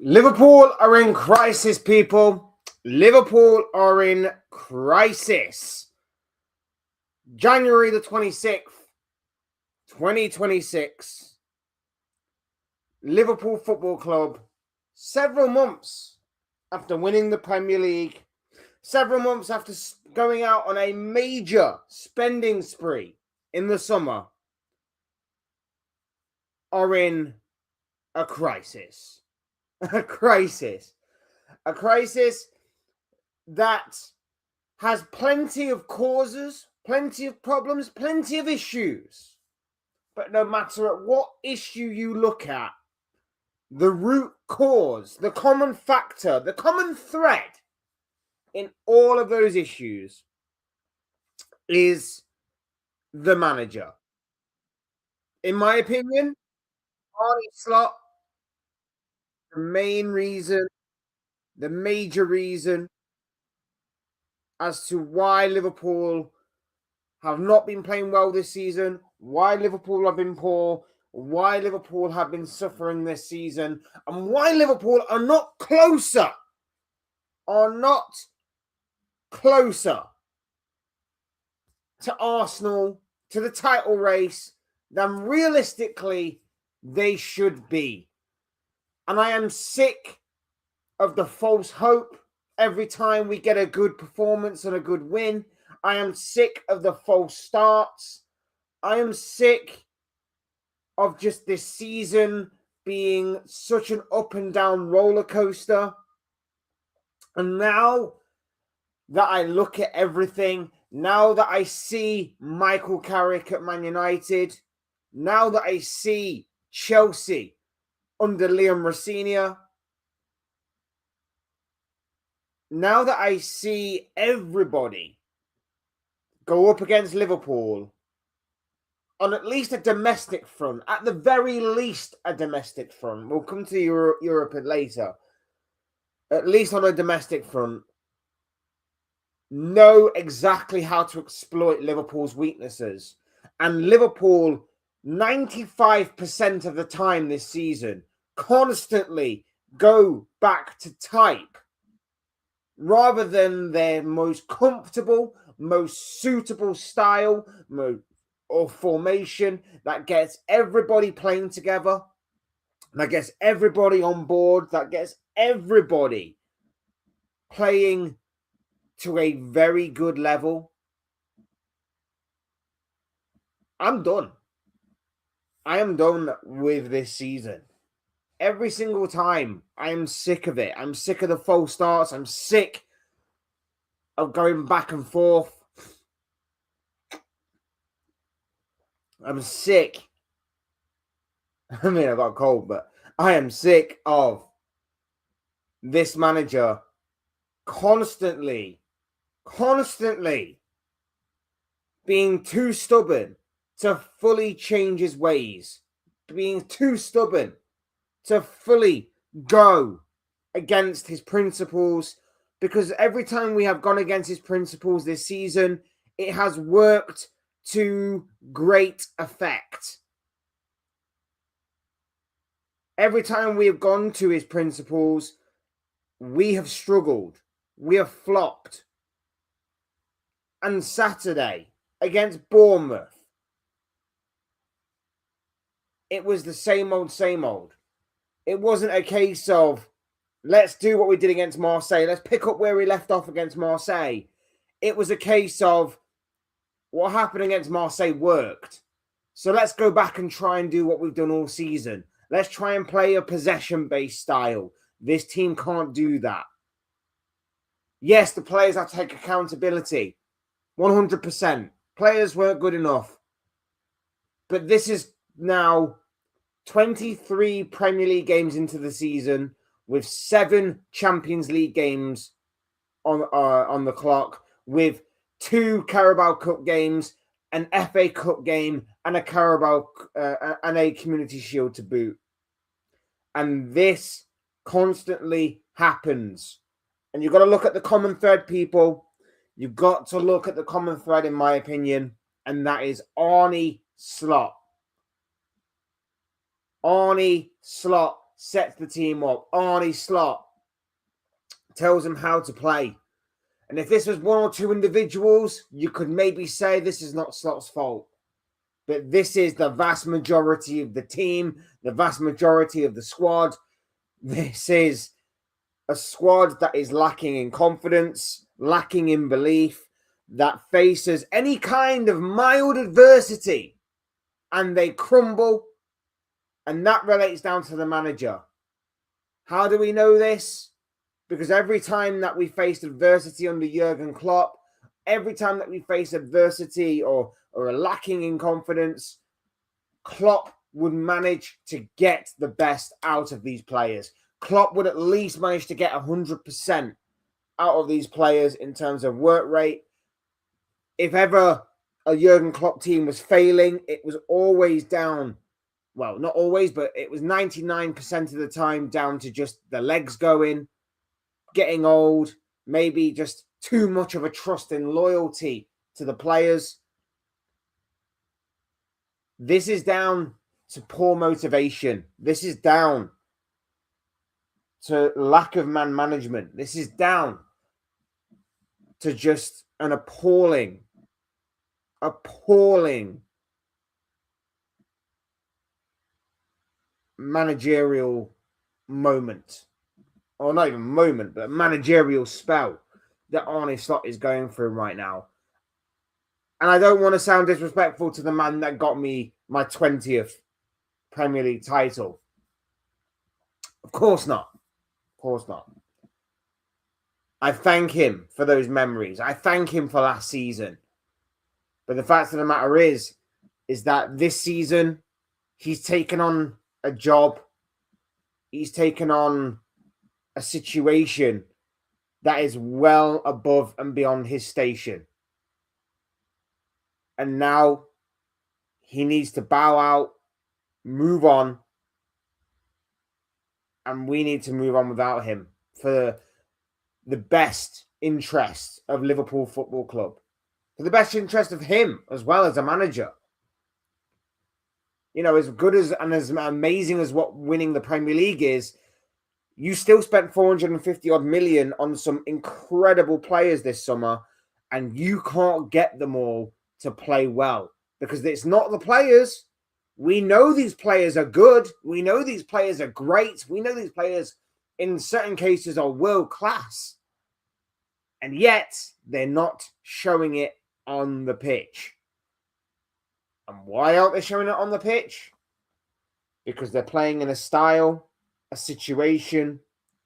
Liverpool are in crisis, people. Liverpool are in crisis. January the 26th, 2026. Liverpool Football Club, several months after winning the Premier League, several months after going out on a major spending spree in the summer, are in a crisis. A crisis that has plenty of causes, plenty of problems, plenty of issues. But no matter at what issue you look at, the root cause, the common factor, the common thread in all of those issues is the manager. In my opinion, Arne Slot, the major reason as to why Liverpool have not been playing well this season, why Liverpool have been poor, why Liverpool have been suffering this season, and why Liverpool are not closer to Arsenal, to the title race, than realistically they should be. And I am sick of the false hope every time we get a good performance and a good win. I am sick of the false starts. I am sick of just this season being such an up and down roller coaster. And now that I look at everything, now that I see Michael Carrick at Man United, now that I see Chelsea under Liam Rossini, now that I see everybody go up against Liverpool on at least a domestic front, at the very least a domestic front. We'll come to Europe later. At least on a domestic front, know exactly how to exploit Liverpool's weaknesses. And Liverpool, 95% of the time this season, constantly go back to type rather than their most comfortable, most suitable style or formation that gets everybody playing together, that gets everybody on board, that gets everybody playing to a very good level. I'm done. I am done with this season. Every single time, I am sick of it. I'm sick of the false starts. I'm sick of going back and forth. I'm sick. I mean, I got a cold, but I am sick of this manager constantly being too stubborn to fully change his ways, being too stubborn to fully go against his principles, because every time we have gone against his principles this season, it has worked to great effect. Every time we have gone to his principles, we have struggled. We have flopped. And Saturday against Bournemouth, it was the same old. It wasn't a case of, let's do what we did against Marseille. Let's pick up where we left off against Marseille. It was a case of, what happened against Marseille worked. So let's go back and try and do what we've done all season. Let's try and play a possession-based style. This team can't do that. Yes, the players have to take accountability. 100%. Players weren't good enough. But this is now 23 Premier League games into the season with 7 Champions League games on the clock, with 2 Carabao Cup games, an FA Cup game, and a Community Shield to boot. And this constantly happens. And you've got to look at the common thread, people. You've got to look at the common thread, in my opinion, and that is Arne Slot. Arne Slot sets the team up. Arne Slot tells them how to play. And if this was one or two individuals, you could maybe say this is not Slot's fault. But this is the vast majority of the team, the vast majority of the squad. This is a squad that is lacking in confidence, lacking in belief, that faces any kind of mild adversity and they crumble. And that relates down to the manager. How do we know this? Because every time that we faced adversity under Jurgen Klopp, every time that we face adversity or a lacking in confidence, Klopp would manage to get the best out of these players. Klopp would at least manage to get 100% out of these players in terms of work rate. If ever a Jurgen Klopp team was failing, it was always down. Well, not always, but it was 99% of the time down to just the legs going, getting old, maybe just too much of a trust and loyalty to the players. This is down to poor motivation. This is down to lack of man management. This is down to just an appalling managerial moment. Or not even moment, but a managerial spell that Arne Slot is going through right now. And I don't want to sound disrespectful to the man that got me my 20th Premier League title. Of course not. Of course not. I thank him for those memories. I thank him for last season. But the fact of the matter is that this season, he's taken on a job. He's taken on a situation that is well above and beyond his station. And now he needs to bow out, move on, and we need to move on without him for the best interest of Liverpool Football Club, for the best interest of him as well as a manager. You know, as good as and as amazing as what winning the Premier League is, you still spent 450 odd million on some incredible players this summer, and you can't get them all to play well because it's not the players. We know these players are good. We know these players are great. We know these players in certain cases are world class. And yet they're not showing it on the pitch. And why aren't they showing it on the pitch? Because they're playing in a style, a situation,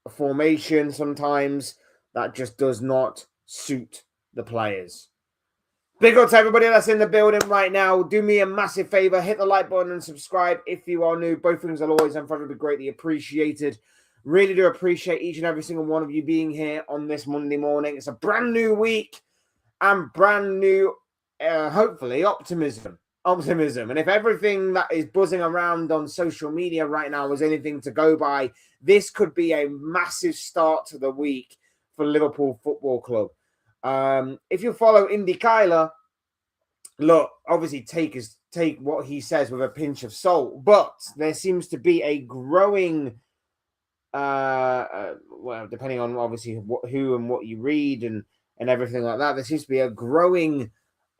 a formation sometimes that just does not suit the players. Big up to everybody that's in the building right now. Do me a massive favor. Hit the like button and subscribe if you are new. Both things will always and forever be greatly appreciated. Really do appreciate each and every single one of you being here on this Monday morning. It's a brand new week and brand new, hopefully, optimism. And if everything that is buzzing around on social media right now is anything to go by, this could be a massive start to the week for Liverpool Football Club. If you follow Indy Kyler, look, obviously take what he says with a pinch of salt, but there seems to be a growing, well, depending on obviously who and what you read and everything like that, there seems to be a growing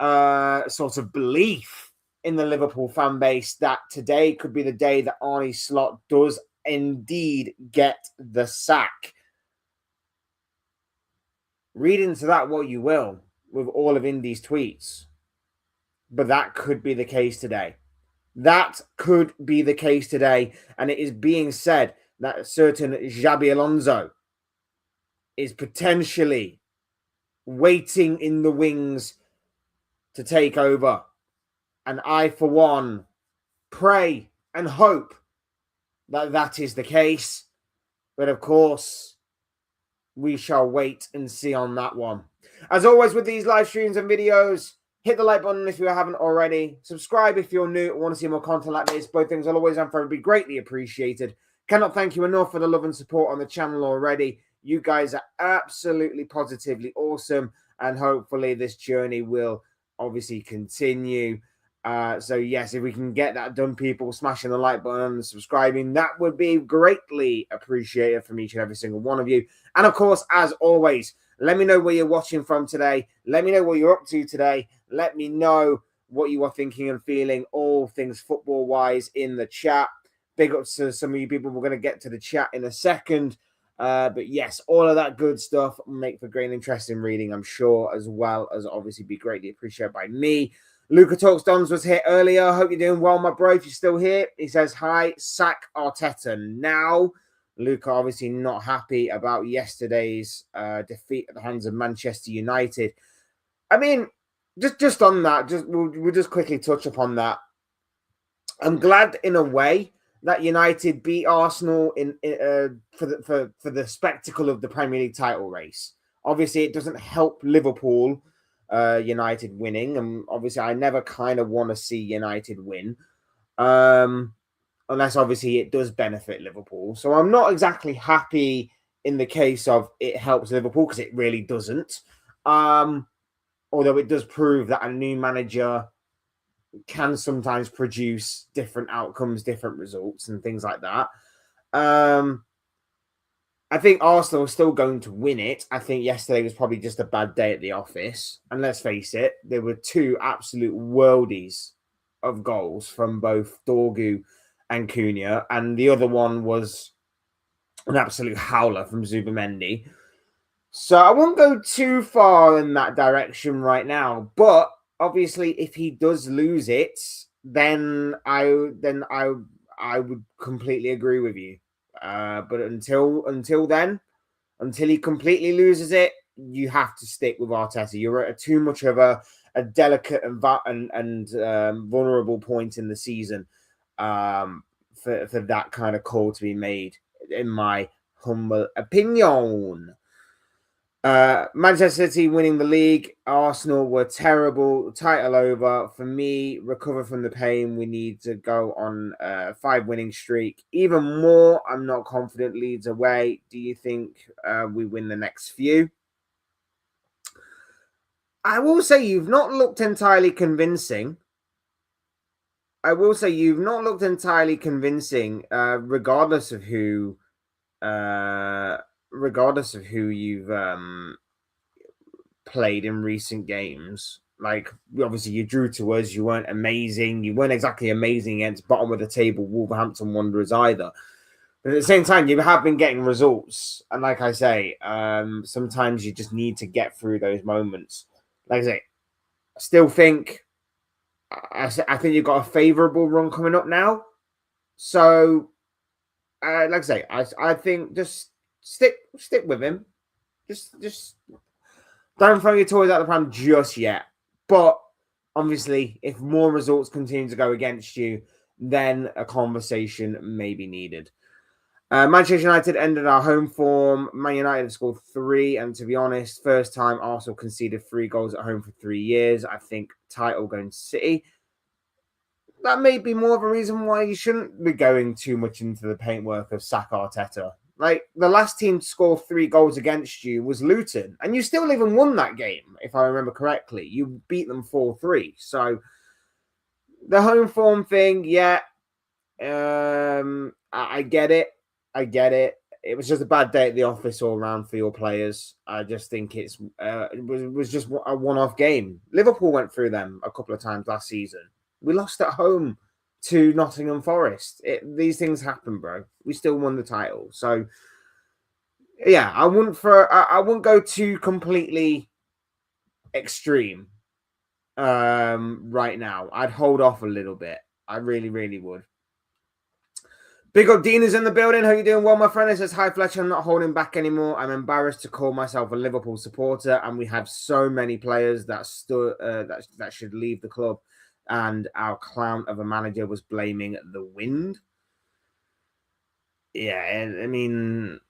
sort of belief in the Liverpool fan base that today could be the day that Arne Slot does indeed get the sack. Read into that what you will with all of Indy's tweets. But that could be the case today. That could be the case today. And it is being said that a certain Xabi Alonso is potentially waiting in the wings to take over. And I, for one, pray and hope that that is the case. But of course, we shall wait and see on that one. As always with these live streams and videos, hit the like button if you haven't already. Subscribe if you're new and want to see more content like this. Both things will always and forever be greatly appreciated. Cannot thank you enough for the love and support on the channel already. You guys are absolutely positively awesome. And hopefully this journey will obviously continue. So yes, if we can get that done, people smashing the like button and subscribing, that would be greatly appreciated from each and every single one of you. And of course, as always, let me know where you're watching from today. Let me know what you're up to today. Let me know what you are thinking and feeling, all things football-wise, in the chat. Big ups to some of you people. We're going to get to the chat in a second. But yes, all of that good stuff make for great and interesting reading, I'm sure, as well as obviously be greatly appreciated by me. Luca Talks Dons was here earlier. Hope you're doing well, my bro. If you're still here, he says, hi, sack Arteta now. Luca obviously not happy about yesterday's defeat at the hands of Manchester United. I mean, just on that, we'll just quickly touch upon that. I'm glad in a way that United beat Arsenal for the spectacle of the Premier League title race. Obviously, it doesn't help Liverpool United winning, and obviously, I never kind of want to see United win, unless obviously it does benefit Liverpool. So I'm not exactly happy in the case of it helps Liverpool, because it really doesn't. Although it does prove that a new manager can sometimes produce different outcomes, different results, and things like that. I think Arsenal are still going to win it. I think yesterday was probably just a bad day at the office. And let's face it, there were two absolute worldies of goals from both Dorgu and Cunha. And the other one was an absolute howler from Zubamendi. So I won't go too far in that direction right now. But obviously, if he does lose it, then I would completely agree with you. But until he completely loses it, you have to stick with Arteta. You're at too much of a delicate and vulnerable point in the season for that kind of call to be made, in my humble opinion. Manchester City winning the league. Arsenal were terrible. Title over. For me, recover from the pain. We need to go on a 5-winning streak. Even more, I'm not confident Leeds away. Do you think we win the next few? I will say you've not looked entirely convincing. Regardless of who you've played in recent games. Like, obviously you drew to us, you weren't amazing, you weren't exactly amazing against bottom of the table Wolverhampton Wanderers either, but at the same time you have been getting results. And like I say, sometimes you just need to get through those moments. Like I say, I still think I think you've got a favourable run coming up now, so like I say, I think just stick with him. Just don't throw your toys out the pram just yet. But obviously, if more results continue to go against you, then a conversation may be needed. Manchester United ended our home form. Man United have scored 3, and to be honest, first time Arsenal conceded 3 goals at home for 3 years. I think title going to City. That may be more of a reason why you shouldn't be going too much into the paintwork of sack Arteta. Like, the last team to score 3 goals against you was Luton, and you still even won that game, if I remember correctly. You beat them 4-3. So, the home form thing, yeah, I get it. It was just a bad day at the office all around for your players. I just think it was just a one-off game. Liverpool went through them a couple of times last season. We lost at home to Nottingham Forest. These things happen, bro. We still won the title. So, yeah, I wouldn't go too completely extreme right now. I'd hold off a little bit. I really, really would. Big up Dean is in the building. How you doing? Well, my friend. It says, hi, Fletcher. I'm not holding back anymore. I'm embarrassed to call myself a Liverpool supporter, and we have so many players that should leave the club. And our clown of a manager was blaming the wind. Yeah, I mean,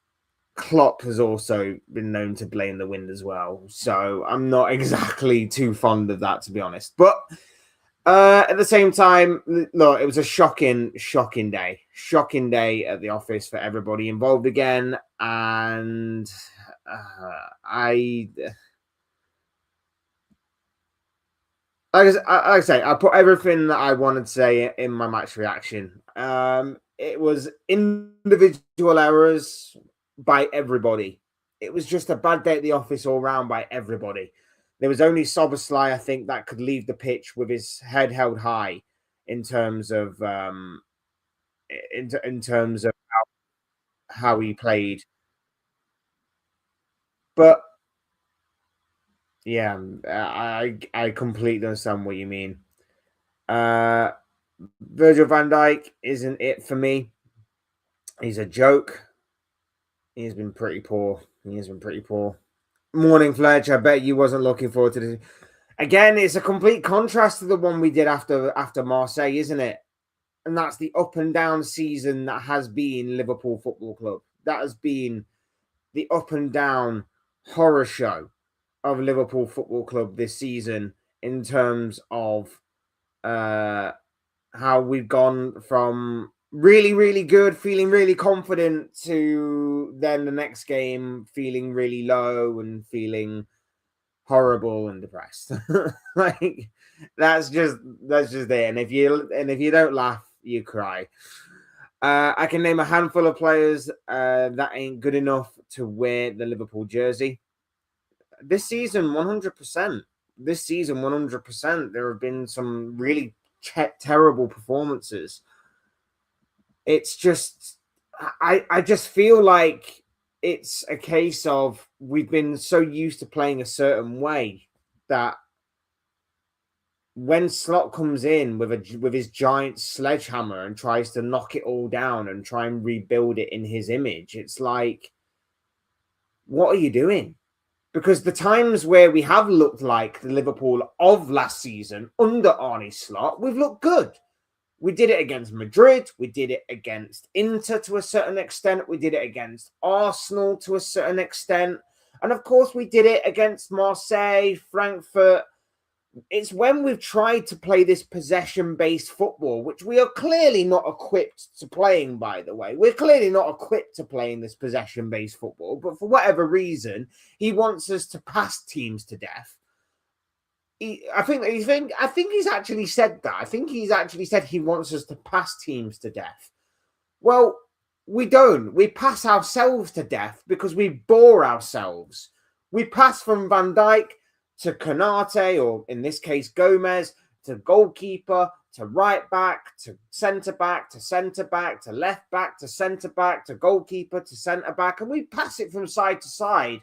Klopp has also been known to blame the wind as well. So I'm not exactly too fond of that, to be honest. But at the same time, look, it was a shocking day. Shocking day at the office for everybody involved again. And Like I say, I put everything that I wanted to say in my match reaction. It was individual errors by everybody. It was just a bad day at the office all round by everybody. There was only Soberslay, I think, that could leave the pitch with his head held high in terms of in terms of how he played. But yeah, I completely understand what you mean. Uh, Virgil van Dijk isn't it for me. He's a joke. He's been pretty poor. He has been pretty poor. Morning, Fletch. I bet you wasn't looking forward to this. Again, it's a complete contrast to the one we did after Marseille, isn't it? And that's the up and down season that has been Liverpool Football Club. That has been the up and down horror show of Liverpool Football Club this season in terms of how we've gone from really, really good, feeling really confident, to then the next game feeling really low and feeling horrible and depressed. Like that's just it. And if you don't laugh, you cry. I can name a handful of players that ain't good enough to wear the Liverpool jersey this season. 100%. This season, 100%. There have been some really terrible performances. It's just, I just feel like it's a case of we've been so used to playing a certain way that when Slot comes in with his giant sledgehammer and tries to knock it all down and try and rebuild it in his image, it's like, what are you doing? Because the times where we have looked like the Liverpool of last season under Arne Slot, we've looked good. We did it against Madrid. We did it against Inter to a certain extent. We did it against Arsenal to a certain extent. And of course, we did it against Marseille, Frankfurt. It's when we've tried to play this possession-based football, which we are clearly not equipped to playing, by the way. We're clearly not equipped to playing this possession-based football. But for whatever reason, he wants us to pass teams to death. I think he's actually said that. I think he's actually said he wants us to pass teams to death. Well, we don't. We pass ourselves to death because we bore ourselves. We pass from Van Dijk to Konate, or in this case, Gomez, to goalkeeper, to right back, to centre back, to centre back, to left back, to centre back, to goalkeeper, to centre back, and we pass it from side to side.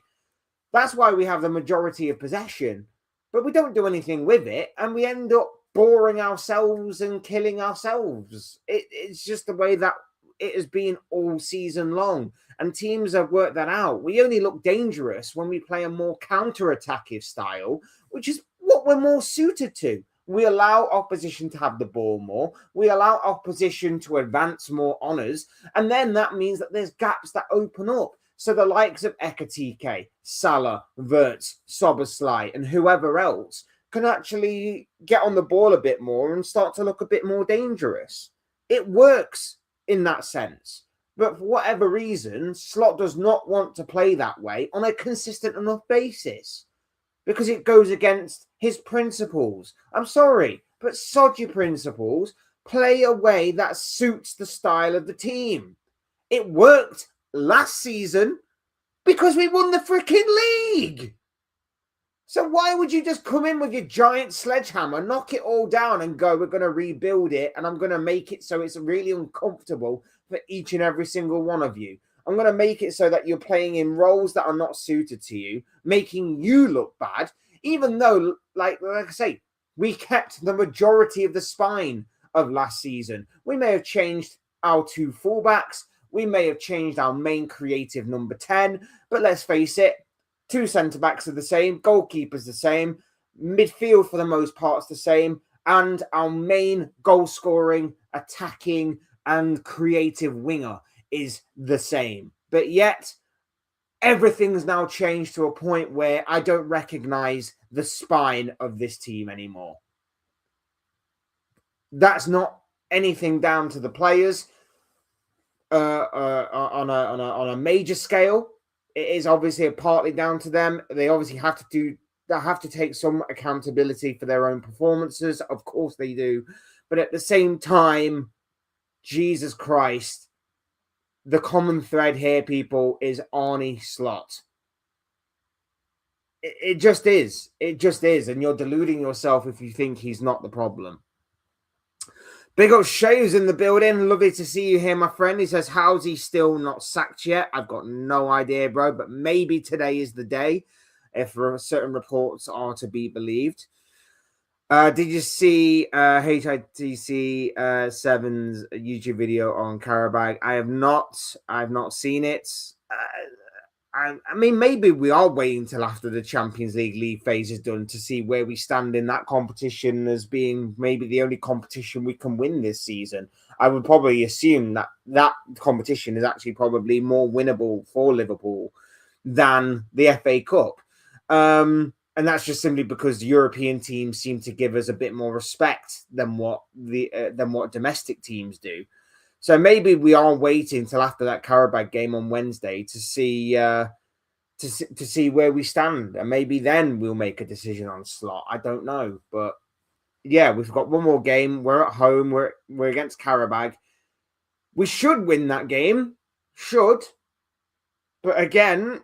That's why we have the majority of possession. But we don't do anything with it, and we end up boring ourselves and killing ourselves. It's just the way that it has been all season long, and teams have worked that out. We only look dangerous when we play a more counter-attacking style, which is what we're more suited to. We allow opposition to have the ball more. We allow opposition to advance more on us, and then that means that there's gaps that open up. So the likes of Ekatike, Salah, Wirtz, Szoboszlai, and whoever else can actually get on the ball a bit more and start to look a bit more dangerous. It works in that sense. But for whatever reason, Slot does not want to play that way on a consistent enough basis because it goes against his principles. I'm sorry, but sod your principles. Play a way that suits the style of the team. It worked last season because we won the freaking league. So why would you just come in with your giant sledgehammer, knock it all down and go, we're going to rebuild it and I'm going to make it so it's really uncomfortable for each and every single one of you. I'm going to make it so that you're playing in roles that are not suited to you, making you look bad, even though, like I say, we kept the majority of the spine of last season. We may have changed our two fullbacks. We may have changed our main creative number 10, but let's face it, two centre-backs are the same, goalkeeper's the same, midfield for the most part's the same, and our main goal-scoring, attacking, and creative winger is the same. But yet, everything's now changed to a point where I don't recognise the spine of this team anymore. That's not anything down to the players. On a major scale, it is obviously partly down to them. They obviously have to do have to take some accountability for their own performances. Of course they do. But at the same time, Jesus Christ, the common thread here, people, is Arne Slot. It just is. It just is. And you're deluding yourself if you think he's not the problem. Big up Shay's in the building. Lovely to see you here, my friend. He says, how's he still not sacked yet? I've got no idea, bro. But maybe today is the day, if certain reports are to be believed. Did you see HITC 7's YouTube video on Karabag? I have not. I've not seen it. I mean, maybe we are waiting until after the Champions League phase is done to see where we stand in that competition as being maybe the only competition we can win this season. I would probably assume that that competition is actually probably more winnable for Liverpool than the FA Cup. And that's just simply because the European teams seem to give us a bit more respect than what domestic teams do. So maybe we are waiting till after that Karabag game on Wednesday to see where we stand, and maybe then we'll make a decision on Slot. I don't know, but yeah, we've got one more game. We're at home. We're against Karabag. We should win that game. Should, but again,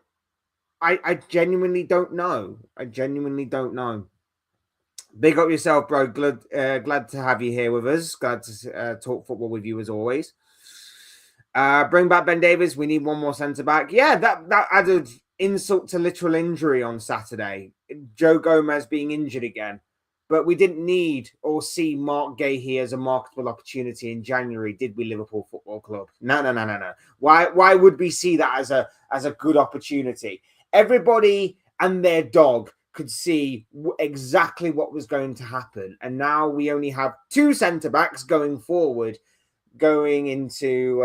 I genuinely don't know. I genuinely don't know. Big up yourself, bro. Glad to have you here with us. Glad to talk football with you as always. Bring back Ben Davies. We need one more centre back. Yeah, that added insult to literal injury on Saturday. Joe Gomez being injured again. But we didn't need or see Mark Gahey as a marketable opportunity in January, did we, Liverpool Football Club? No. Why would we see that as a good opportunity? Everybody and their dog could see exactly what was going to happen. And now we only have two centre-backs going forward, going into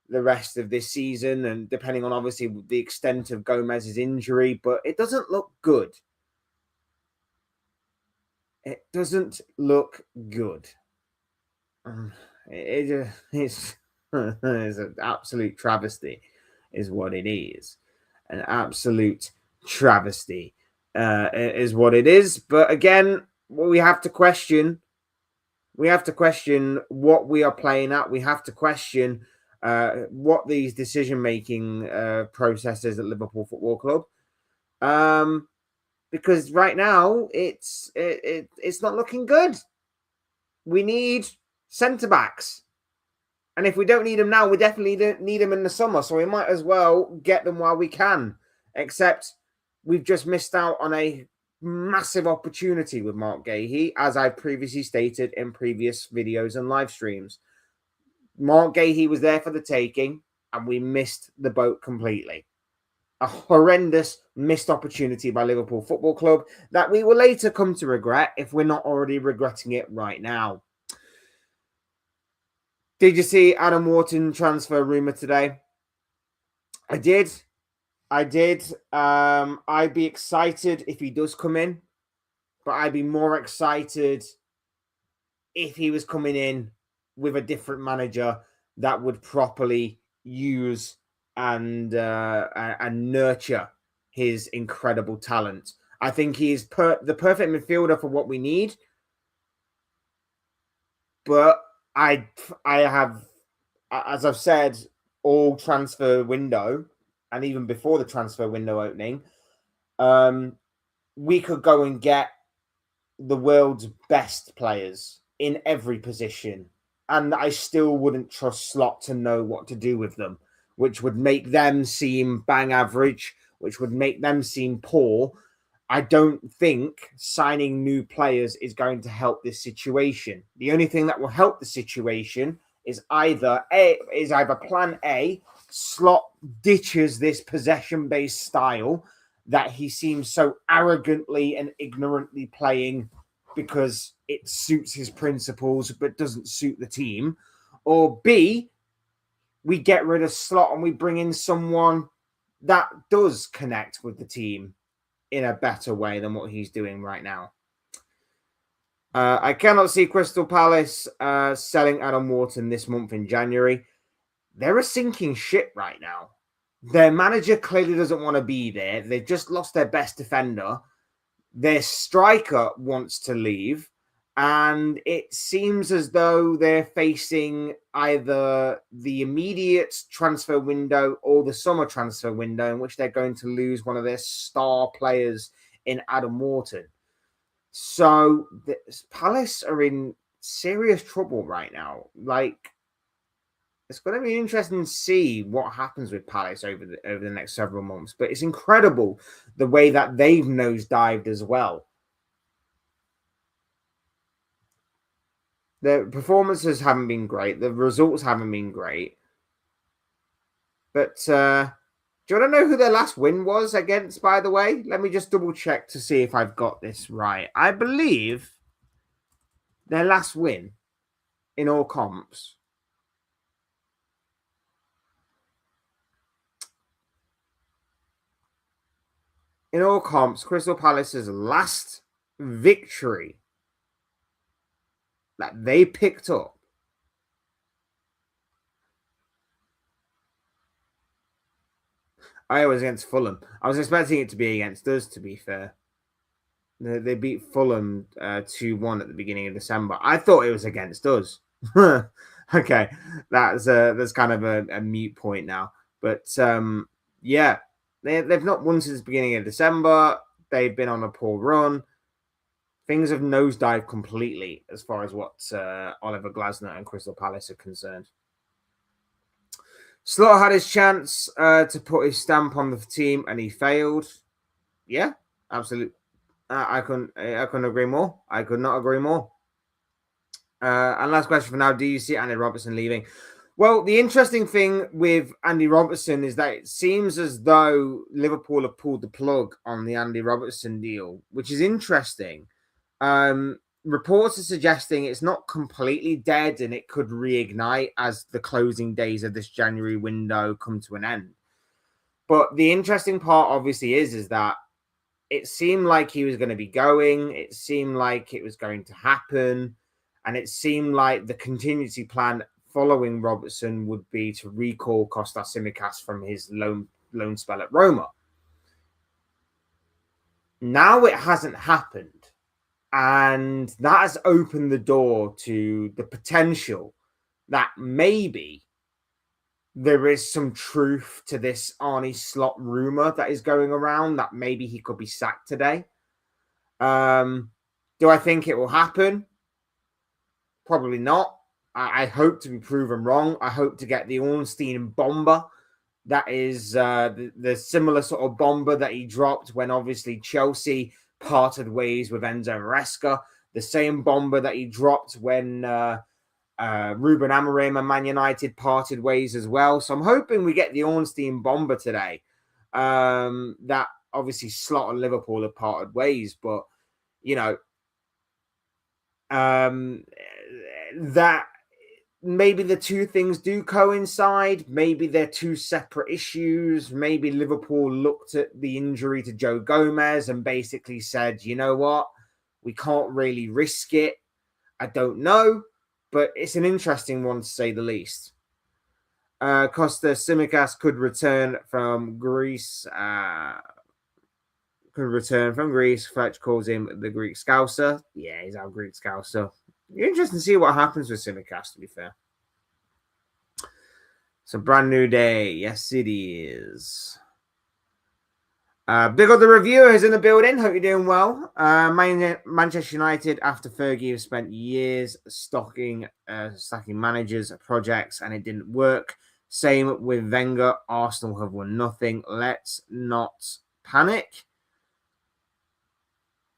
the rest of this season, and depending on obviously the extent of Gomez's injury, but it doesn't look good. It doesn't look good. It's an absolute travesty is what it is. An absolute travesty. Is what it is. But again, we have to question. We have to question what we are playing at. We have to question what these decision-making processes at Liverpool Football Club. Because right now it's not looking good. We need centre-backs. And if we don't need them now, we definitely don't need them in the summer. So we might as well get them while we can. Except we've just missed out on a massive opportunity with Mark Gahey, as I previously stated in previous videos and live streams. Mark Gahey was there for the taking, and we missed the boat completely. A horrendous missed opportunity by Liverpool Football Club that we will later come to regret if we're not already regretting it right now. Did you see Adam Wharton transfer rumour today? I did. I'd be excited if he does come in, but I'd be more excited if he was coming in with a different manager that would properly use and nurture his incredible talent. I think he is the perfect midfielder for what we need. But I have, as I've said, all transfer window, and even before the transfer window opening, we could go and get the world's best players in every position. And I still wouldn't trust Slot to know what to do with them, which would make them seem bang average, which would make them seem poor. I don't think signing new players is going to help this situation. The only thing that will help the situation is either plan A, Slot ditches this possession-based style that he seems so arrogantly and ignorantly playing because it suits his principles but doesn't suit the team. Or B, we get rid of Slot and we bring in someone that does connect with the team in a better way than what he's doing right now. I cannot see Crystal Palace selling Adam Wharton this month in January. They're a sinking ship right now. Their manager clearly doesn't want to be there. They've just lost their best defender. Their striker wants to leave, and it seems as though they're facing either the immediate transfer window or the summer transfer window, in which they're going to lose one of their star players in Adam Wharton. So Palace are in serious trouble right now. Like, it's going to be interesting to see what happens with Palace over the next several months. But it's incredible the way that they've nosedived as well. The performances haven't been great. The results haven't been great. But do you want to know who their last win was against, by the way? Let me just double check to see if I've got this right. I believe their last win in all comps Crystal Palace's last victory that they picked up I was against Fulham. I was expecting it to be against us, to be fair. They beat Fulham 2-1 at the beginning of December. I thought it was against us. Okay, that's kind of a mute point now. But yeah, they've not won since the beginning of December. They've been on a poor run. Things have nosedived completely as far as what Oliver Glasner and Crystal Palace are concerned. Slot had his chance to put his stamp on the team, and he failed. Yeah, absolutely. I couldn't agree more. I could not agree more. And last question for now: do you see Andy Robertson leaving? Well, the interesting thing with Andy Robertson is that it seems as though Liverpool have pulled the plug on the Andy Robertson deal, which is interesting. Reports are suggesting it's not completely dead and it could reignite as the closing days of this January window come to an end. But the interesting part obviously is that it seemed like he was going to be going. It seemed like it was going to happen. And it seemed like the contingency plan following Robertson would be to recall Kostas Tsimikas from his loan spell at Roma. Now it hasn't happened. And that has opened the door to the potential that maybe there is some truth to this Arne Slot rumor that is going around, that maybe he could be sacked today. Do I think it will happen? Probably not. I hope to be proven wrong. I hope to get the Ornstein bomber. That is the similar sort of bomber that he dropped when obviously Chelsea parted ways with Enzo Maresca. The same bomber that he dropped when Ruben Amorim and Man United parted ways as well. So I'm hoping we get the Ornstein bomber today. That obviously Slot and Liverpool have parted ways, but you know, that maybe the two things do coincide. Maybe they're two separate issues. Maybe Liverpool looked at the injury to Joe Gomez and basically said, you know what, we can't really risk it. I don't know, but it's an interesting one to say the least. Kostas Tsimikas could return from Greece. Fletch calls him the Greek Scouser. Yeah, he's our Greek Scouser. Interesting to see what happens with Tsimikas, to be fair. It's a brand new day. Yes, it is. Big up the reviewer is in the building. Hope you're doing well. Manchester United, after Fergie, have spent years stacking managers, projects, and it didn't work. Same with Wenger. Arsenal have won nothing. Let's not panic.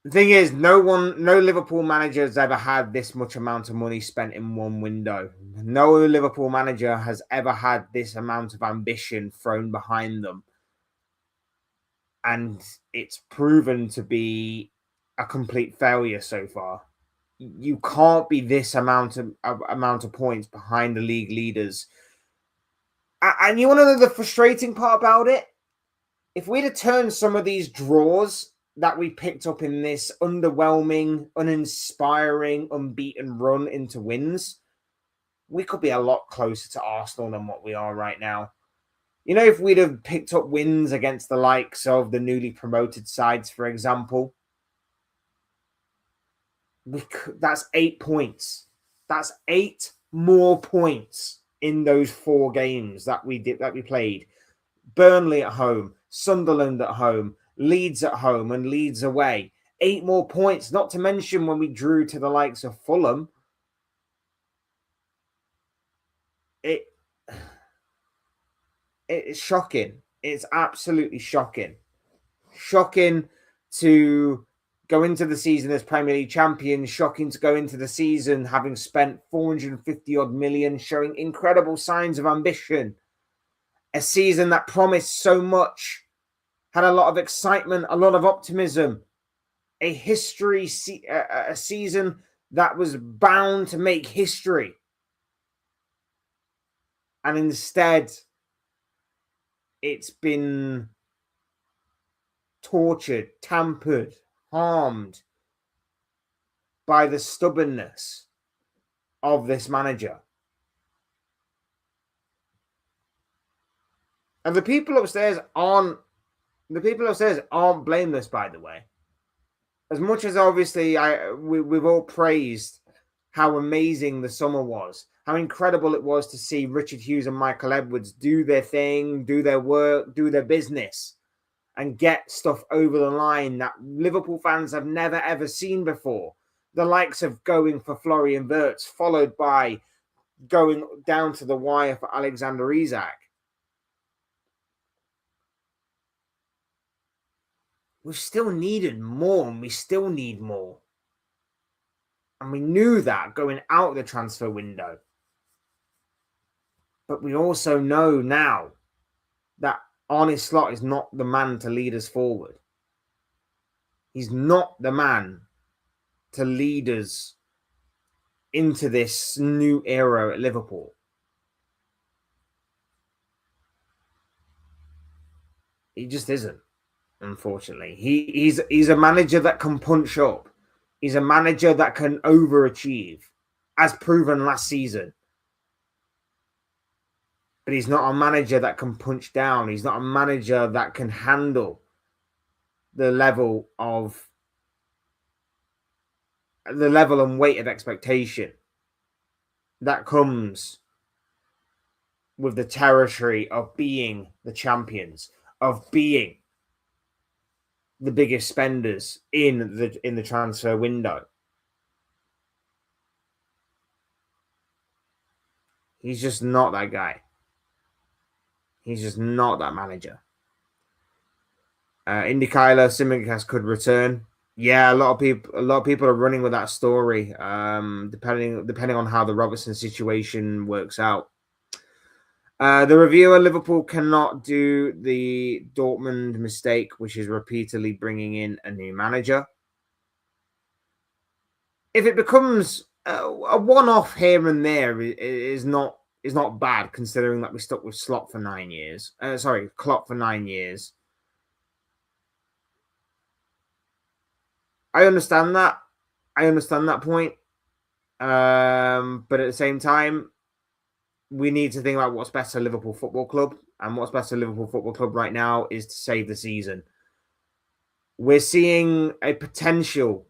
The thing is, no Liverpool manager has ever had this much amount of money spent in one window. No Liverpool manager has ever had this amount of ambition thrown behind them. And it's proven to be a complete failure so far. You can't be this amount of points behind the league leaders. And you want to know the frustrating part about it? If we'd have turned some of these draws that we picked up in this underwhelming, uninspiring, unbeaten run into wins, we could be a lot closer to Arsenal than what we are right now. You know, if we'd have picked up wins against the likes of the newly promoted sides, for example, That's 8 points. That's 8 more points in those 4 games that we played. Burnley at home, Sunderland at home, Leeds at home, and Leeds away. 8 more points, not to mention when we drew to the likes of Fulham. It's shocking. It's absolutely shocking. Shocking to go into the season as Premier League champions. Shocking to go into the season having spent 450 odd million, showing incredible signs of ambition. A season that promised so much, had a lot of excitement, a lot of optimism. A season that was bound to make history. And instead, it's been tortured, tampered, harmed by the stubbornness of this manager. And the people upstairs aren't blameless, by the way. As much as obviously we've all praised how amazing the summer was, how incredible it was to see Richard Hughes and Michael Edwards do their thing, do their work, do their business, and get stuff over the line that Liverpool fans have never, ever seen before. The likes of going for Florian Wirtz, followed by going down to the wire for Alexander Isak. We've still needed more, and we still need more. And we knew that going out of the transfer window. But we also know now that Arne Slot is not the man to lead us forward. He's not the man to lead us into this new era at Liverpool. He just isn't, unfortunately. He's a manager that can punch up. He's a manager that can overachieve, as proven last season. But he's not a manager that can punch down. He's not a manager that can handle the level and weight of expectation that comes with the territory of being the champions, of being the biggest spenders in the transfer window. He's just not that guy. He's just not that manager. Indikaila Tsimikas could return. Yeah, a lot of people are running with that story. Depending on how the Robertson situation works out. The reviewer, Liverpool cannot do the Dortmund mistake, which is repeatedly bringing in a new manager. If it becomes a one-off here and there, is not bad, considering that we stuck with Klopp for 9 years. I understand that. I understand that point. But at the same time, we need to think about what's best for Liverpool Football Club. And what's best for Liverpool Football Club right now is to save the season. We're seeing a potential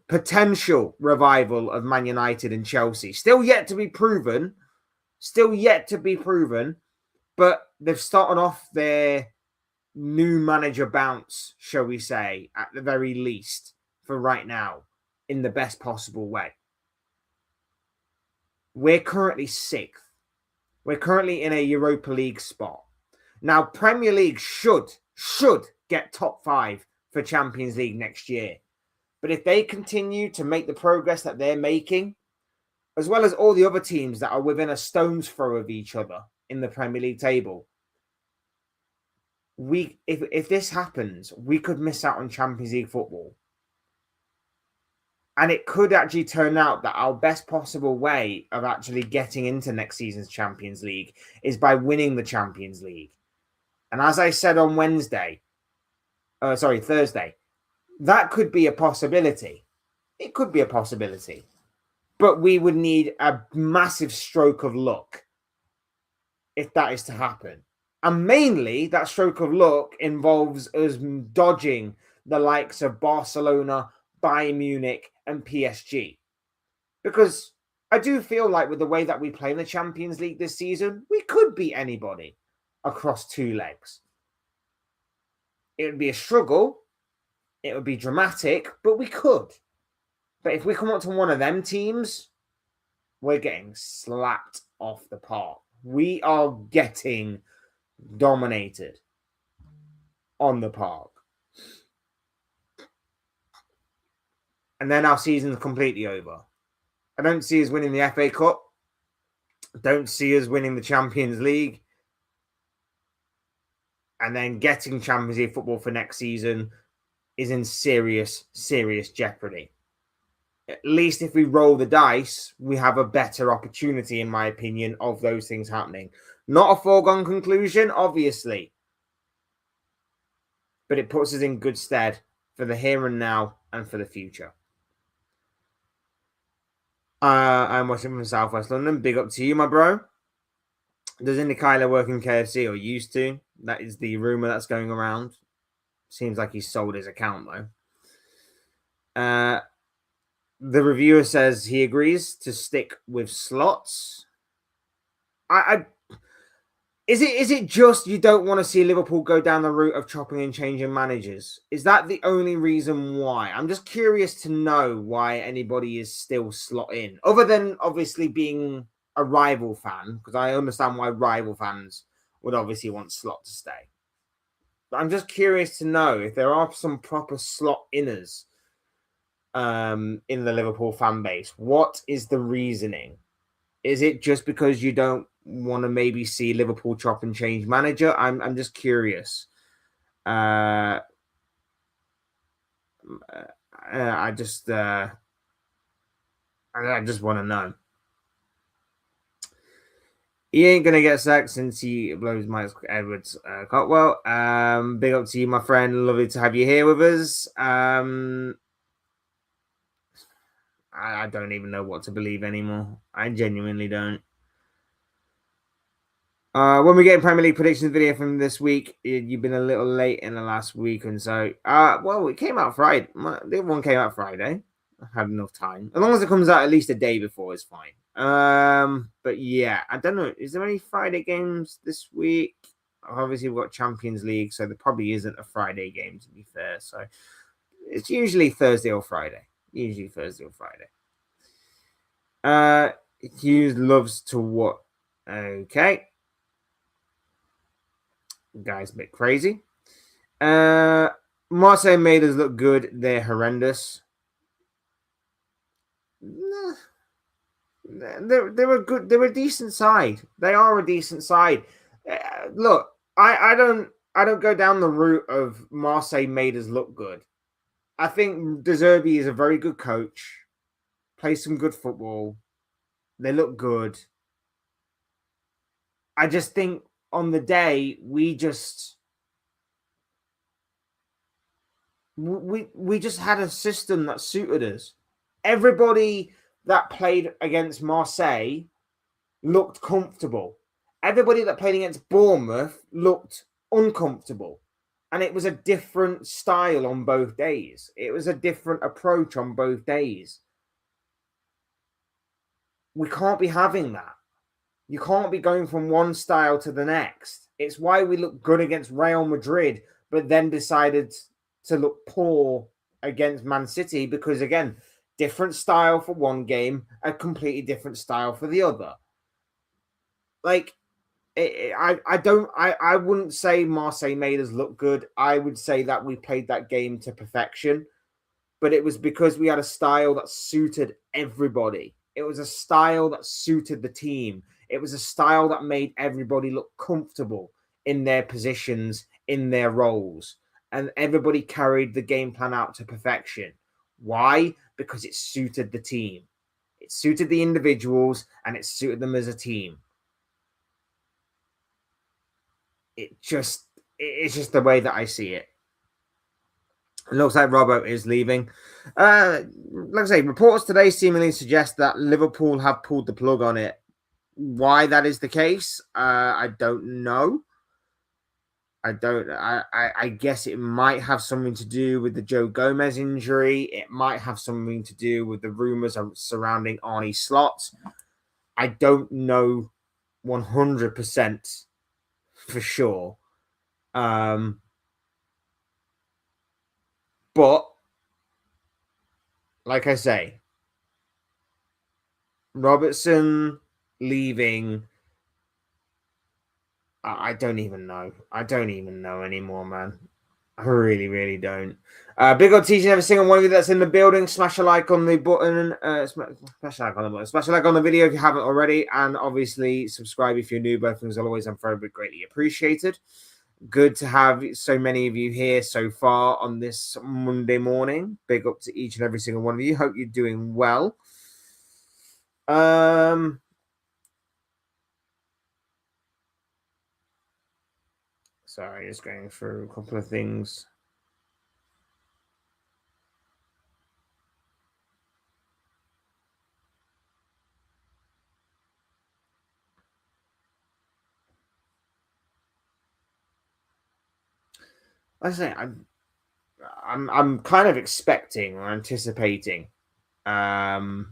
revival of Man United and Chelsea. Still yet to be proven. But they've started off their new manager bounce, shall we say, at the very least, for right now, in the best possible way. We're currently 6th. We're currently in a Europa League spot. Now, Premier League should get top 5 for Champions League next year. But if they continue to make the progress that they're making, as well as all the other teams that are within a stone's throw of each other in the Premier League table, if this happens, we could miss out on Champions League football. And it could actually turn out that our best possible way of actually getting into next season's Champions League is by winning the Champions League. And as I said on Thursday, that could be a possibility. It could be a possibility. But we would need a massive stroke of luck if that is to happen. And mainly, that stroke of luck involves us dodging the likes of Barcelona, Bayern Munich, and PSG. Because I do feel like with the way that we play in the Champions League this season, we could beat anybody across 2 legs. It would be a struggle. It would be dramatic, but we could. But if we come up to one of them teams, we're getting slapped off the park. We are getting dominated on the park. And then our season's completely over. I don't see us winning the FA Cup. I don't see us winning the Champions League. And then getting Champions League football for next season is in serious, serious jeopardy. At least if we roll the dice, we have a better opportunity, in my opinion, of those things happening. Not a foregone conclusion, obviously. But it puts us in good stead for the here and now and for the future. I'm watching from Southwest London. Big up to you, my bro. Does Indy Kyler work in KFC or used to? That is the rumor that's going around. Seems like he sold his account, though. The reviewer says he agrees to stick with slots. Is it just you don't want to see Liverpool go down the route of chopping and changing managers? Is that the only reason why? I'm just curious to know why anybody is still slot in, other than obviously being a rival fan, because I understand why rival fans would obviously want Slot to stay. But I'm just curious to know if there are some proper slot inners in the Liverpool fan base. What is the reasoning? Is it just because you don't want to maybe see Liverpool chop and change manager? I'm just curious. I just want to know. He ain't gonna get sacked since he blows Mike Edwards Cotwell. Big up to you, my friend. Lovely to have you here with us. I don't even know what to believe anymore. I genuinely don't. When we get Premier League predictions video from this week, you've been a little late in the last week and so. Well, it came out Friday. The one came out Friday. I had enough time. As long as it comes out at least a day before, it's fine. But yeah, I don't know. Is there any Friday games this week? Obviously, we've got Champions League, so there probably isn't a Friday game, to be fair. So it's usually Thursday or Friday. Hughes loves to what? Okay. Guy's a bit crazy. Marseille made us look good. They're horrendous. They're a good. They're a decent side. They are a decent side. Look, I don't go down the route of Marseille made us look good. I think De Zerbi is a very good coach. Plays some good football. They look good. I just think on the day we just had a system that suited us. Everybody that played against Marseille looked comfortable. Everybody that played against Bournemouth looked uncomfortable. And it was a different style on both days. It was a different approach on both days. We can't be having that. You can't be going from one style to the next. It's why we looked good against Real Madrid, but then decided to look poor against Man City because, again, different style for one game, a completely different style for the other. Like, I wouldn't say Marseille made us look good. I would say that we played that game to perfection, but it was because we had a style that suited everybody. It was a style that suited the team. It was a style that made everybody look comfortable in their positions, in their roles, and everybody carried the game plan out to perfection. Why? Because it suited the team. It suited the individuals and it suited them as a team. It's just the way that I see it. It looks like Robbo is leaving. Like I say, reports today seemingly suggest that Liverpool have pulled the plug on it. Why that is the case, I don't know. I guess it might have something to do with the Joe Gomez injury. It might have something to do with the rumors surrounding Arne Slot. I don't know 100% for sure. But like I say, Robertson leaving, I don't even know. I don't even know anymore, man. I really, really don't. Big up teaching every single one of you that's in the building. Smash a like on the button. Smash a like on the button. Smash a like on the video if you haven't already. And obviously, subscribe if you're new. Both things are always and very greatly appreciated. Good to have so many of you here so far on this Monday morning. Big up to each and every single one of you. Hope you're doing well. Sorry, just going through a couple of things. Like I say, I'm kind of expecting or anticipating the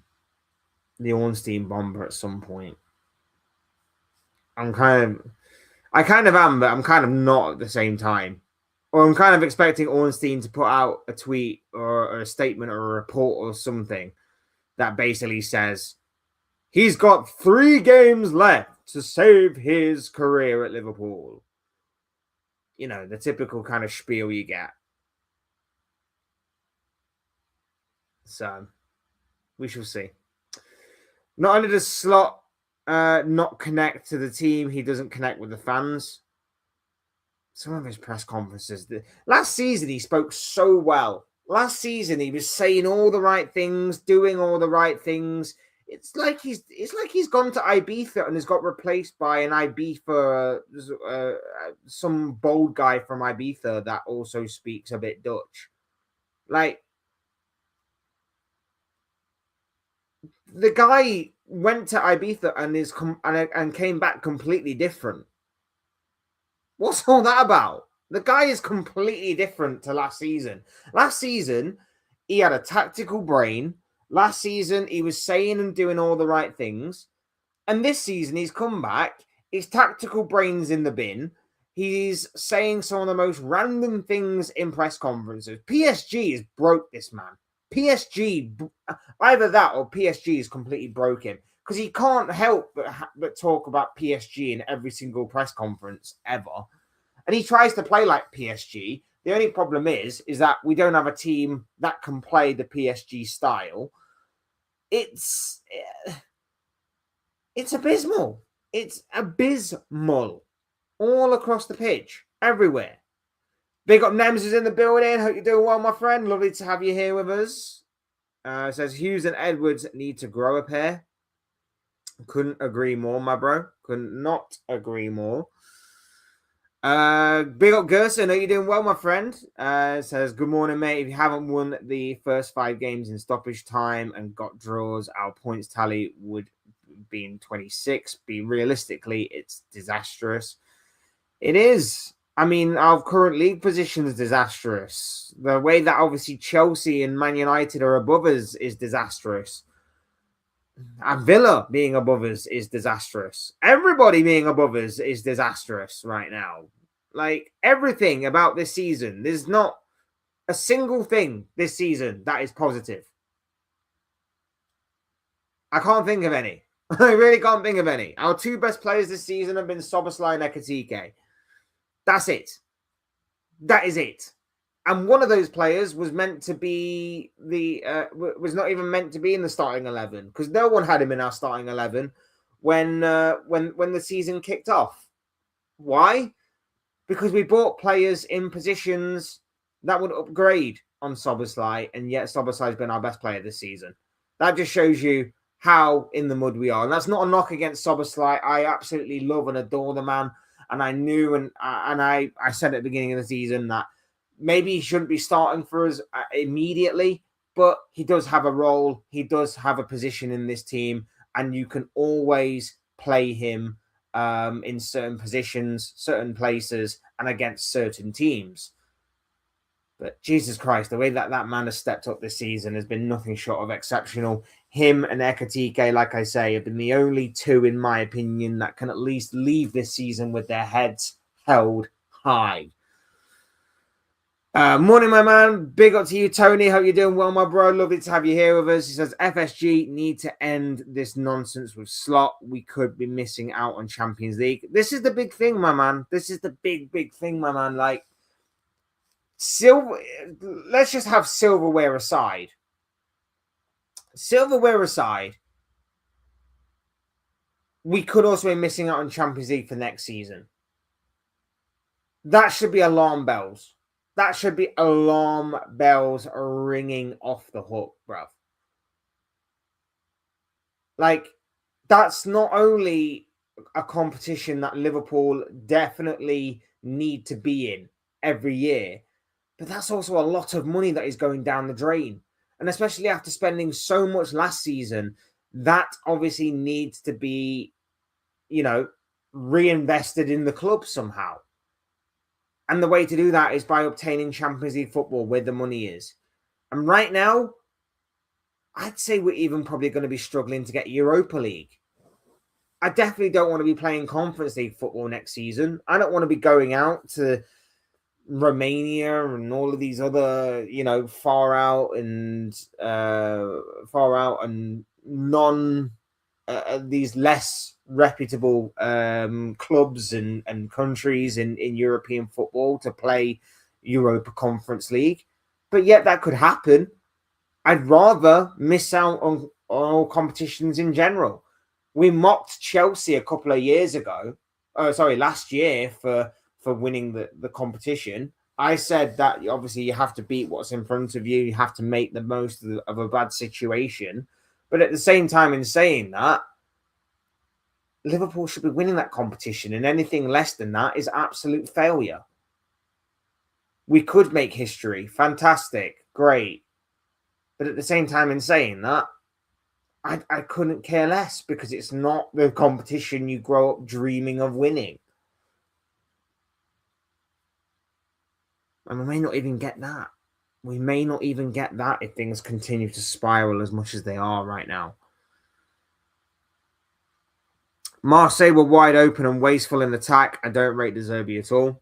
Ornstein bomber at some point. I kind of am, but I'm kind of not at the same time. Or I'm kind of expecting Ornstein to put out a tweet or a statement or a report or something that basically says he's got 3 games left to save his career at Liverpool. You know, the typical kind of spiel you get. So, we shall see. Not only does Slot not connect to the team, he doesn't connect with the fans. Some of his press conferences. Last season, he spoke so well. Last season, he was saying all the right things, doing all the right things. It's like he's gone to Ibiza and has got replaced by an Ibiza, some bold guy from Ibiza that also speaks a bit Dutch. Like, the guy went to Ibiza and came back completely different. What's all that about? The guy is completely different to last season. Last season, he had a tactical brain. Last season, he was saying and doing all the right things. And this season, he's come back. His tactical brain's in the bin. He's saying some of the most random things in press conferences. PSG has broke this man. PSG, either that or PSG is completely broken because he can't help but talk about PSG in every single press conference ever. And he tries to play like PSG. The only problem is that we don't have a team that can play the PSG style. It's abysmal. It's abysmal all across the pitch, everywhere. Big up Nems is in the building. Hope you're doing well, my friend. Lovely to have you here with us. Says Hughes and Edwards need to grow a pair. Couldn't agree more, my bro. Could not agree more. Big up Gerson. Hope you're doing well, my friend. Says good morning, mate. If you haven't won the first 5 games in stoppage time and got draws, our points tally would be in 26. Realistically, it's disastrous. It is. I mean, our current league position is disastrous. The way that obviously Chelsea and Man United are above us is disastrous. And Villa being above us is disastrous. Everybody being above us is disastrous right now. Like, everything about this season, there's not a single thing this season that is positive. I can't think of any. I really can't think of any. Our 2 best players this season have been Szoboszlai and Ekitike. That's it. That is it. And one of those players was meant to be was not even meant to be in the starting 11 because no one had him in our starting 11 when the season kicked off. Why? Because we bought players in positions that would upgrade on Szoboszlai, and yet Szoboszlai's been our best player this season. That just shows you how in the mud we are. And that's not a knock against Szoboszlai. I absolutely love and adore the man. And I knew and I said at the beginning of the season that maybe he shouldn't be starting for us immediately, but he does have a role. He does have a position in this team, and you can always play him in certain positions, certain places, and against certain teams. But Jesus Christ, the way that man has stepped up this season has been nothing short of exceptional. Him and Ekatike, like I say, have been the only two, in my opinion, that can at least leave this season with their heads held high. Morning, my man. Big up to you, Tony. Hope you're doing well, my bro. Lovely to have you here with us. He says, FSG need to end this nonsense with Slot. We could be missing out on Champions League. This is the big thing, my man. This is the big thing, my man. Like, let's just have silverware aside. Silverware aside, we could also be missing out on Champions League for next season. That should be alarm bells. That should be alarm bells ringing off the hook, bruv. Like, that's not only a competition that Liverpool definitely need to be in every year, but that's also a lot of money that is going down the drain. And especially after spending so much last season, that obviously needs to be, reinvested in the club somehow. And the way to do that is by obtaining Champions League football where the money is. And right now, I'd say we're even probably going to be struggling to get Europa League. I definitely don't want to be playing Conference League football next season. I don't want to be going out to Romania and all of these other, far out and non these less reputable clubs and countries in European football to play Europa Conference League. But yet that could happen. I'd rather miss out on all competitions in general. We mocked Chelsea a couple of years ago. Last year for winning the competition. I said that obviously you have to beat what's in front of you. You have to make the most of a bad situation. But at the same time, in saying that, Liverpool should be winning that competition, and anything less than that is absolute failure. We could make history. Fantastic. Great. But at the same time, in saying that, I couldn't care less, because it's not the competition you grow up dreaming of winning. And we may not even get that. We may not even get that if things continue to spiral as much as they are right now. Marseille were wide open and wasteful in attack. I don't rate De Zerbi at all.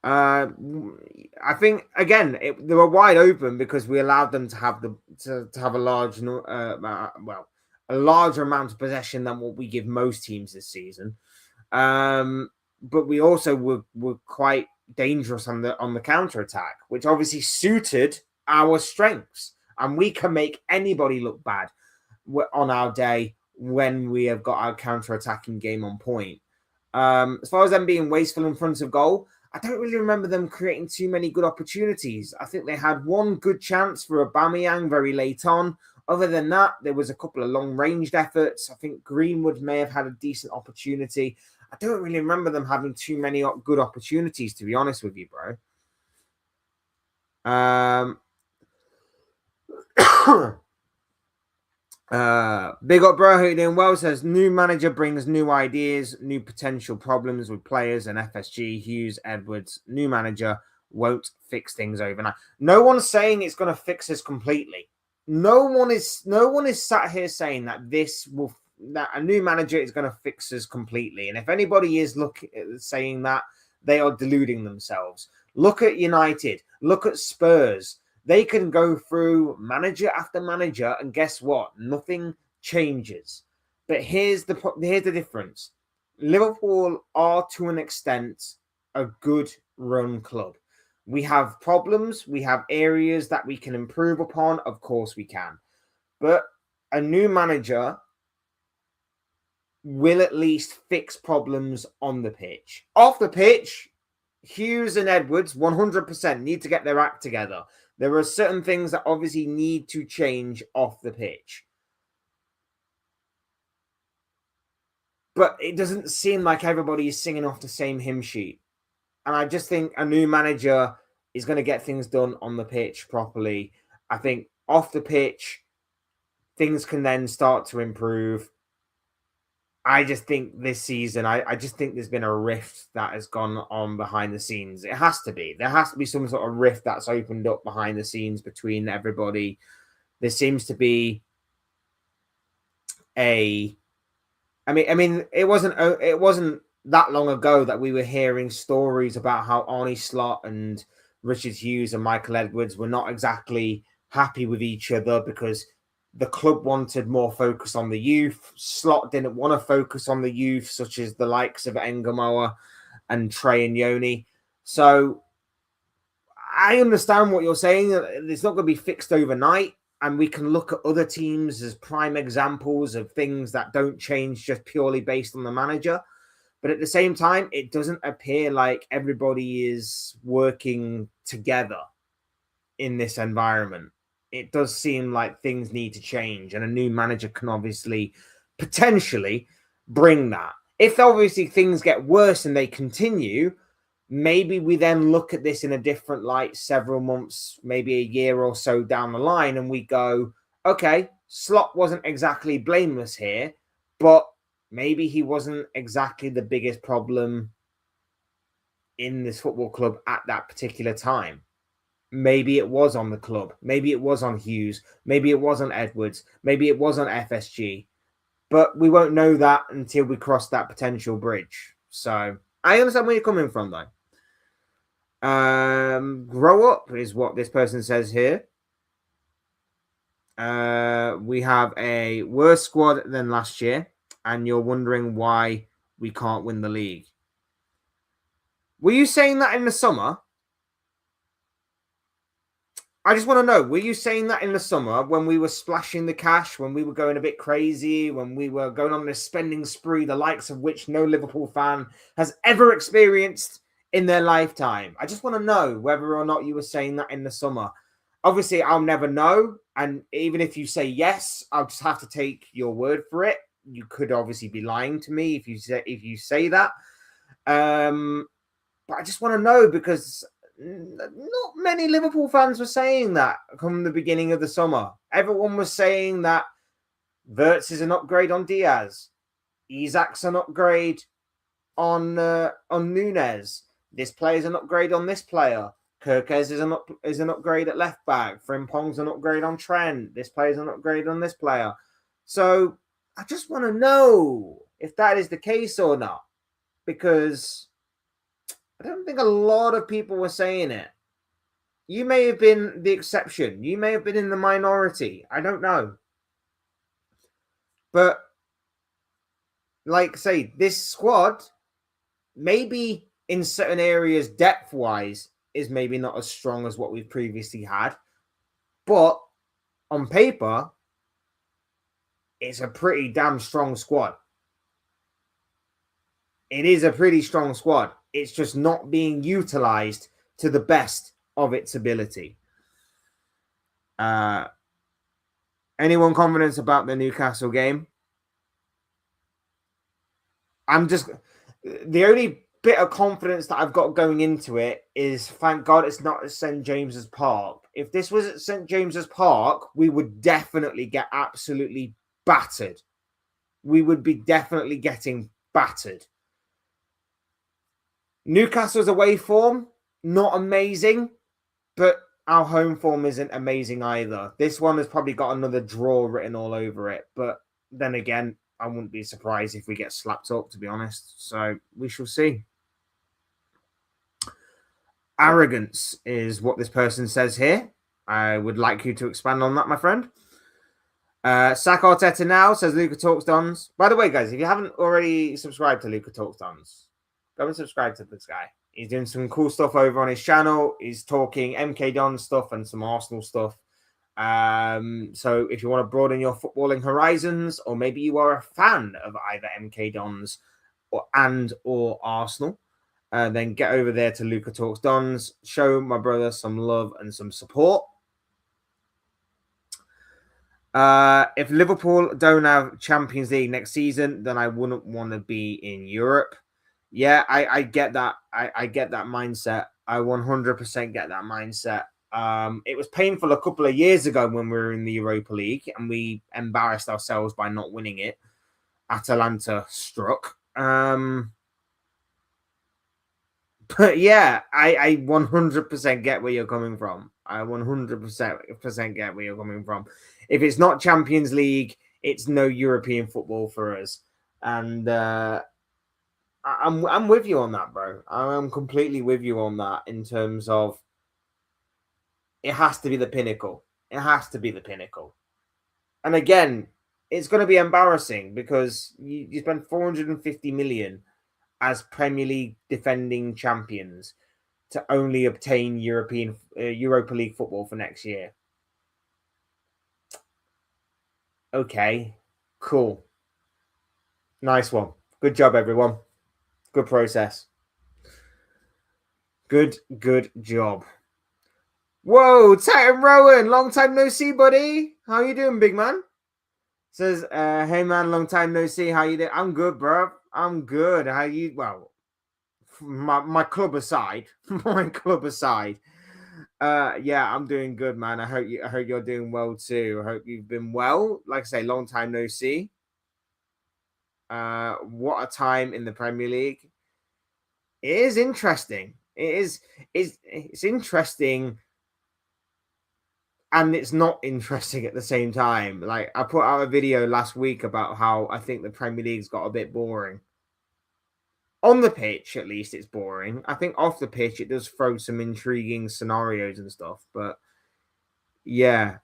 I think again they were wide open because we allowed them to have a large, a larger amount of possession than what we give most teams this season. But we also were quite dangerous on the counter attack, which obviously suited our strengths, and we can make anybody look bad on our day when we have got our counter-attacking game on point. As far as them being wasteful in front of goal, I don't really remember them creating too many good opportunities. I think they had one good chance for Aubameyang very late on. Other than that, there was a couple of long-ranged efforts. I think Greenwood may have had a decent opportunity. I don't really remember them having too many good opportunities, to be honest with you, bro. Big up, bro. How you doing? Well, says new manager brings new ideas, new potential problems with players and FSG. Hughes, Edwards, new manager won't fix things overnight. No one's saying it's going to fix us completely. No one is sat here saying that that a new manager is going to fix us completely. And if anybody is saying that, they are deluding themselves. Look at United. Look at Spurs. They can go through manager after manager, and guess what? Nothing changes. But here's the difference. Liverpool are, to an extent, a good run club. We have problems. We have areas that we can improve upon. Of course we can. But a new manager will at least fix problems on the pitch. Off the pitch, Hughes and Edwards 100% need to get their act together. There are certain things that obviously need to change off the pitch. But it doesn't seem like everybody is singing off the same hymn sheet. And I just think a new manager is going to get things done on the pitch properly. I think off the pitch, things can then start to improve. I just think this season, I just think there's been a rift that has gone on behind the scenes. It has to be. There has to be some sort of rift that's opened up behind the scenes between everybody. There seems to be it wasn't that long ago that we were hearing stories about how Arne Slot and Richard Hughes and Michael Edwards were not exactly happy with each other because the club wanted more focus on the youth. Slot didn't want to focus on the youth, such as the likes of Engamoa and Trey and Yoni. So I understand what you're saying. It's not going to be fixed overnight. And we can look at other teams as prime examples of things that don't change just purely based on the manager. But at the same time, it doesn't appear like everybody is working together in this environment. It does seem like things need to change, and a new manager can obviously potentially bring that. If obviously things get worse and they continue, maybe we then look at this in a different light several months, maybe a year or so down the line, and we go, okay, Slot wasn't exactly blameless here, but maybe he wasn't exactly the biggest problem in this football club at that particular time. Maybe it was on the club. Maybe it was on Hughes. Maybe it was on Edwards. Maybe it was on FSG. But we won't know that until we cross that potential bridge. So I understand where you're coming from, though. Grow up is what this person says here. We have a worse squad than last year, and you're wondering why we can't win the league. Were you saying that in the summer? I just want to know, were you saying that in the summer when we were splashing the cash, when we were going a bit crazy, when we were going on this spending spree, the likes of which no Liverpool fan has ever experienced in their lifetime? I just want to know whether or not you were saying that in the summer. Obviously, I'll never know. And even if you say yes, I'll just have to take your word for it. You could obviously be lying to me if you say that. But I just want to know because not many Liverpool fans were saying that from the beginning of the summer. Everyone was saying that Wirtz is an upgrade on Diaz. Isak's an upgrade on Nunes. This player's an upgrade on this player. Kirkes is an upgrade at left back. Frimpong's an upgrade on Trent. This player's an upgrade on this player. So I just want to know if that is the case or not. Because I don't think a lot of people were saying it. You may have been the exception. You may have been in the minority. I don't know. But, like I say, this squad, maybe in certain areas, depth-wise, is maybe not as strong as what we've previously had. But, on paper, it's a pretty damn strong squad. It is a pretty strong squad. It's just not being utilized to the best of its ability. Anyone confident about the Newcastle game? The only bit of confidence that I've got going into it is, thank God it's not at St. James's Park. If this was at St. James's Park, we would definitely get absolutely battered. We would be definitely getting battered. Newcastle's away form, not amazing, but our home form isn't amazing either. This one has probably got another draw written all over it. But then again, I wouldn't be surprised if we get slapped up, to be honest. So we shall see. Arrogance is what this person says here. I would like you to expand on that, my friend. Sack Arteta now, says Luca Talks Dons. By the way, guys, if you haven't already subscribed to Luca Talks Dons, go and subscribe to this guy. He's doing some cool stuff over on his channel. He's talking MK Dons stuff and some Arsenal stuff. So if you want to broaden your footballing horizons, or maybe you are a fan of either MK Dons or Arsenal, then get over there to Luca Talks Dons. Show my brother some love and some support. If Liverpool don't have Champions League next season, then I wouldn't want to be in Europe. Yeah, I get that. I get that mindset. I 100% get that mindset. It was painful a couple of years ago when we were in the Europa League and we embarrassed ourselves by not winning it. Atalanta struck. But yeah, I 100% get where you're coming from. I 100% get where you're coming from. If it's not Champions League, it's no European football for us. And I'm with you on that, bro. I'm completely with you on that in terms of it has to be the pinnacle. It has to be the pinnacle. And again, it's going to be embarrassing because you spend 450 million as Premier League defending champions to only obtain Europa League football for next year. Okay, cool. Nice one. Good job, everyone. Good process. Good job. Whoa, Titan Rowan, long time no see, buddy. How you doing, big man? Says, hey man, long time no see. How you doing? I'm good, bro. I'm good. How you? Well, my club aside, yeah, I'm doing good, man. I hope you're doing well too. I hope you've been well. Like I say, long time no see. What a time in the Premier League. It is interesting. It's interesting, and it's not interesting at the same time. Like I put out a video last week about how I think the Premier League's got a bit boring. On the pitch, at least, it's boring. I think off the pitch, it does throw some intriguing scenarios and stuff. But yeah,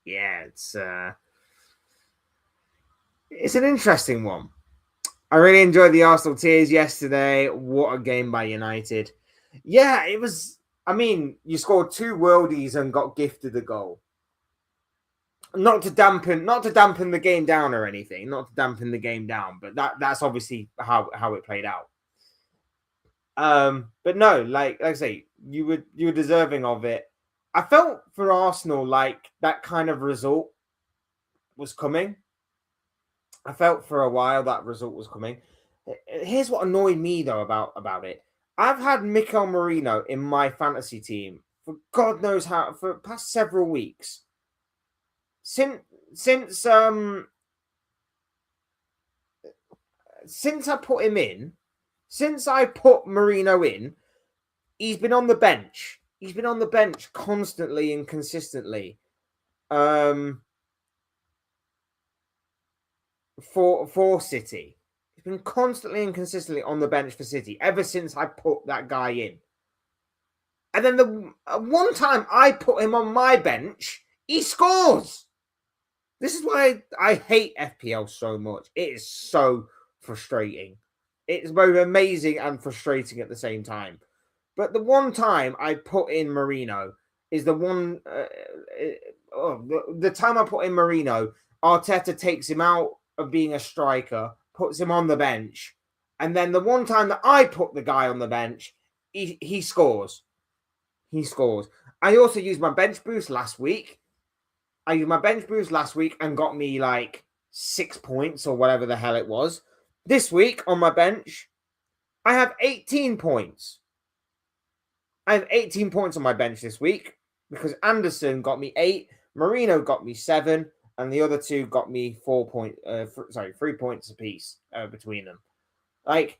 it's an interesting one. I really enjoyed the Arsenal tears yesterday. What a game by United. Yeah, it was. I mean, you scored 2 worldies and got gifted a goal. Not to dampen the game down or anything. Not to dampen the game down, but that's obviously how it played out. But no, like I say, you were deserving of it. I felt for Arsenal like that kind of result was coming. I felt for a while that result was coming. Here's what annoyed me though about it. I've had Mikel Merino in my fantasy team for God knows how for the past several weeks. Since I put him in, since I put Merino in, he's been on the bench. He's been on the bench constantly and consistently. For City. He's been constantly and consistently on the bench for City ever since I put that guy in. And then the one time I put him on my bench, he scores. This is why I hate FPL so much. It is so frustrating. It's both amazing and frustrating at the same time. But the one time I put in Merino is the one. The time I put in Merino, Arteta takes him out of being a striker, puts him on the bench, and then the one time that I put the guy on the bench, he scores. He scores. I also used my bench boost last week. And got me like 6 points or whatever the hell it was. This week on my bench, I have 18 points. I have 18 points on my bench this week because Anderson got me 8, Merino got me 7, and the other 2 got me 3 points apiece between them. Like,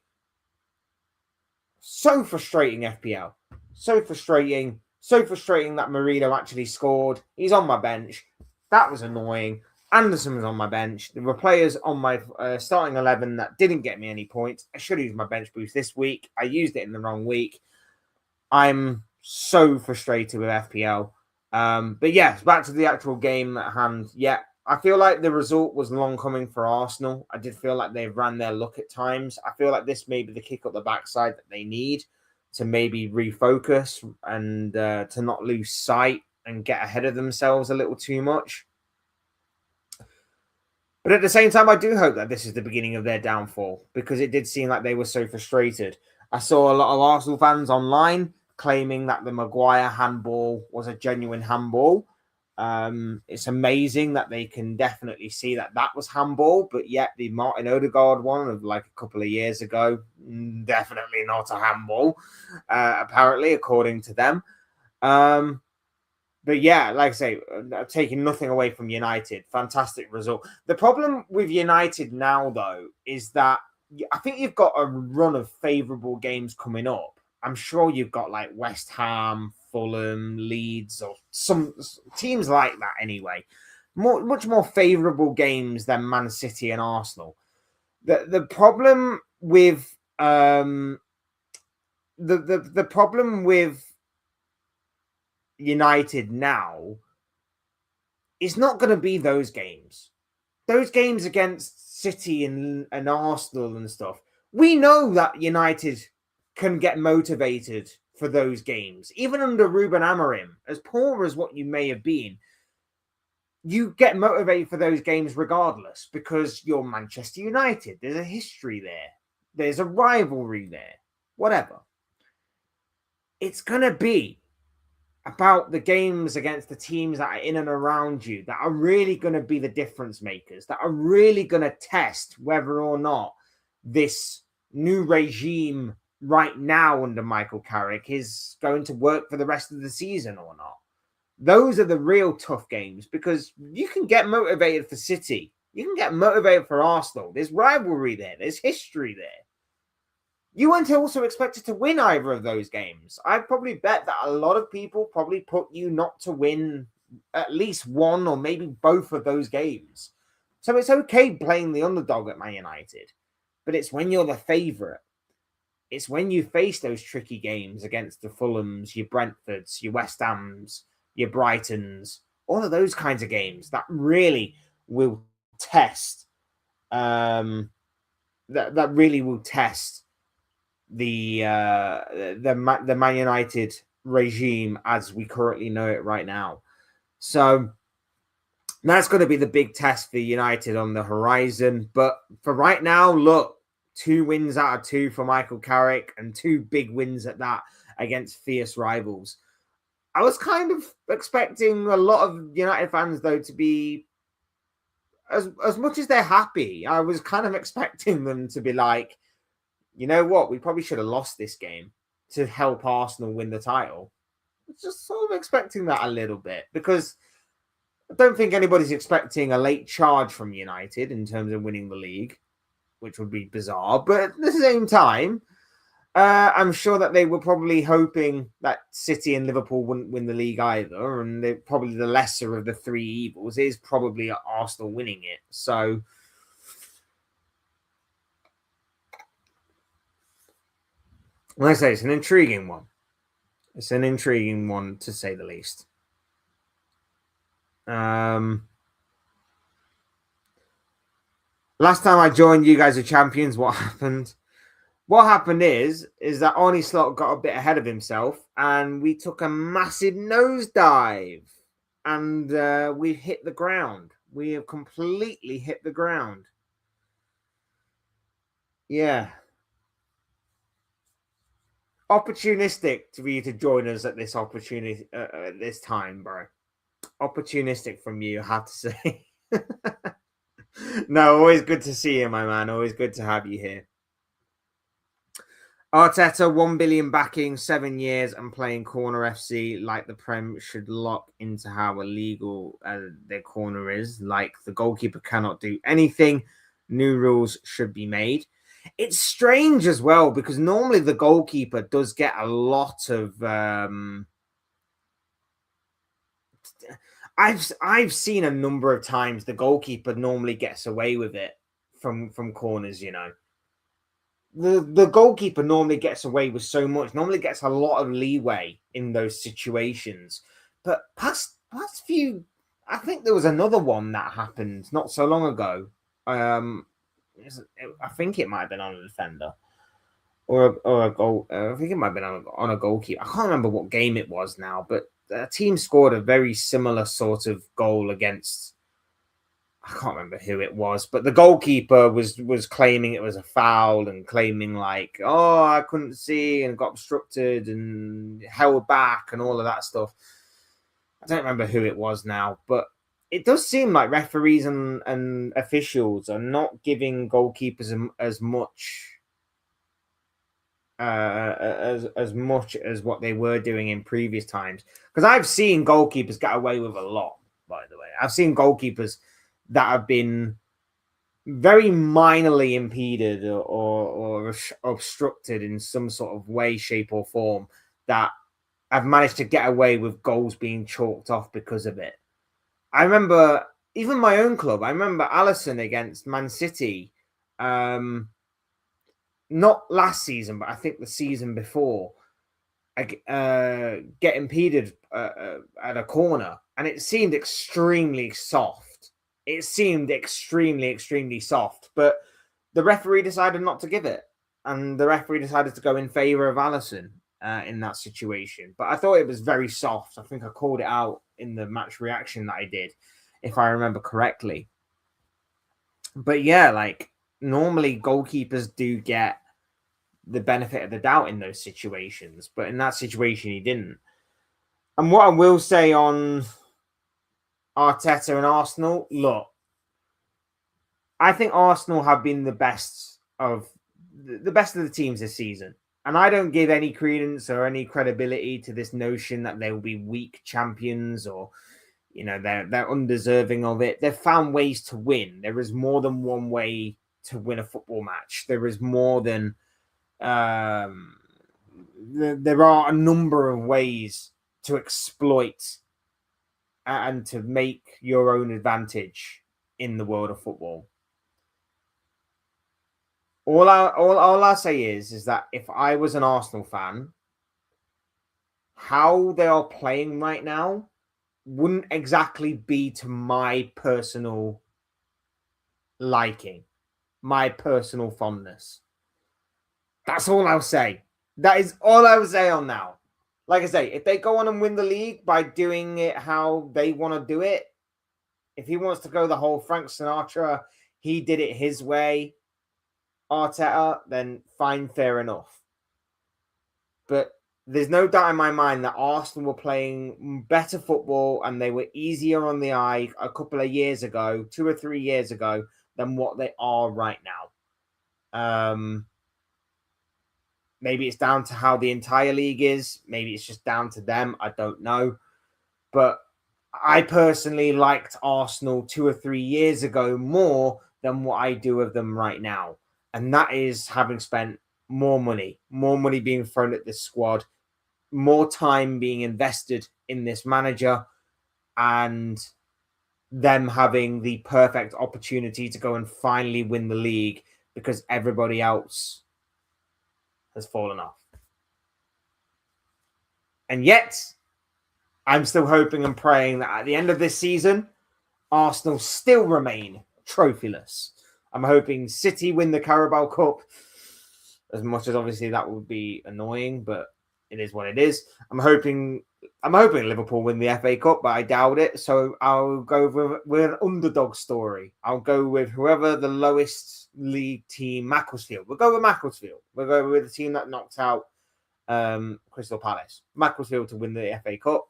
so frustrating FPL. So frustrating that Merino actually scored. He's on my bench. That was annoying. Anderson was on my bench. There were players on my starting 11 that didn't get me any points. I should have used my bench boost this week. I used it in the wrong week. I'm so frustrated with FPL. But yes, back to the actual game at hand. Yeah, I feel like the result was long coming for Arsenal. I did feel like they ran their luck at times. I feel like this may be the kick up the backside that they need to maybe refocus and to not lose sight and get ahead of themselves a little too much. But at the same time, I do hope that this is the beginning of their downfall because it did seem like they were so frustrated. I saw a lot of Arsenal fans online claiming that the Maguire handball was a genuine handball. It's amazing that they can definitely see that was handball, but yet the Martin Odegaard one of like a couple of years ago, definitely not a handball, apparently, according to them. But yeah, like I say, taking nothing away from United, fantastic result. The problem with United now, though, is that I think you've got a run of favourable games coming up. I'm sure you've got like West Ham, Fulham, Leeds, or some teams like that anyway. Much more favourable games than Man City and Arsenal. The problem with the problem with United now is not going to be those games. Those games against City and Arsenal and stuff. We know that United can get motivated for those games, even under Ruben Amorim. As poor as what you may have been, you get motivated for those games regardless because you're Manchester United. There's a history there. There's a rivalry there. Whatever. It's going to be about the games against the teams that are in and around you that are really going to be the difference makers, that are really going to test whether or not this new regime right now under Michael Carrick is going to work for the rest of the season or not. Those are the real tough games because you can get motivated for City. You can get motivated for Arsenal. There's rivalry there. There's history there. You weren't also expected to win either of those games. I'd probably bet that a lot of people probably put you not to win at least one or maybe both of those games. So it's okay playing the underdog at Man United, but it's when you're the favourite. It's when you face those tricky games against the Fulhams, your Brentfords, your West Hams, your Brightons, all of those kinds of games that really will test. That really will test the Man United regime as we currently know it right now. So that's going to be the big test for United on the horizon. But for right now, look, 2 wins out of 2 for Michael Carrick and 2 big wins at that against fierce rivals. I was kind of expecting a lot of United fans, though, to be as much as they're happy. I was kind of expecting them to be like, you know what? We probably should have lost this game to help Arsenal win the title. Just sort of expecting that a little bit because I don't think anybody's expecting a late charge from United in terms of winning the league, which would be bizarre. But at the same time, I'm sure that they were probably hoping that City and Liverpool wouldn't win the league either. And probably the lesser of the 3 evils is probably Arsenal winning it. So like I say, it's an intriguing one. It's an intriguing one, to say the least. Last time I joined you guys as champions, what happened? What happened is that Arne Slot got a bit ahead of himself and we took a massive nosedive and we've hit the ground. We have completely hit the ground. Yeah. Opportunistic for you to join us at this opportunity at this time, bro. Opportunistic from you, I have to say. No, always good to see you, my man. Always good to have you here. Arteta, 1 billion backing, 7 years, and playing corner FC like the Prem should lock into how illegal their corner is. Like the goalkeeper cannot do anything. New rules should be made. It's strange as well because normally the goalkeeper does get a lot of. I've seen a number of times the goalkeeper normally gets away with it from corners. You know, the goalkeeper normally gets away with so much. Normally gets a lot of leeway in those situations. But past few, I think there was another one that happened not so long ago. I think it might have been on a defender or a goal. I think it might have been on a goalkeeper. I can't remember what game it was now, but a team scored a very similar sort of goal against. I can't remember who it was, but the goalkeeper was claiming it was a foul and claiming like, oh, I couldn't see and got obstructed and held back and all of that stuff. I don't remember who it was now, but it does seem like referees and officials are not giving goalkeepers as much as much as what they were doing in previous times. Because I've seen goalkeepers get away with a lot. By the way, I've seen goalkeepers that have been very minorly impeded or obstructed in some sort of way, shape, or form that have managed to get away with goals being chalked off because of it. I remember even my own club. I remember Alisson against Man City, not last season, but I think the season before, get impeded at a corner, and it seemed extremely soft. It seemed extremely soft, but the referee decided not to give it, and the referee decided to go in favor of Alisson in that situation. But I thought it was very soft. I think I called it out in the match reaction that I did, if I remember correctly. But yeah, like normally goalkeepers do get the benefit of the doubt in those situations, but in that situation he didn't. And what I will say on Arteta and Arsenal, look, I think Arsenal have been the best of the teams this season. And I don't give any credence or any credibility to this notion that they will be weak champions or they're undeserving of it. They've found ways to win. There is more than one way to win a football match. There is more than there are a number of ways to exploit and to make your own advantage in the world of football. All I say is that if I was an Arsenal fan, how they are playing right now wouldn't exactly be to my personal liking, my personal fondness. That's all I'll say. That is all I will say on now. Like I say, if they go on and win the league by doing it how they want to do it, if he wants to go the whole Frank Sinatra, he did it his way, Arteta, then fine, fair enough. But there's no doubt in my mind that Arsenal were playing better football and they were easier on the eye a couple of years ago, 2 or 3 years ago, than what they are right now. Maybe it's down to how the entire league is. Maybe it's just down to them. I don't know. But I personally liked Arsenal 2 or 3 years ago more than what I do of them right now. And that is having spent more money being thrown at this squad, more time being invested in this manager, and them having the perfect opportunity to go and finally win the league because everybody else has fallen off. And yet, I'm still hoping and praying that at the end of this season, Arsenal still remain trophyless. I'm hoping City win the Carabao Cup, as much as obviously that would be annoying, but it is what it is. I'm hoping Liverpool win the FA Cup, but I doubt it. So I'll go with an underdog story. I'll go with whoever the lowest league team, Macclesfield. We'll go with Macclesfield. We'll go with the team that knocked out Crystal Palace. Macclesfield to win the FA Cup.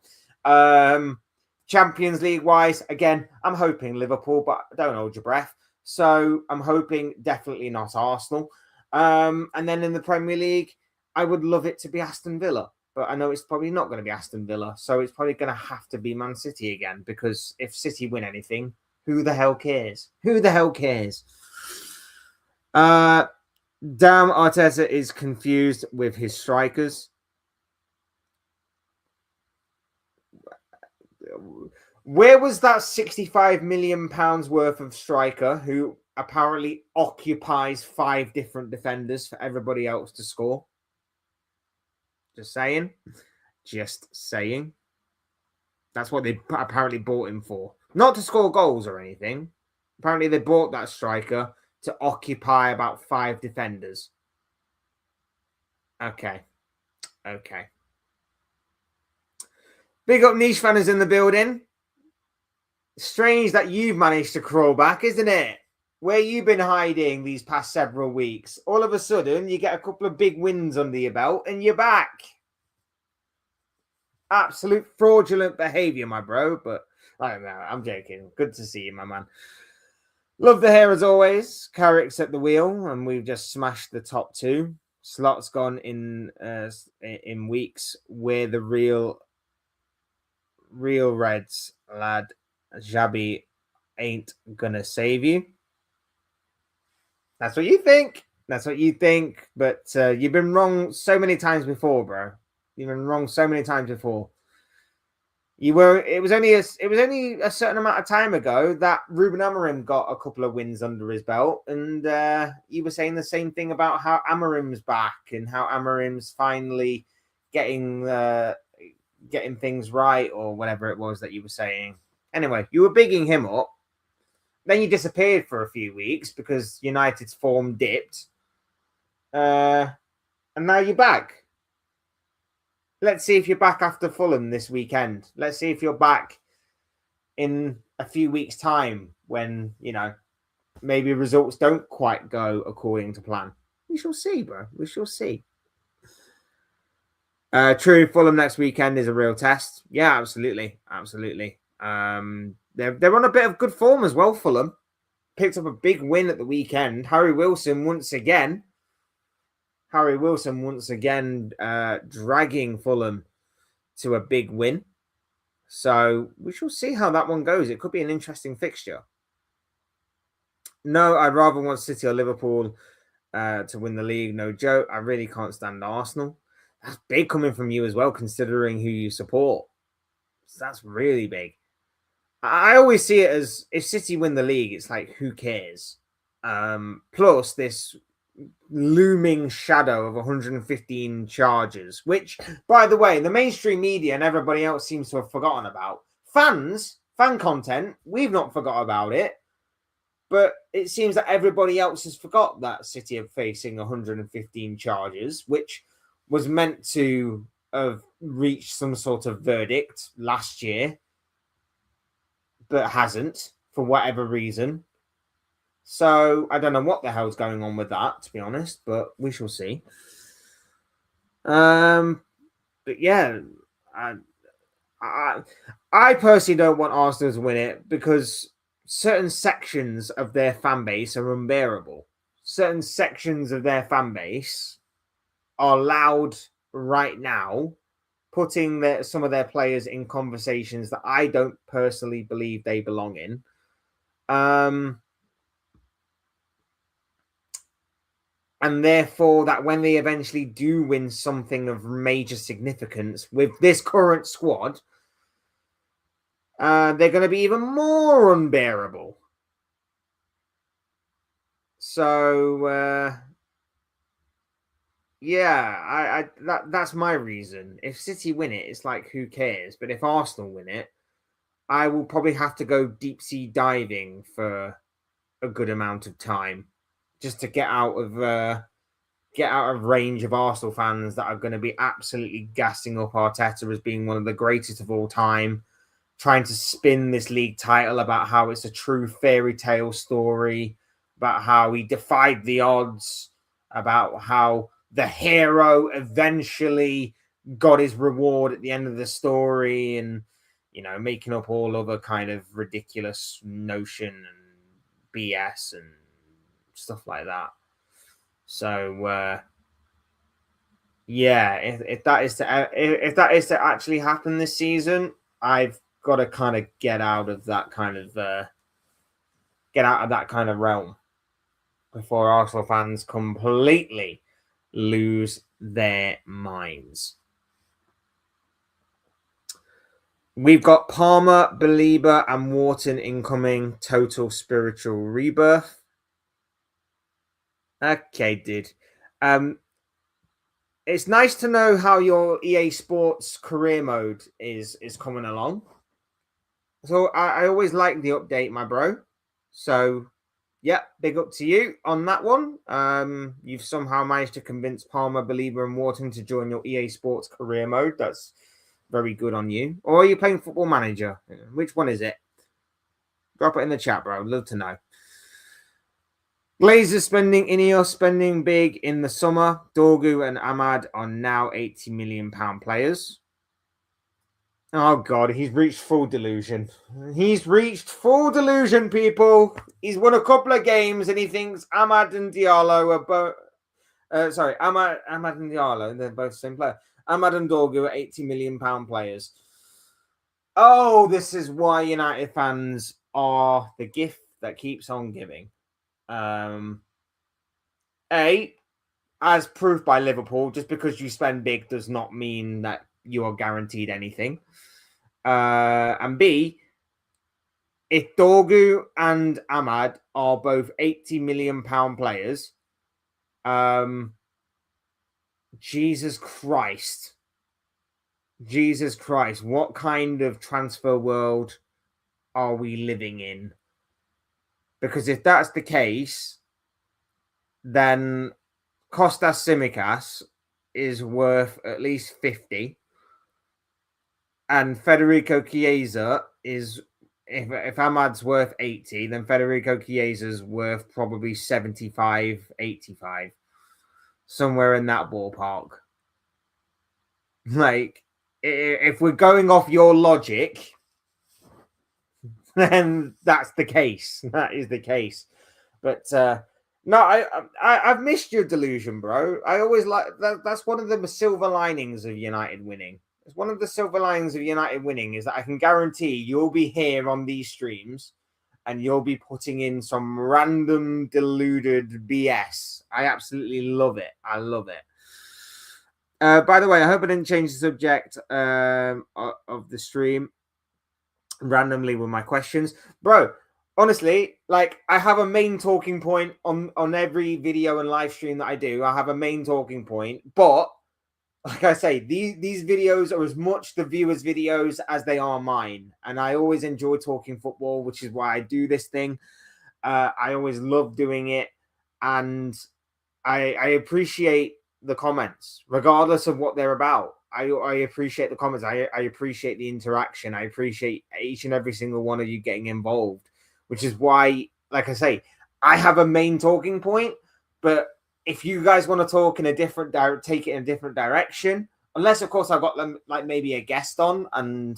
Champions League wise, again, I'm hoping Liverpool, but don't hold your breath. So I'm hoping definitely not Arsenal. And then in the Premier League, I would love it to be Aston Villa, but I know it's probably not going to be Aston Villa. So it's probably going to have to be Man City again, because if City win anything, who the hell cares? Who the hell cares? Damn, Arteta is confused with his strikers. Where was that £65 million worth of striker who apparently occupies 5 different defenders for everybody else to score? Just saying. That's what they apparently bought him for. Not to score goals or anything. Apparently they bought that striker to occupy about 5 defenders. Okay. Big up Niche fan is in the building. Strange that you've managed to crawl back, isn't it? Where you've been hiding these past several weeks. All of a sudden, you get a couple of big wins under your belt and you're back. Absolute fraudulent behavior, my bro. But I don't know. I'm joking. Good to see you, my man. Love the hair as always. Carrick's at the wheel, and we've just smashed the top 2. Slot's gone in weeks. We're the real Reds, lad. Xabi ain't gonna save you. That's what you think. That's what you think. But you've been wrong so many times before, bro. You've been wrong so many times before. It was only a certain amount of time ago that Ruben Amorim got a couple of wins under his belt, and you were saying the same thing about how Amorim's back and how Amorim's finally getting things right, or whatever it was that you were saying. Anyway, you were bigging him up. Then you disappeared for a few weeks because United's form dipped, and now you're back. Let's see if you're back after Fulham this weekend. Let's see if you're back in a few weeks' time when, maybe results don't quite go according to plan. We shall see, bro. We shall see. True, Fulham next weekend is a real test. Yeah, absolutely. Absolutely. They're on a bit of good form as well, Fulham. Picked up a big win at the weekend. Harry Wilson once again dragging Fulham to a big win. So we shall see how that one goes. It could be an interesting fixture. No, I'd rather want City or Liverpool to win the league. No joke. I really can't stand Arsenal. That's big coming from you as well, considering who you support. So that's really big. I always see it as if City win the league, it's like, who cares? Plus this looming shadow of 115 charges, which, by the way, the mainstream media and everybody else seems to have forgotten about. Fan content, we've not forgot about it, but it seems that everybody else has forgot that City are facing 115 charges, which was meant to have reached some sort of verdict last year, but hasn't, for whatever reason. So I don't know what the hell's going on with that, to be honest, but we shall see. But yeah, I personally don't want Arsenal to win it because certain sections of their fan base are unbearable. Certain sections of their fan base are loud right now, putting some of their players in conversations that I don't personally believe they belong in. And therefore, that when they eventually do win something of major significance with this current squad, they're going to be even more unbearable. So, yeah, that's my reason. If City win it, it's like, who cares? But if Arsenal win it, I will probably have to go deep sea diving for a good amount of time, just to get out of range of Arsenal fans that are going to be absolutely gassing up Arteta as being one of the greatest of all time, trying to spin this league title about how it's a true fairy tale story, about how he defied the odds, about how the hero eventually got his reward at the end of the story, and making up all other kind of ridiculous notion and BS and stuff like that. So yeah, if that is to actually happen this season, I've got to kind of get out of that kind of realm before Arsenal fans completely lose their minds. We've got Palmer, Belieber, and Wharton incoming. Total spiritual rebirth. Okay, dude. It's nice to know how your EA Sports career mode is coming along. So I always like the update, my bro. So, yeah, big up to you on that one. You've somehow managed to convince Palmer, Belieber, and Wharton to join your EA Sports career mode. That's very good on you. Or are you playing Football Manager? Which one is it? Drop it in the chat, bro. I'd love to know. Glazers spending, Ineos spending big in the summer. Dorgu and Ahmad are now £80 million players. Oh, God, he's reached full delusion. He's reached full delusion, people. He's won a couple of games and he thinks Ahmad and Diallo Sorry, Ahmad and Diallo, they're both the same player. Ahmad and Dorgu are £80 million players. Oh, this is why United fans are the gift that keeps on giving. As proved by Liverpool, just because you spend big does not mean that you are guaranteed anything. And B, if Dorgu and Ahmad are both £80 million players, Jesus Christ, what kind of transfer world are we living in? Because if that's the case, then Kostas Tsimikas is worth at least 50, and Federico Chiesa is, if Ahmad's worth 80, then Federico Chiesa's worth probably 75, 85, somewhere in that ballpark. Like, if we're going off your logic, then that's the case. That is the case. But no, I've missed your delusion, bro. I always like that. That's one of the silver linings of United winning. It's one of the silver linings of United winning is that I can guarantee you'll be here on these streams and you'll be putting in some random deluded BS. I absolutely love it. I love it. By the way, I hope I didn't change the subject of the stream randomly with my questions, bro. Honestly, like, I have a main talking point on every video and live stream that I do. I have a main talking point, but like I say, these videos are as much the viewers' videos as they are mine, and I always enjoy talking football, which is why I do this thing. I always love doing it, and I appreciate the comments, regardless of what they're about. I appreciate the comments. I appreciate the interaction. I appreciate each and every single one of you getting involved, which is why, like I say, I have a main talking point. But if you guys want to talk in a different take it in a different direction, unless of course I've got them like maybe a guest on, and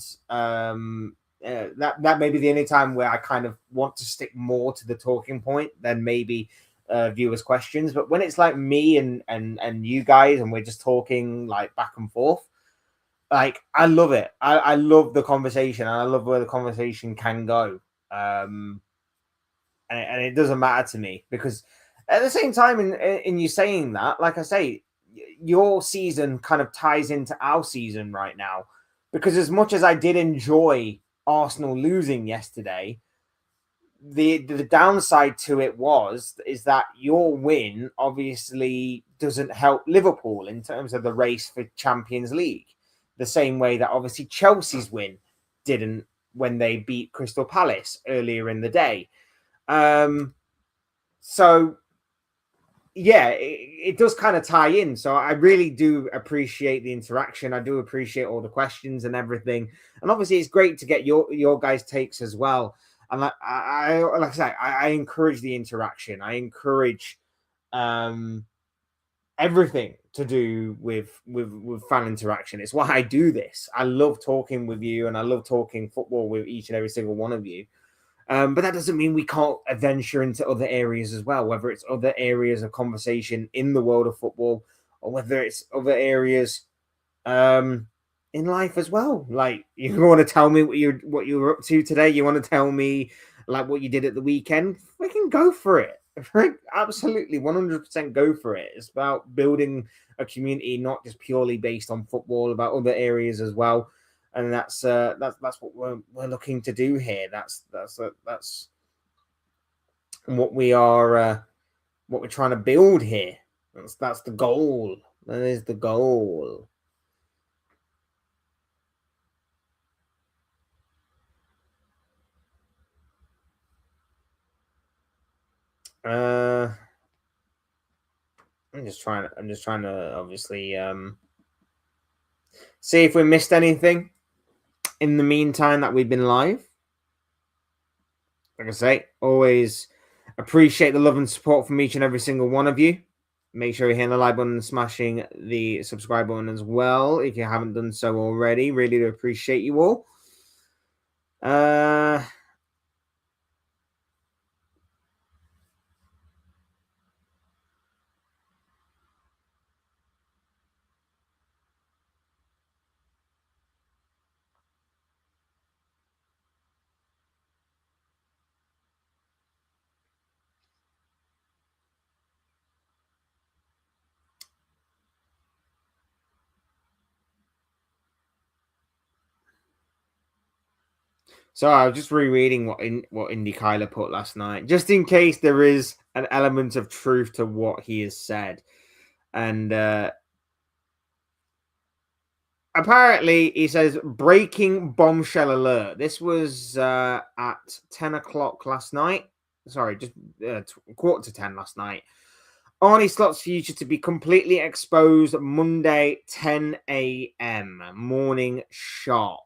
that may be the only time where I kind of want to stick more to the talking point than maybe viewers' questions. But when it's like me and you guys, and we're just talking like back and forth, like, I love it. I love the conversation, and I love where the conversation can go. And it doesn't matter to me, because at the same time, in you saying that, like I say, your season kind of ties into our season right now, because as much as I did enjoy Arsenal losing yesterday, the downside to it is that your win obviously doesn't help Liverpool in terms of the race for Champions League, the same way that obviously Chelsea's win didn't when they beat Crystal Palace earlier in the day. So yeah, it does kind of tie in. So I really do appreciate the interaction. I do appreciate all the questions and everything. And obviously it's great to get your guys' takes as well. And like I say, I encourage the interaction. I encourage everything to do with fan interaction. It's why I do this. I love talking with you, and I love talking football with each and every single one of you. But that doesn't mean we can't venture into other areas as well, whether it's other areas of conversation in the world of football, or whether it's other areas in life as well. Like, you want to tell me what you were up to today? You want to tell me like what you did at the weekend? We can go for it. Absolutely, 100% go for it. It's about building a community, not just purely based on football, about other areas as well. And that's what we're looking to do here. That's what we are, what we're trying to build here. That's the goal. That is the goal. I'm just trying to obviously see if we missed anything in the meantime that we've been live. Like I say, always appreciate the love and support from each and every single one of you. Make sure you're hitting the like button and smashing the subscribe button as well if you haven't done so already. Really do appreciate you all. So I was just rereading what Indy Kyler put last night, just in case there is an element of truth to what he has said. And apparently, he says breaking bombshell alert. This was at 10 o'clock last night. Sorry, just quarter to 10 last night. Arne Slot's future to be completely exposed Monday, 10 a.m. morning sharp.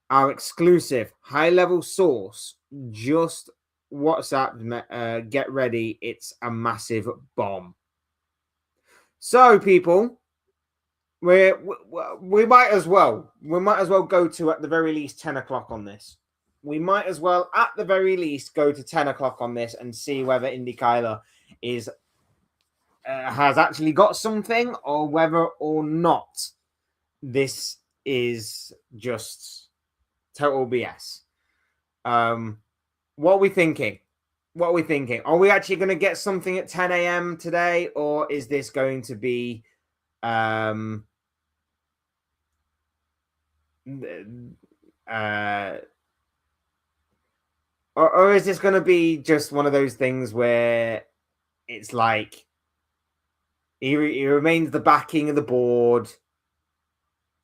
Our exclusive high-level source just WhatsApp. Get ready, it's a massive bomb. So, people, we might as well go to at the very least 10 o'clock on this. We might as well at the very least go to 10 o'clock on this and see whether Indy Kyler is has actually got something, or whether or not this is just total BS. What are we thinking? Are we actually going to get something at 10 a.m. today, or is this going to be or is this going to be just one of those things where it's like he remains the backing of the board?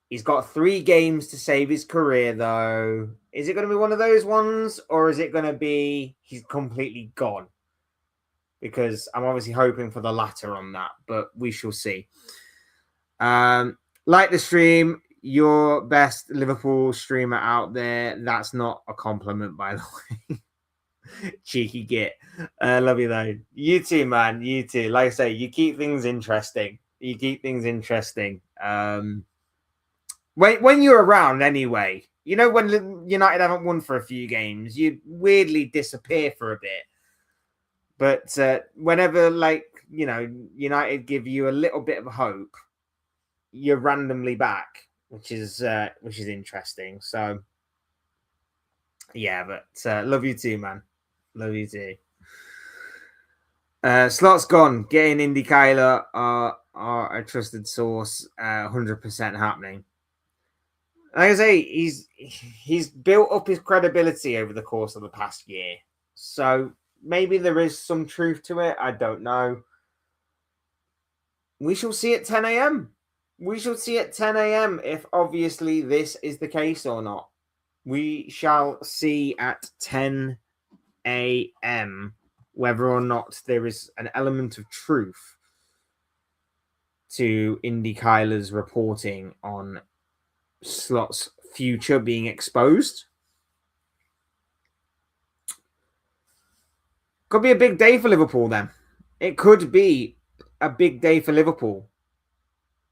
He's got 3 games to save his career, though. Is it going to be one of those ones, or is it going to be he's completely gone? Because I'm obviously hoping for the latter on that, but we shall see. Like the stream, your best Liverpool streamer out there. That's not a compliment, by the way. Cheeky git. Love you, though. You too, man. You too. Like I say, you keep things interesting. When you're around anyway, when United haven't won for a few games, you weirdly disappear for a bit. But whenever, United give you a little bit of hope, you're randomly back, which is interesting. So, yeah, but love you too, man. Love you too. Slot's gone. Getting Indy Kyler are a trusted source. 100% happening. Like I say, he's built up his credibility over the course of the past year. So maybe there is some truth to it. I don't know. We shall see at 10 a.m. We shall see at 10 a.m. if obviously this is the case or not. We shall see at 10 a.m. whether or not there is an element of truth to Indy Kyler's reporting on Slot's future being exposed. Could be a big day for Liverpool then. It could be a big day for Liverpool.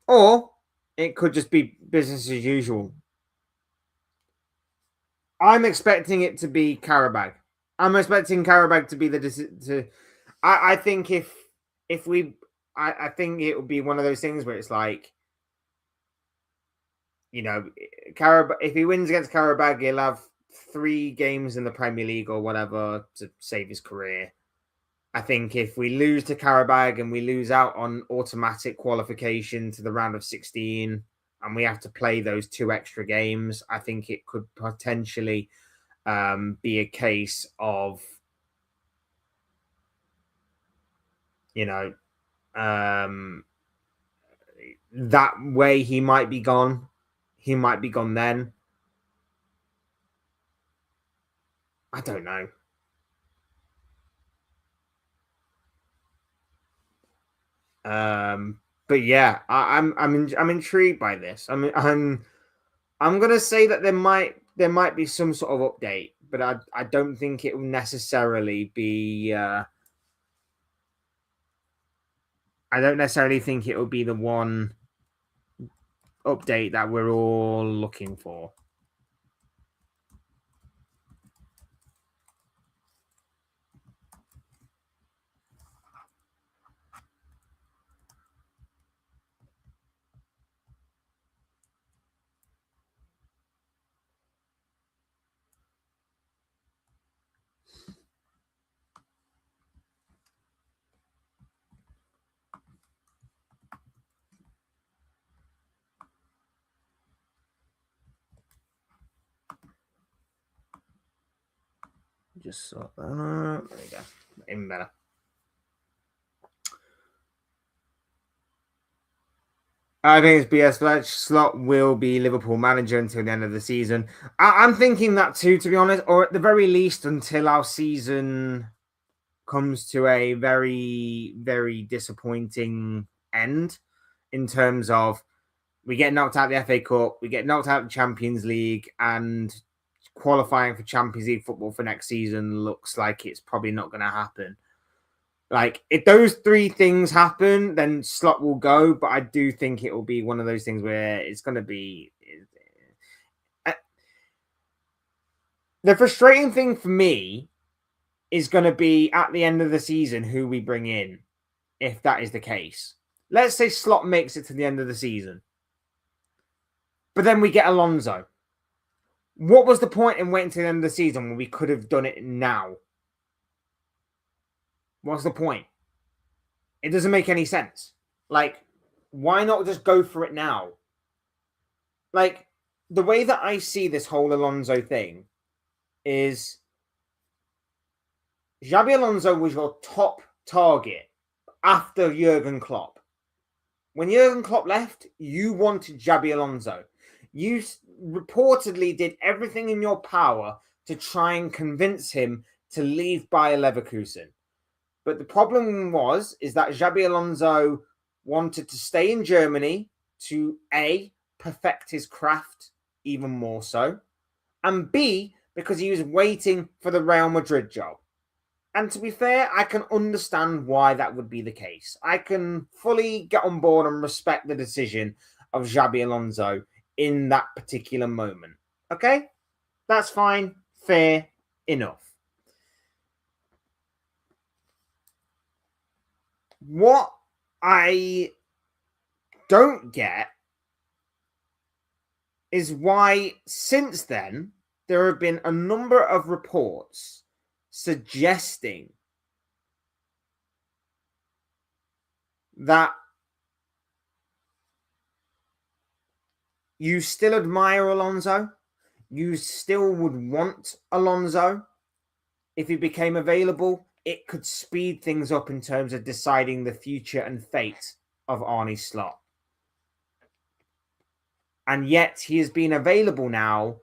Or it could just be business as usual. I'm expecting it to be Karabag. I'm expecting Karabag to be I think I think it would be one of those things where it's like, Karabag, if he wins against Karabag, he'll have 3 games in the Premier League or whatever to save his career. I think if we lose to Karabag and we lose out on automatic qualification to the round of 16 and we have to play those 2 extra games, I think it could potentially be a case of, that way he might be gone. He might be gone then. I don't know. But yeah, I'm intrigued by this. I'm gonna say that there might be some sort of update, but I don't think it will necessarily be. I don't necessarily think it will be the one update that we're all looking for. just sort that up. There you go. Even better. I think it's BS. Fletch Slot will be Liverpool manager until the end of the season. I'm thinking that too, to be honest, or at the very least until our season comes to a very, very disappointing end in terms of we get knocked out of the FA Cup, we get knocked out of the Champions League, and qualifying for Champions League football for next season looks like it's probably not going to happen. Like, if those three things happen, then Slot will go, but I do think it will be one of those things where it's going to be... The frustrating thing for me is going to be at the end of the season who we bring in, if that is the case. Let's say Slot makes it to the end of the season, but then we get Alonso. What was the point in waiting to the end of the season when we could have done it now? What's the point? It doesn't make any sense. Like, why not just go for it now? Like, the way that I see this whole Alonso thing is Xabi Alonso was your top target after Jurgen Klopp. When Jurgen Klopp left, you wanted Xabi Alonso. You reportedly did everything in your power to try and convince him to leave Bayer Leverkusen. But the problem is that Xabi Alonso wanted to stay in Germany to A, perfect his craft even more so, and B, because he was waiting for the Real Madrid job. And to be fair, I can understand why that would be the case. I can fully get on board and respect the decision of Xabi Alonso in that particular moment. Okay? That's fine. Fair enough. What I don't get is why, since then, there have been a number of reports suggesting that you still admire Alonso, you still would want Alonso if he became available. It could speed things up in terms of deciding the future and fate of Arne Slot. And yet he has been available now.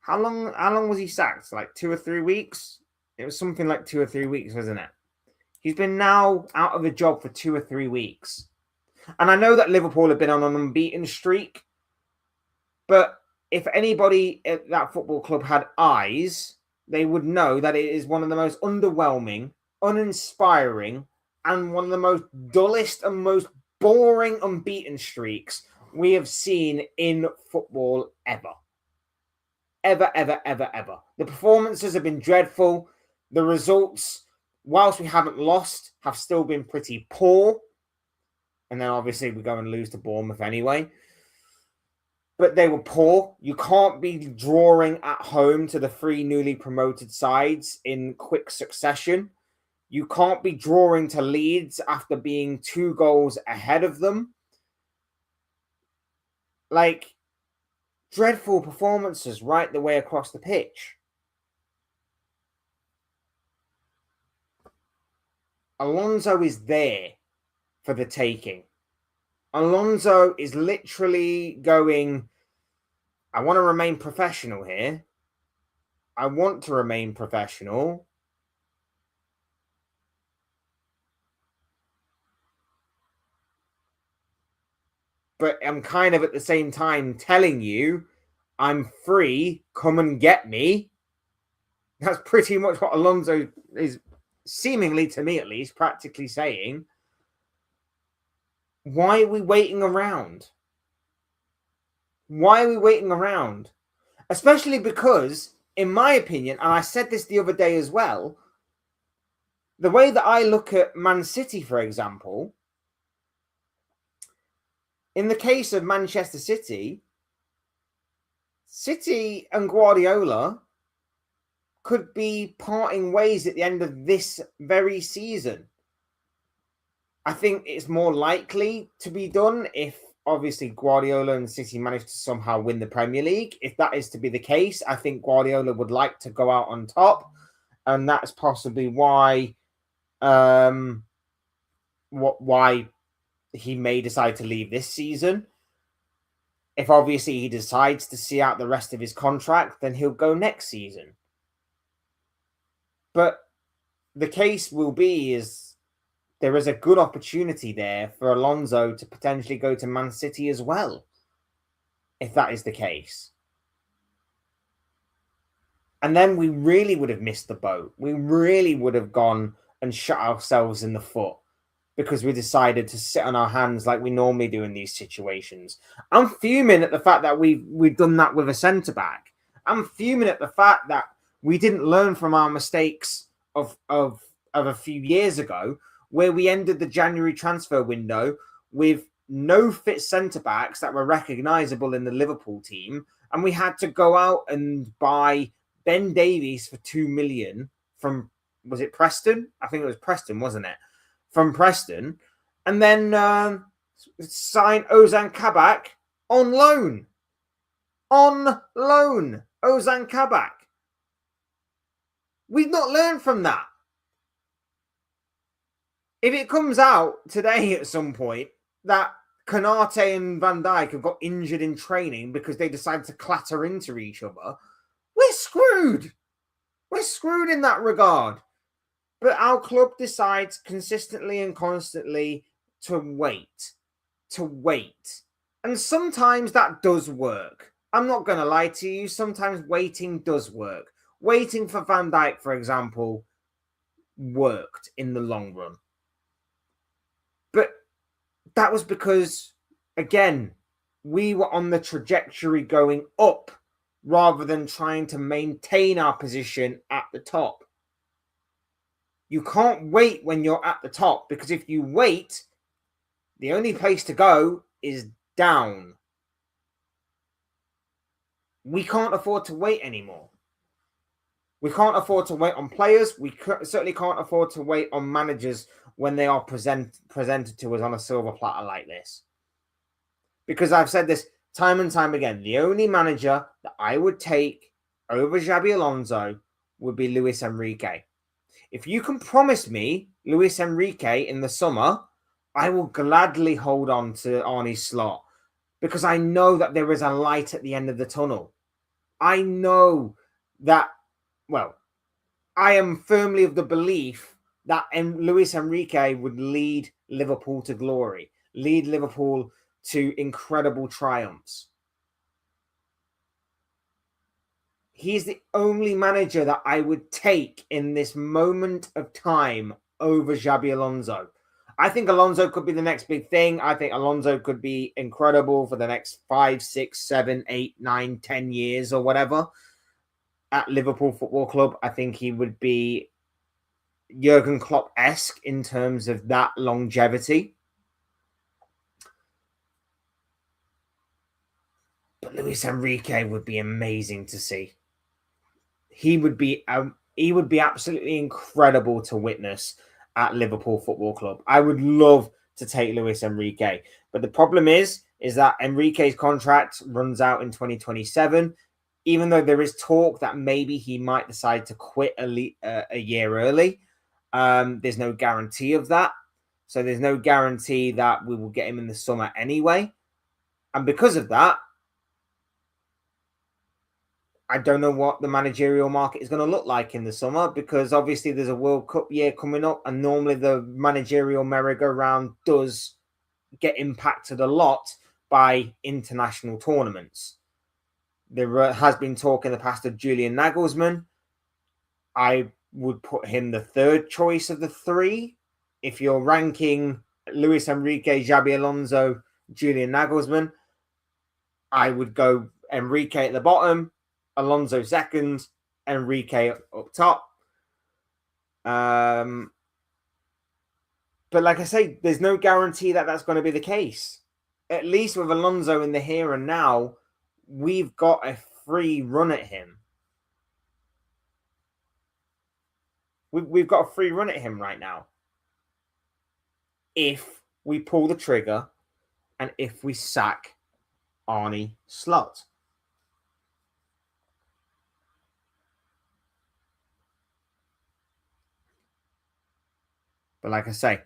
How long was he sacked? Like 2 or 3 weeks? It was something like 2 or 3 weeks, wasn't it? He's been now out of a job for 2 or 3 weeks. And I know that Liverpool have been on an unbeaten streak. But if anybody at that football club had eyes, they would know that it is one of the most underwhelming, uninspiring, and one of the most dullest and most boring unbeaten streaks we have seen in football ever. Ever. The performances have been dreadful. The results, whilst we haven't lost, have still been pretty poor. And then obviously we go and lose to Bournemouth anyway. But they were poor. You can't be drawing at home to the 3 newly promoted sides in quick succession. You can't be drawing to Leeds after being 2 goals ahead of them. Like, dreadful performances right the way across the pitch. Alonso is there for the taking. Alonso is literally going, I want to remain professional here. I want to remain professional. But I'm kind of at the same time telling you, I'm free, come and get me. That's pretty much what Alonso is seemingly, to me at least, practically saying. Why are we waiting around? Why are we waiting around? Especially because, in my opinion, and I said this the other day as well, the way that I look at Man City, for example, in the case of Manchester City, City and Guardiola could be parting ways at the end of this very season. I think it's more likely to be done if, obviously, Guardiola and City manage to somehow win the Premier League. If that is to be the case, I think Guardiola would like to go out on top. and that's possibly why why he may decide to leave this season. If obviously he decides to see out the rest of his contract, then he'll go next season. But the case will be is there is a good opportunity there for Alonso to potentially go to Man City as well, if that is the case. And then we really would have missed the boat. We really would have gone and shot ourselves in the foot because we decided to sit on our hands like we normally do in these situations. I'm fuming at the fact that we've done that with a centre-back. I'm fuming at the fact that we didn't learn from our mistakes of a few years ago, where we ended the January transfer window with no fit centre-backs that were recognisable in the Liverpool team, and we had to go out and buy Ben Davies for 2 million from, was it Preston? I think it was Preston, wasn't it? From Preston, and then sign Ozan Kabak on loan. On loan, Ozan Kabak. We've not learned from that. If it comes out today at some point that Konate and Van Dijk have got injured in training because they decided to clatter into each other, we're screwed. We're screwed in that regard. But our club decides consistently and constantly to wait. And sometimes that does work. I'm not going to lie to you. Sometimes waiting does work. Waiting for Van Dijk, for example, worked in the long run. But that was because, again, we were on the trajectory going up rather than trying to maintain our position at the top. You can't wait when you're at the top, because if you wait, the only place to go is down. We can't afford to wait anymore. We can't afford to wait on players. We certainly can't afford to wait on managers when they are presented to us on a silver platter like this. Because I've said this time and time again, the only manager that I would take over Xabi Alonso would be Luis Enrique. If you can promise me Luis Enrique in the summer, I will gladly hold on to Arne Slot, because I know that there is a light at the end of the tunnel. I know that, well, I am firmly of the belief that Luis Enrique would lead Liverpool to glory, lead Liverpool to incredible triumphs. He's the only manager that I would take in this moment of time over Xabi Alonso. I think Alonso could be the next big thing. I think Alonso could be incredible for the next 5, 6, 7, 8, 9, 10 years or whatever at Liverpool Football Club. I think he would be Jurgen Klopp-esque in terms of that longevity. But Luis Enrique would be amazing to see. He would be absolutely incredible to witness at Liverpool Football Club. I would love to take Luis Enrique. But the problem is that Enrique's contract runs out in 2027, even though there is talk that maybe he might decide to quit a year early. There's no guarantee of that. So there's no guarantee that we will get him in the summer anyway. And because of that, I don't know what the managerial market is going to look like in the summer, because obviously there's a World Cup year coming up, and normally the managerial merry-go-round does get impacted a lot by international tournaments. There has been talk in the past of Julian Nagelsmann. I would put him the third choice of the three. If you're ranking Luis Enrique, Xabi Alonso, Julian Nagelsmann, I would go Enrique at the bottom, Alonso second, Enrique up top. But like I say, there's no guarantee that that's going to be the case. At least with Alonso in the here and now, we've got a free run at him. We've got a free run at him right now. If we pull the trigger and if we sack Arne Slot. But like I say,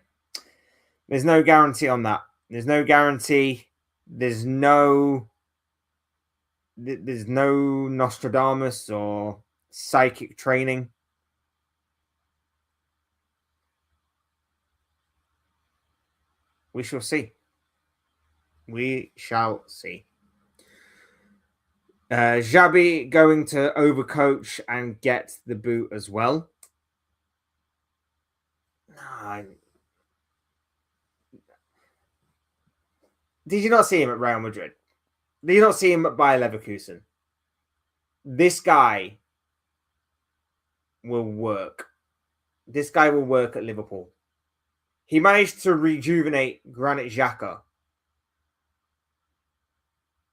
there's no guarantee on that. There's no guarantee. There's no Nostradamus or psychic training. We shall see. We shall see. Xabi going to overcoach and get the boot as well. Did you not see him at Real Madrid? Did you not see him at Bayer Leverkusen? This guy will work. This guy will work at Liverpool. He managed to rejuvenate Granit Xhaka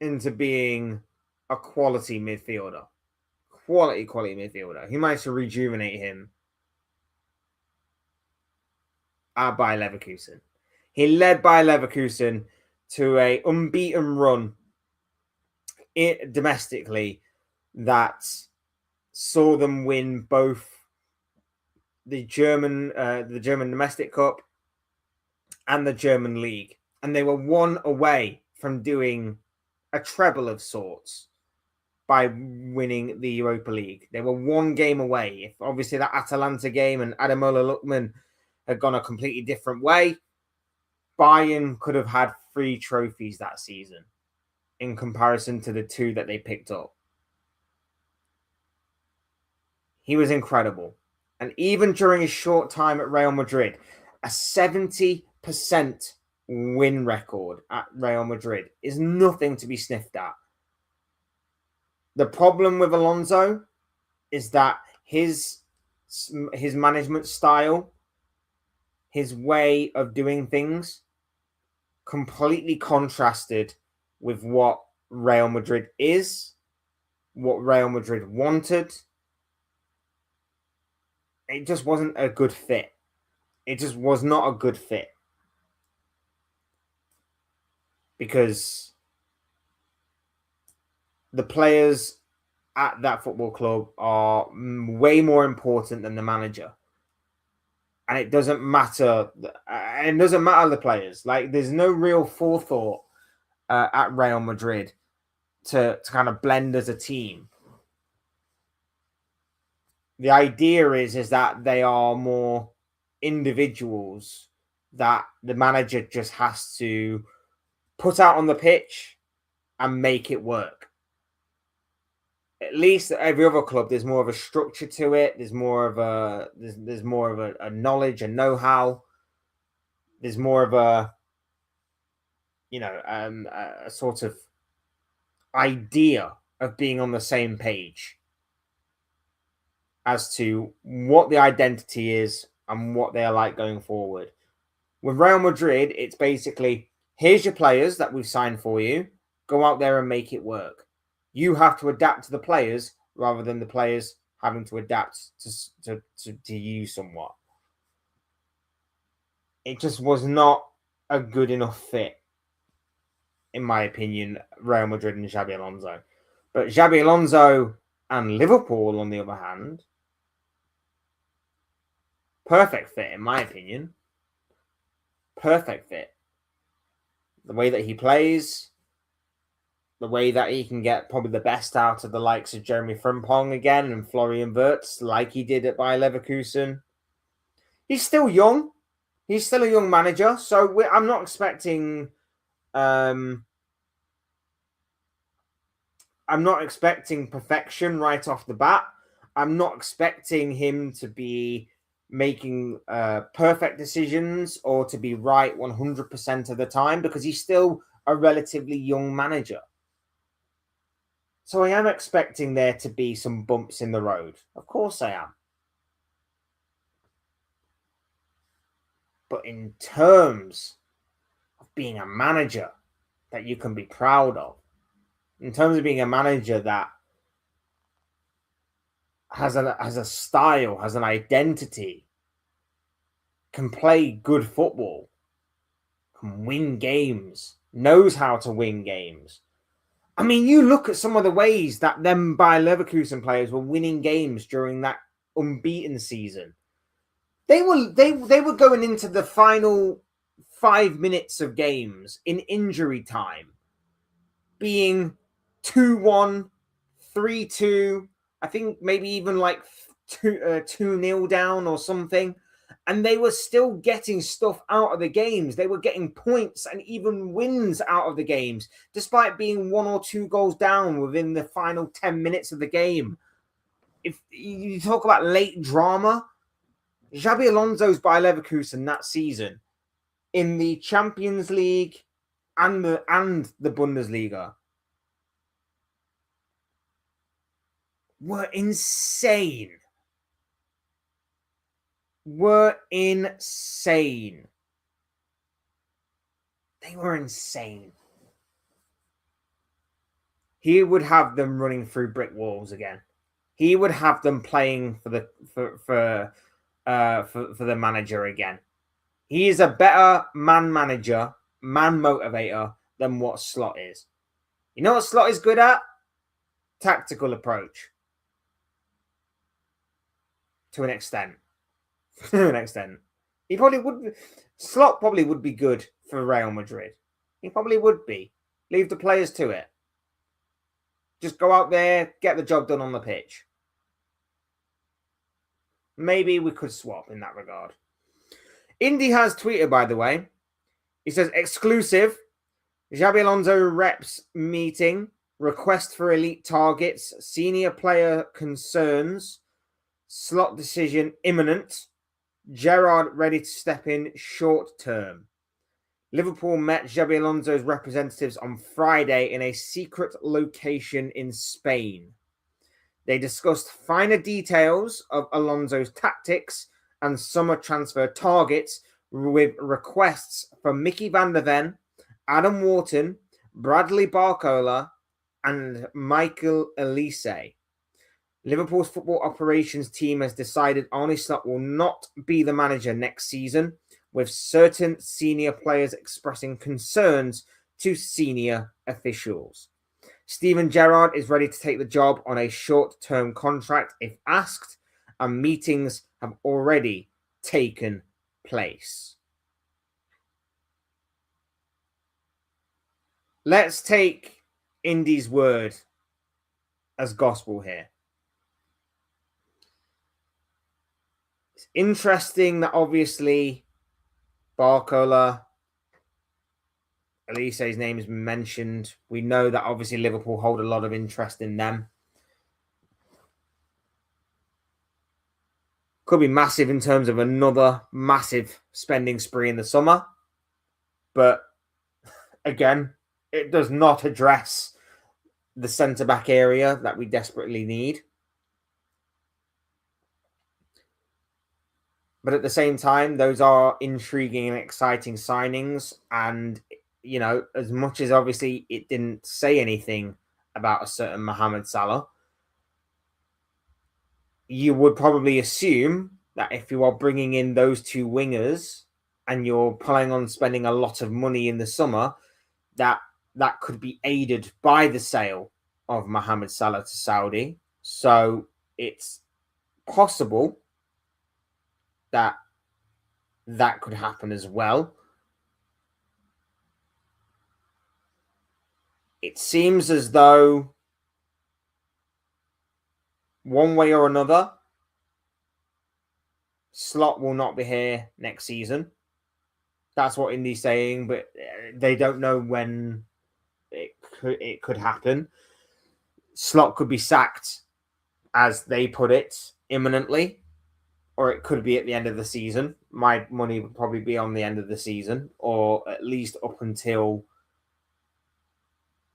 into being a quality midfielder. Quality midfielder. He managed to rejuvenate him at Bayer Leverkusen. He led Bayer Leverkusen to a unbeaten run domestically that saw them win both the German domestic cup and the German league, and they were one away from doing a treble of sorts by winning the Europa League. They were one game away. If obviously that Atalanta game and Ademola Lookman had gone a completely different way, Bayern could have had 3 trophies that season in comparison to the 2 that they picked up. He was incredible. And even during his short time at Real Madrid, a 70% win record at Real Madrid is nothing to be sniffed at. The problem with Alonso is that his management style, his way of doing things, completely contrasted with what Real Madrid is, what Real Madrid wanted. It just wasn't a good fit. It just was not a good fit. Because the players at that football club are way more important than the manager. And it doesn't matter. It doesn't matter the players. Like, there's no real forethought at Real Madrid to kind of blend as a team. The idea is that they are more individuals that the manager just has to put out on the pitch and make it work. At least at every other club, there's more of a structure to it. There's more of a knowledge and know-how. There's more of a sort of idea of being on the same page as to what the identity is and what they are like going forward. With Real Madrid, it's basically, here's your players that we've signed for you. Go out there and make it work. You have to adapt to the players rather than the players having to adapt to you somewhat. It just was not a good enough fit, in my opinion, Real Madrid and Xabi Alonso. But Xabi Alonso and Liverpool, on the other hand, perfect fit, in my opinion. Perfect fit. The way that he plays, the way that he can get probably the best out of the likes of Jeremy Frimpong again and Florian Wirtz, like he did at Bayer Leverkusen. He's still young. He's still a young manager, so I'm not expecting. I'm not expecting perfection right off the bat. I'm not expecting him to be making perfect decisions or to be right 100% of the time, because he's still a relatively young manager. So I am expecting there to be some bumps in the road. Of course I am. But in terms of being a manager that you can be proud of, in terms of being a manager that has a style, has an identity, can play good football, can win games, knows how to win games. I mean, you look at some of the ways that them Bayer Leverkusen players were winning games during that unbeaten season. They were going into the final 5 minutes of games in injury time, being 2-1, 3-2, I think maybe even like 2-0 down or something. And they were still getting stuff out of the games. They were getting points and even wins out of the games, despite being 1 or 2 goals down within the final 10 minutes of the game. If you talk about late drama, Xabi Alonso's Bayer Leverkusen that season in the Champions League and the Bundesliga were insane. They were insane. He would have them running through brick walls again. He would have them playing for the manager again. He is a better man manager, man motivator than what Slot is. You know what Slot is good at? Tactical approach. To an extent. He probably would. Slot probably would be good for Real Madrid. He probably would be. Leave the players to it. Just go out there, get the job done on the pitch. Maybe we could swap in that regard. Indy has tweeted, by the way. He says, exclusive. Xabi Alonso reps meeting. Request for elite targets. Senior player concerns. Slot decision imminent. Gerrard ready to step in short term. Liverpool met Xabi Alonso's representatives on Friday in a secret location in Spain. They discussed finer details of Alonso's tactics and summer transfer targets with requests from Mickey van der Ven, Adam Wharton, Bradley Barcola, and Michael Elise. Liverpool's football operations team has decided Arne Slot will not be the manager next season, with certain senior players expressing concerns to senior officials. Steven Gerrard is ready to take the job on a short-term contract if asked, and meetings have already taken place. Let's take Indy's word as gospel here. It's interesting that obviously Barcola, Elise's name has been mentioned. We know that obviously Liverpool hold a lot of interest in them. Could be massive in terms of another massive spending spree in the summer. But again, it does not address the centre-back area that we desperately need. But at the same time, those are intriguing and exciting signings. And, you know, as much as obviously it didn't say anything about a certain Mohamed Salah, you would probably assume that if you are bringing in those two wingers and you're planning on spending a lot of money in the summer, that could be aided by the sale of Mohamed Salah to Saudi. So it's possible that could happen as well. It seems as though one way or another, Slot will not be here next season. That's what Indy's saying, but they don't know when it could happen. Slot could be sacked, as they put it, imminently, or it could be at the end of the season. My money would probably be on the end of the season, or at least up until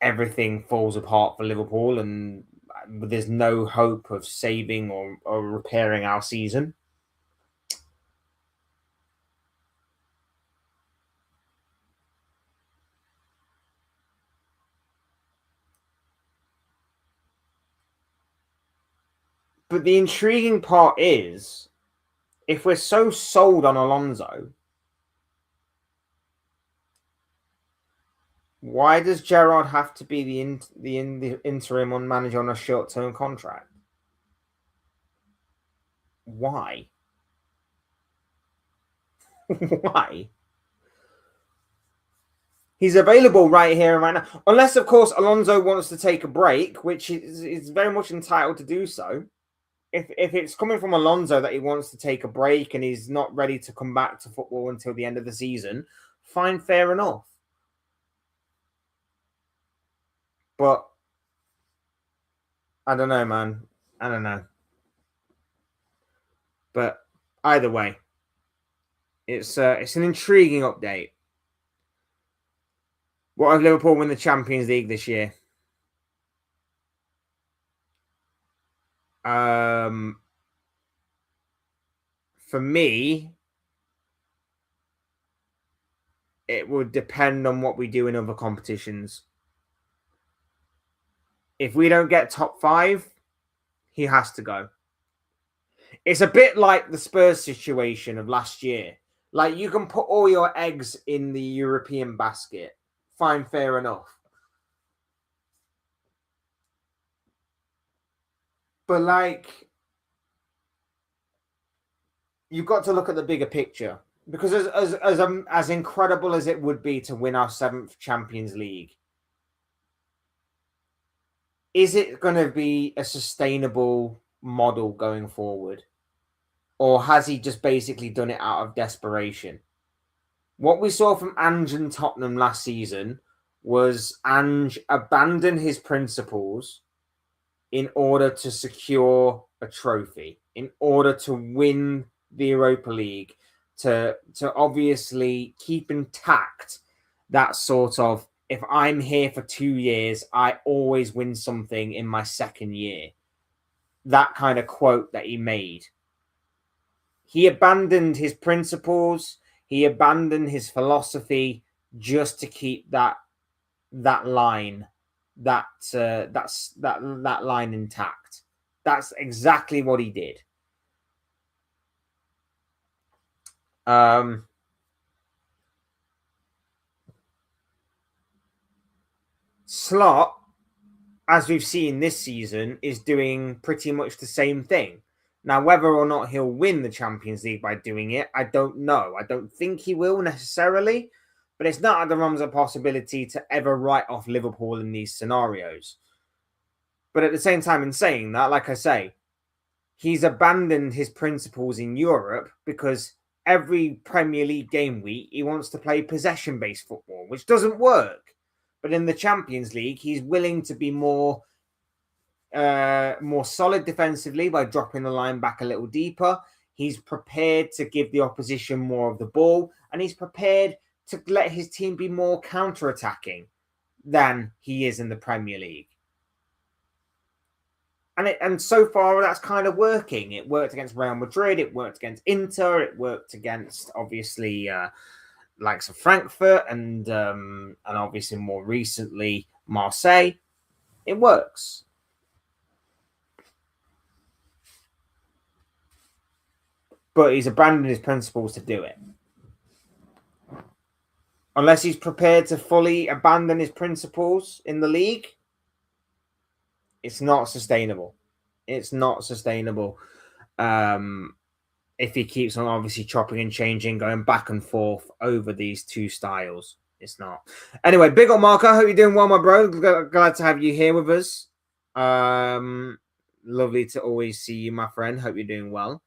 everything falls apart for Liverpool and there's no hope of saving or repairing our season. But the intriguing part is, if we're so sold on Alonso, why does Gerrard have to be the interim manager on a short-term contract? Why? Why? He's available right here and right now. Unless, of course, Alonso wants to take a break, which is very much entitled to do so. If it's coming from Alonso that he wants to take a break and he's not ready to come back to football until the end of the season, fine, fair enough. But I don't know, man. I don't know. But either way, it's an intriguing update. What if Liverpool win the Champions League this year? For me, it would depend on what we do in other competitions. If we don't get top 5, he has to go. It's a bit like the Spurs situation of last year. Like, you can put all your eggs in the European basket. Fine, fair enough. But, like, you've got to look at the bigger picture. Because as incredible as it would be to win our 7th Champions League, is it going to be a sustainable model going forward? Or has he just basically done it out of desperation? What we saw from Ange and Tottenham last season was Ange abandon his principles in order to secure a trophy, in order to win the Europa League, to obviously keep intact that sort of, if I'm here for 2 years, I always win something in my second year. That kind of quote that he made. He abandoned his principles. He abandoned his philosophy just to keep that line, that line intact. That's exactly what he did. Slot, as we've seen this season, is doing pretty much the same thing. Now, whether or not he'll win the Champions League by doing it, I don't know. I don't think he will necessarily, but it's not out of the realms of possibility to ever write off Liverpool in these scenarios. But at the same time, in saying that, like I say, he's abandoned his principles in Europe because every Premier League game week, he wants to play possession-based football, which doesn't work. But in the Champions League, he's willing to be more solid defensively by dropping the line back a little deeper. He's prepared to give the opposition more of the ball, and he's prepared to let his team be more counter-attacking than he is in the Premier League. And so far, that's kind of working. It worked against Real Madrid. It worked against Inter. It worked against, obviously, likes of Frankfurt and obviously more recently, Marseille. It works. But he's abandoned his principles to do it. Unless he's prepared to fully abandon his principles in the league, it's not sustainable. It's not sustainable if he keeps on obviously chopping and changing, going back and forth over these two styles. It's not. Anyway, big up, Marco. Hope you're doing well, my bro. Glad to have you here with us. Lovely to always see you, my friend. Hope you're doing well.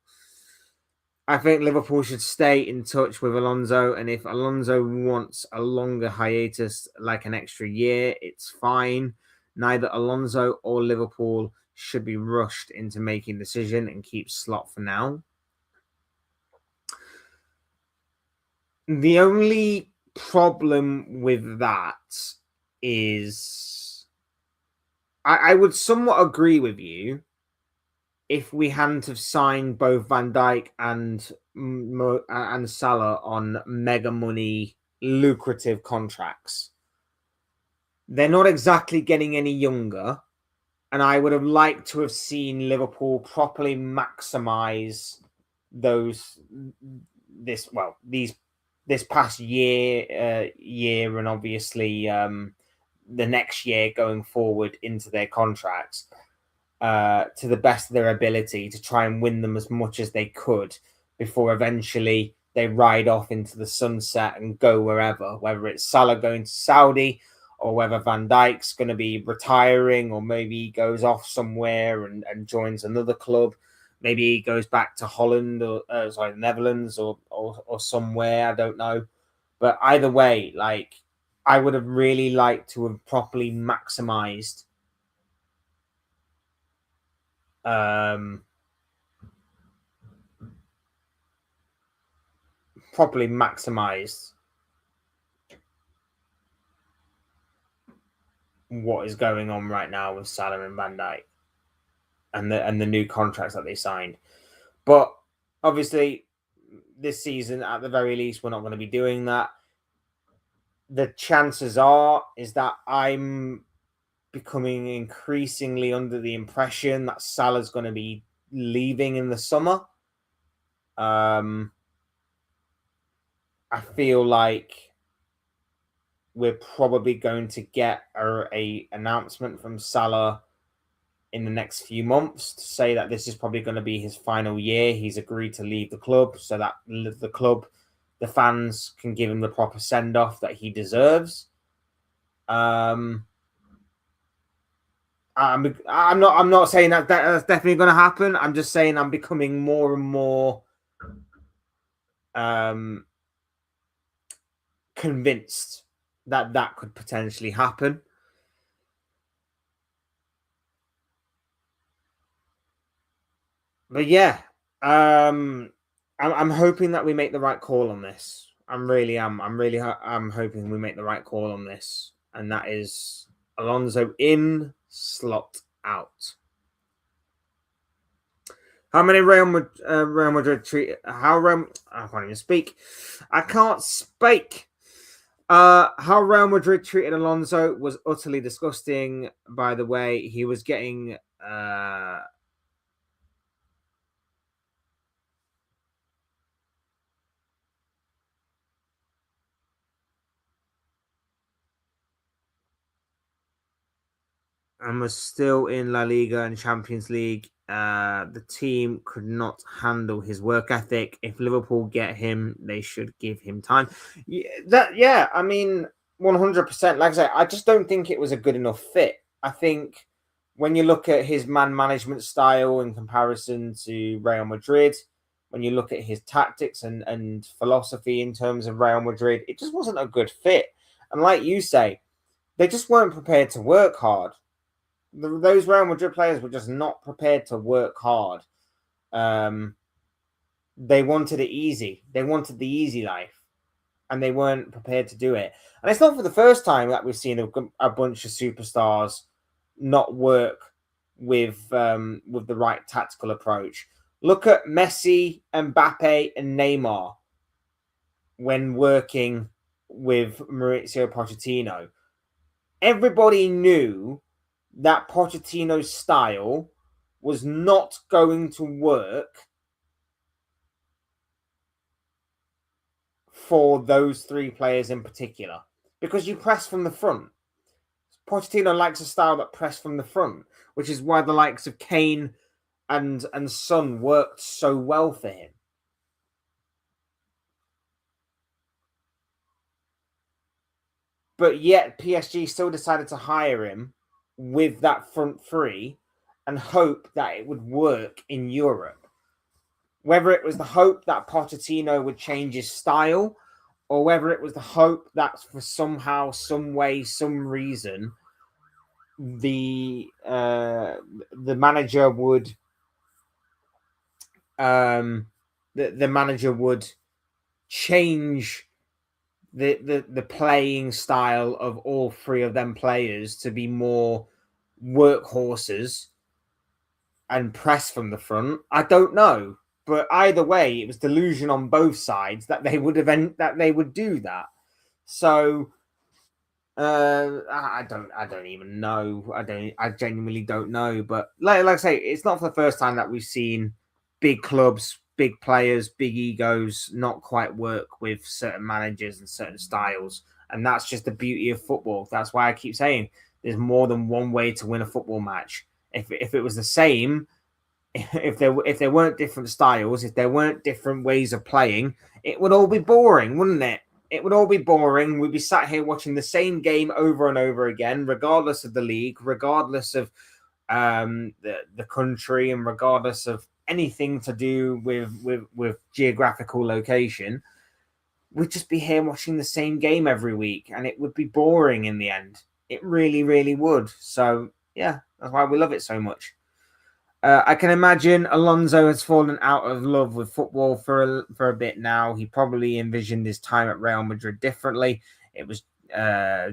I think Liverpool should stay in touch with Alonso, and if Alonso wants a longer hiatus, like an extra year, it's fine. Neither Alonso or Liverpool should be rushed into making a decision and keep Slot for now. The only problem with that is I would somewhat agree with you if we hadn't have signed both Van Dijk and Salah on mega money, lucrative contracts. They're not exactly getting any younger, and I would have liked to have seen Liverpool properly maximize this past year, and obviously the next year going forward into their contracts to the best of their ability to try and win them as much as they could before eventually they ride off into the sunset and go wherever, whether it's Salah going to Saudi or whether Van Dijk's going to be retiring, or maybe he goes off somewhere and joins another club. Maybe he goes back to Holland or the Netherlands or somewhere. I don't know. But either way, like, I would have really liked to have properly maximized what is going on right now with Salah and Van Dijk and the new contracts that they signed. But obviously, this season, at the very least, we're not going to be doing that. The chances are is that I'm becoming increasingly under the impression that Salah's going to be leaving in the summer. I feel like we're probably going to get a announcement from Salah in the next few months to say that this is probably going to be his final year. He's agreed to leave the club so that the fans can give him the proper send-off that he deserves. I'm not saying that's definitely going to happen. I'm just saying I'm becoming more and more convinced that could potentially happen. But yeah, I'm hoping that we make the right call on this. I'm hoping we make the right call on this, and that is Alonso in, Slot out. How many Real Madrid treat? I can't even speak. I can't speak. How Real Madrid treated Alonso was utterly disgusting. By the way, he was getting and was still in La Liga and Champions League. The team could not handle his work ethic. If Liverpool get him, they should give him time. I mean, 100%. Like I say, I just don't think it was a good enough fit. I think when you look at his man management style in comparison to Real Madrid, when you look at his tactics and philosophy in terms of Real Madrid, it just wasn't a good fit. And like you say, they just weren't prepared to work hard. Those Real Madrid players were just not prepared to work hard. They wanted it easy. They wanted the easy life, and they weren't prepared to do it. And it's not for the first time that we've seen a bunch of superstars not work with the right tactical approach. Look at Messi, Mbappe, and Neymar when working with Mauricio Pochettino. Everybody knew that Pochettino's style was not going to work for those three players in particular, because you press from the front. Pochettino likes a style that press from the front, which is why the likes of Kane and Son worked so well for him. But yet PSG still decided to hire him with that front three and hope that it would work in Europe. Whether it was the hope that Pochettino would change his style, or whether it was the hope that for somehow, some way, some reason, the manager would the manager would change the playing style of all three of them players to be more workhorses and press from the front. I don't know, but either way, it was delusion on both sides that they would do that. So I don't even know. I genuinely don't know. But like I say, it's not for the first time that we've seen big clubs, big players, big egos not quite work with certain managers and certain styles. And that's just the beauty of football. That's why I keep saying there's more than one way to win a football match. If it was the same, if there weren't different styles, if there weren't different ways of playing, it would all be boring, wouldn't it? It would all be boring. We'd be sat here watching the same game over and over again, regardless of the league, regardless of the country, and regardless of anything to do with geographical location. We'd just be here watching the same game every week, and it would be boring in the end. It really, really would. So yeah, that's why we love it so much. I can imagine Alonso has fallen out of love with football for a bit now. He probably envisioned his time at Real Madrid differently. It was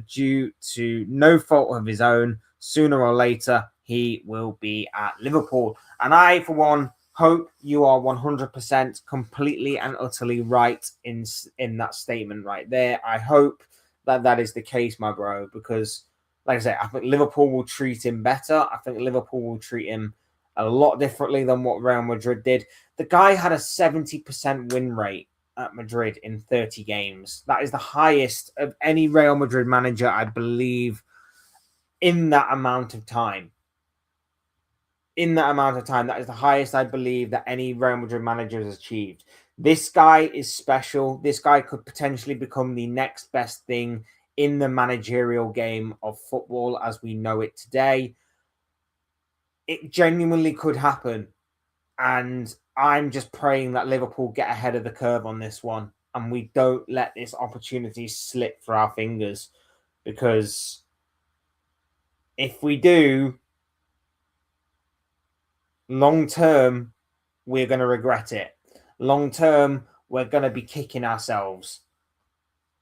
due to no fault of his own. Sooner or later, he will be at Liverpool. And I, for one, hope you are 100% completely and utterly right in that statement right there. I hope that is the case, my bro, because, like I said, I think Liverpool will treat him better. I think Liverpool will treat him a lot differently than what Real Madrid did. The guy had a 70% win rate at Madrid in 30 games. That is the highest of any Real Madrid manager, I believe, in that amount of time. That is the highest, I believe, that any Real Madrid manager has achieved. This guy is special. This guy could potentially become the next best thing in the managerial game of football as we know it today. It genuinely could happen. And I'm just praying that Liverpool get ahead of the curve on this one and we don't let this opportunity slip through our fingers. Because if we do, long term, we're going to regret it. Long term, we're going to be kicking ourselves.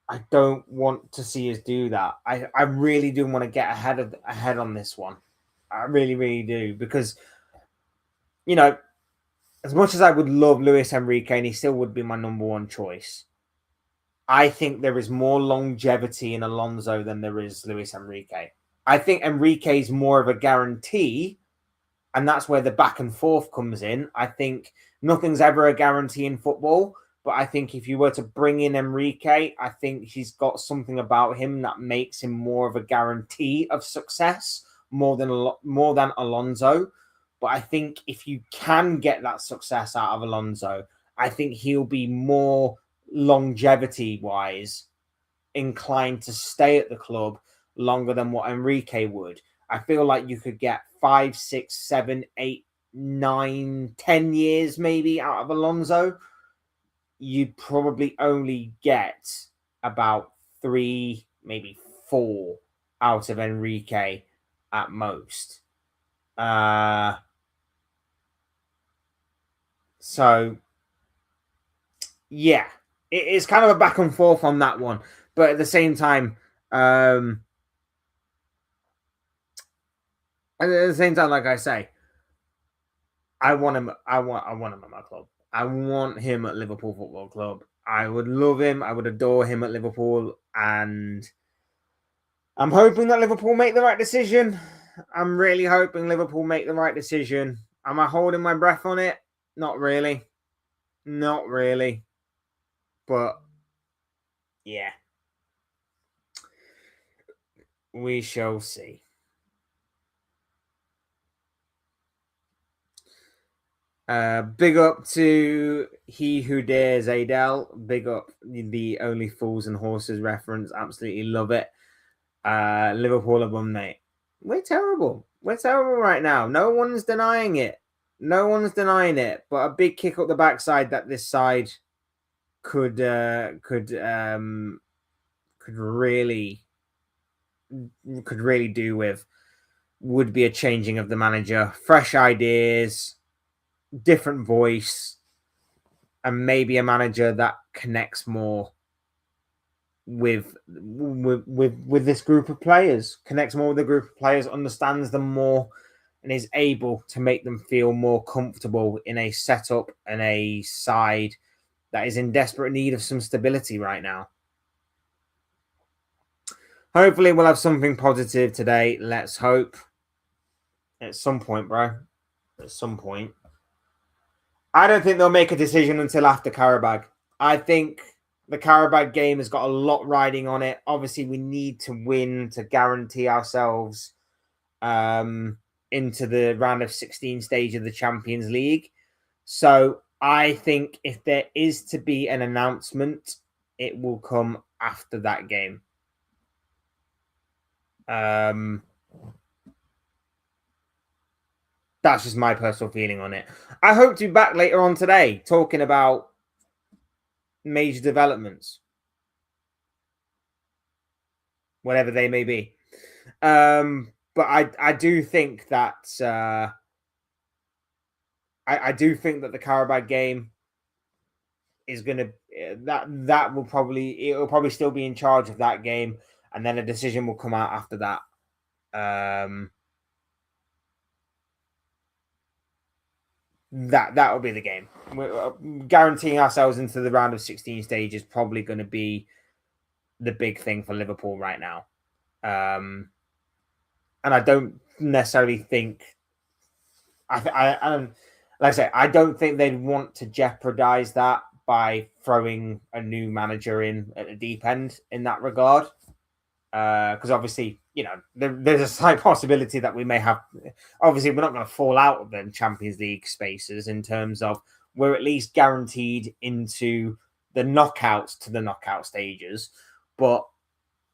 I don't want to see us do that. I really do want to get ahead on this one. I really, really do. Because, you know, as much as I would love Luis Enrique, and he still would be my number one choice, I think there is more longevity in Alonso than there is Luis Enrique. I think Enrique is more of a guarantee, and that's where the back and forth comes in. I think nothing's ever a guarantee in football, but I think if you were to bring in Enrique, I think he's got something about him that makes him more of a guarantee of success more than Alonso. But I think if you can get that success out of Alonso, I think he'll be more longevity-wise inclined to stay at the club longer than what Enrique would. I feel like you could get 5, 6, 7, 8, 9, 10 years maybe out of Alonso. You'd probably only get about 3, maybe 4 out of Enrique at most. So, yeah, it is kind of a back and forth on that one. But at the same time, like I say, I want him at my club. I want him at Liverpool Football Club. I would love him. I would adore him at Liverpool. And I'm hoping that Liverpool make the right decision. I'm really hoping Liverpool make the right decision. Am I holding my breath on it? Not really. Not really. But, yeah. We shall see. Big up to He Who Dares Adele. Big up the Only Fools and Horses reference. Absolutely love it. Liverpool have won, mate. We're terrible. We're terrible right now. No one's denying it. No one's denying it. But a big kick up the backside that this side could really do with would be a changing of the manager, fresh ideas, different voice, and maybe a manager that connects more with this group of players, connects more with the group of players, understands them more, and is able to make them feel more comfortable in a setup and a side that is in desperate need of some stability right now. Hopefully we'll have something positive today. Let's hope. At some point, bro. At some point. I don't think they'll make a decision until after Karabag. I think the Karabag game has got a lot riding on it. Obviously, we need to win to guarantee ourselves into the round of 16 stage of the Champions League. So I think if there is to be an announcement, it will come after that game. That's just my personal feeling on it. I hope to be back later on today talking about major developments, whatever they may be. But I do think that I do think that the Carabao game is going to that will probably still be in charge of that game, and then a decision will come out after that. That will be the game. We're guaranteeing ourselves into the round of 16 stage is probably going to be the big thing for Liverpool right now. And I don't necessarily think like I say, I don't think they'd want to jeopardize that by throwing a new manager in at the deep end in that regard. Because obviously, there's a slight possibility that we may have. Obviously, we're not going to fall out of the Champions League spaces in terms of we're at least guaranteed into the knockouts to the knockout stages, but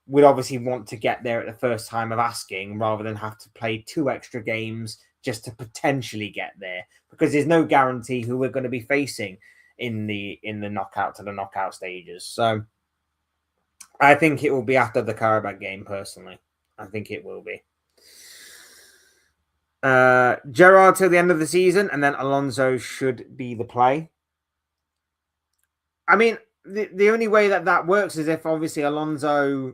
we'd obviously want to get there at the first time of asking rather than have to play 2 extra games just to potentially get there, because there's no guarantee who we're going to be facing in the knockout to the knockout stages. So I think it will be after the Carabao game, personally. I think it will be. Gerrard till the end of the season, and then Alonso should be the play. I mean, the only way that works is if obviously Alonso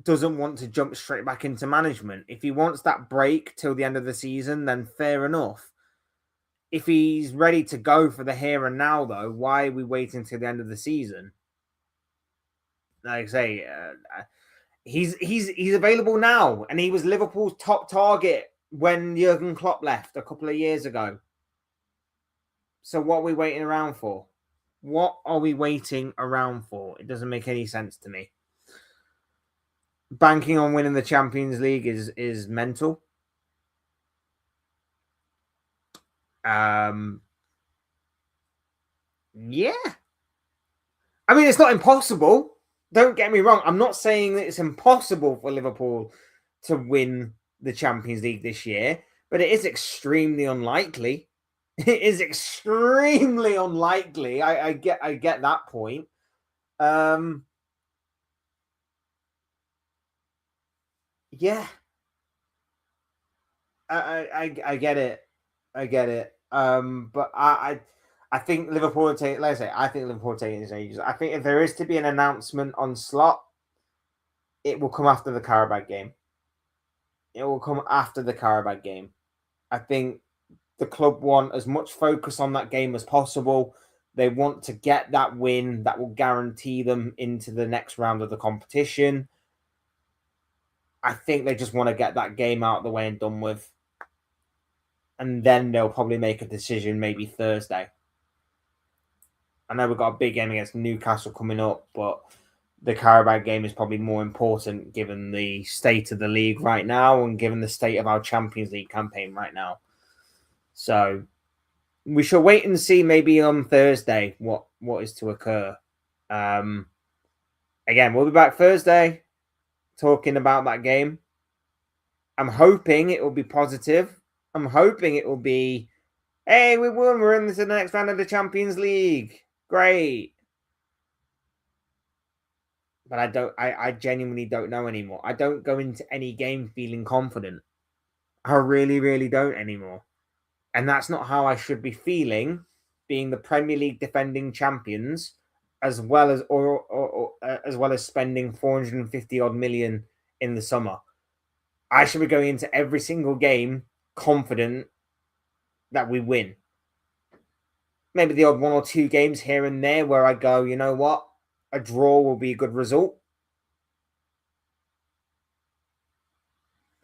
doesn't want to jump straight back into management. If he wants that break till the end of the season, then fair enough. If he's ready to go for the here and now, though, why are we waiting till the end of the season? Like I say, he's available now, and he was Liverpool's top target when Jurgen Klopp left a couple of years ago. So what are we waiting around for? What are we waiting around for? It doesn't make any sense to me. Banking on winning the Champions League is mental. Yeah. I mean, it's not impossible. Don't get me wrong. I'm not saying that it's impossible for Liverpool to win the Champions League this year, but it is extremely unlikely. It is extremely unlikely. I get that point. Yeah. I get it. I get it. But I think Liverpool will take. Let's say I think Liverpool will take his ages. I think if there is to be an announcement on Slot, it will come after the Carabao game. It will come after the Carabao game. I think the club want as much focus on that game as possible. They want to get that win that will guarantee them into the next round of the competition. I think they just want to get that game out of the way and done with. And then they'll probably make a decision maybe Thursday. I know we've got a big game against Newcastle coming up, but the Carabao game is probably more important given the state of the league right now and given the state of our Champions League campaign right now. So we shall wait and see maybe on Thursday what is to occur. Again, we'll be back Thursday talking about that game. I'm hoping it will be positive. I'm hoping it will be, hey, we won. We're into the next round of the Champions League. Great. But I genuinely don't know anymore. I don't go into any game feeling confident. I really, really don't anymore. And that's not how I should be feeling, being the Premier League defending champions, as well as spending 450 odd million in the summer. I should be going into every single game confident that we win. Maybe the odd 1 or 2 games here and there where I go, you know what? A draw will be a good result.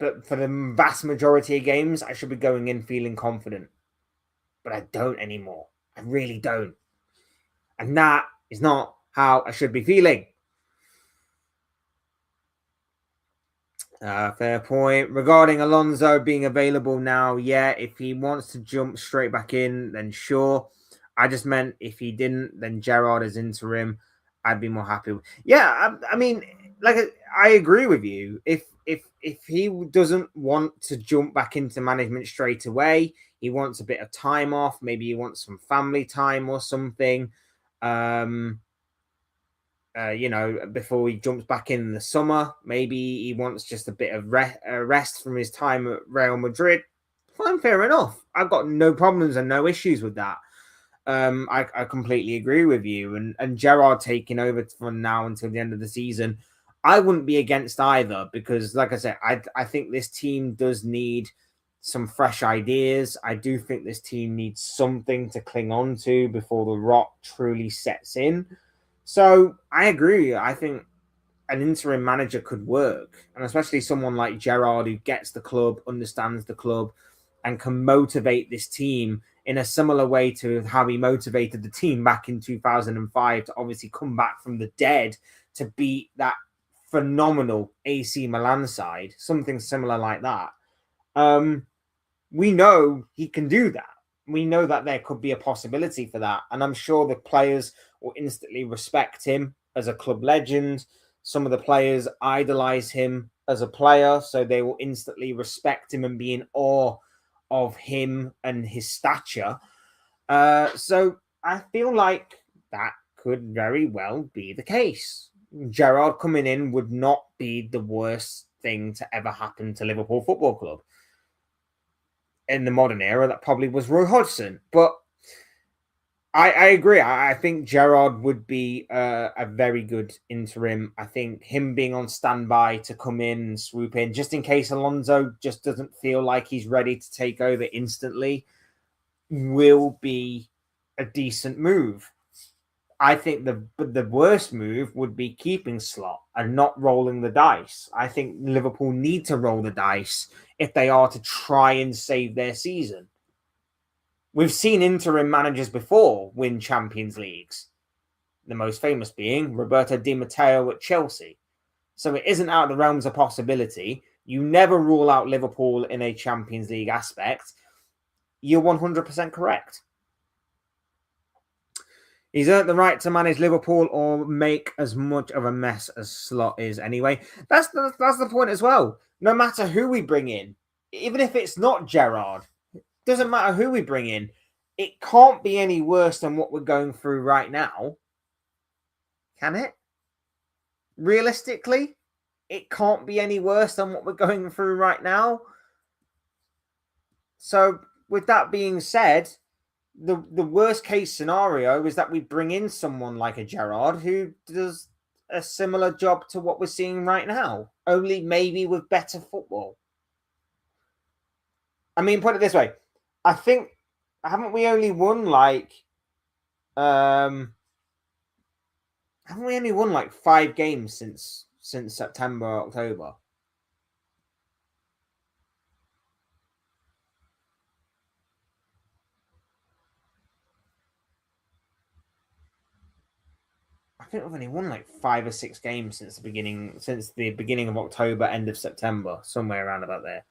But for the vast majority of games, I should be going in feeling confident. But I don't anymore. I really don't. And that is not how I should be feeling. Fair point. Regarding Alonso being available now, yeah, if he wants to jump straight back in, then sure. I just meant if he didn't, then Gerrard is interim. I'd be more happy. Yeah, I mean, like I agree with you. If he doesn't want to jump back into management straight away, he wants a bit of time off. Maybe he wants some family time or something. Um, before he jumps back in the summer. Maybe he wants just a bit of rest from his time at Real Madrid. Fine, fair enough. I've got no problems and no issues with that. I completely agree with you. And Gerrard taking over from now until the end of the season, I wouldn't be against either because, like I said, I think this team does need some fresh ideas. I do think this team needs something to cling on to before the rot truly sets in. So I agree. I think an interim manager could work, and especially someone like Gerrard who gets the club, understands the club, and can motivate this team in a similar way to how he motivated the team back in 2005 to obviously come back from the dead to beat that phenomenal AC Milan side, something similar like that. We know he can do that. We know that there could be a possibility for that. And I'm sure the players will instantly respect him as a club legend. Some of the players idolize him as a player, so they will instantly respect him and be in awe of him and his stature. So I feel like that could very well be the case. Gerrard coming in would not be the worst thing to ever happen to Liverpool Football Club. In the modern era, that probably was Roy Hodgson. But I agree. I think Gerrard would be a very good interim. I think him being on standby to come in and swoop in, just in case Alonso just doesn't feel like he's ready to take over instantly, will be a decent move. I think the worst move would be keeping Slot and not rolling the dice. I think Liverpool need to roll the dice if they are to try and save their season. We've seen interim managers before win Champions Leagues, the most famous being Roberto Di Matteo at Chelsea. So it isn't out of the realms of possibility. You never rule out Liverpool in a Champions League aspect. You're 100% correct. He's earned the right to manage Liverpool or make as much of a mess as Slot is anyway. That's the point as well. No matter who we bring in, even if it's not Gerrard, doesn't matter who we bring in, it can't be any worse than what we're going through right now. Can it? Realistically, it can't be any worse than what we're going through right now. So, with that being said, the worst case scenario is that we bring in someone like a Gerrard who does a similar job to what we're seeing right now, only maybe with better football. I mean, put it this way. I think, haven't we only won like 5 games since September, October? I think we've only won like 5 or 6 games since the beginning of October, end of September, somewhere around about there.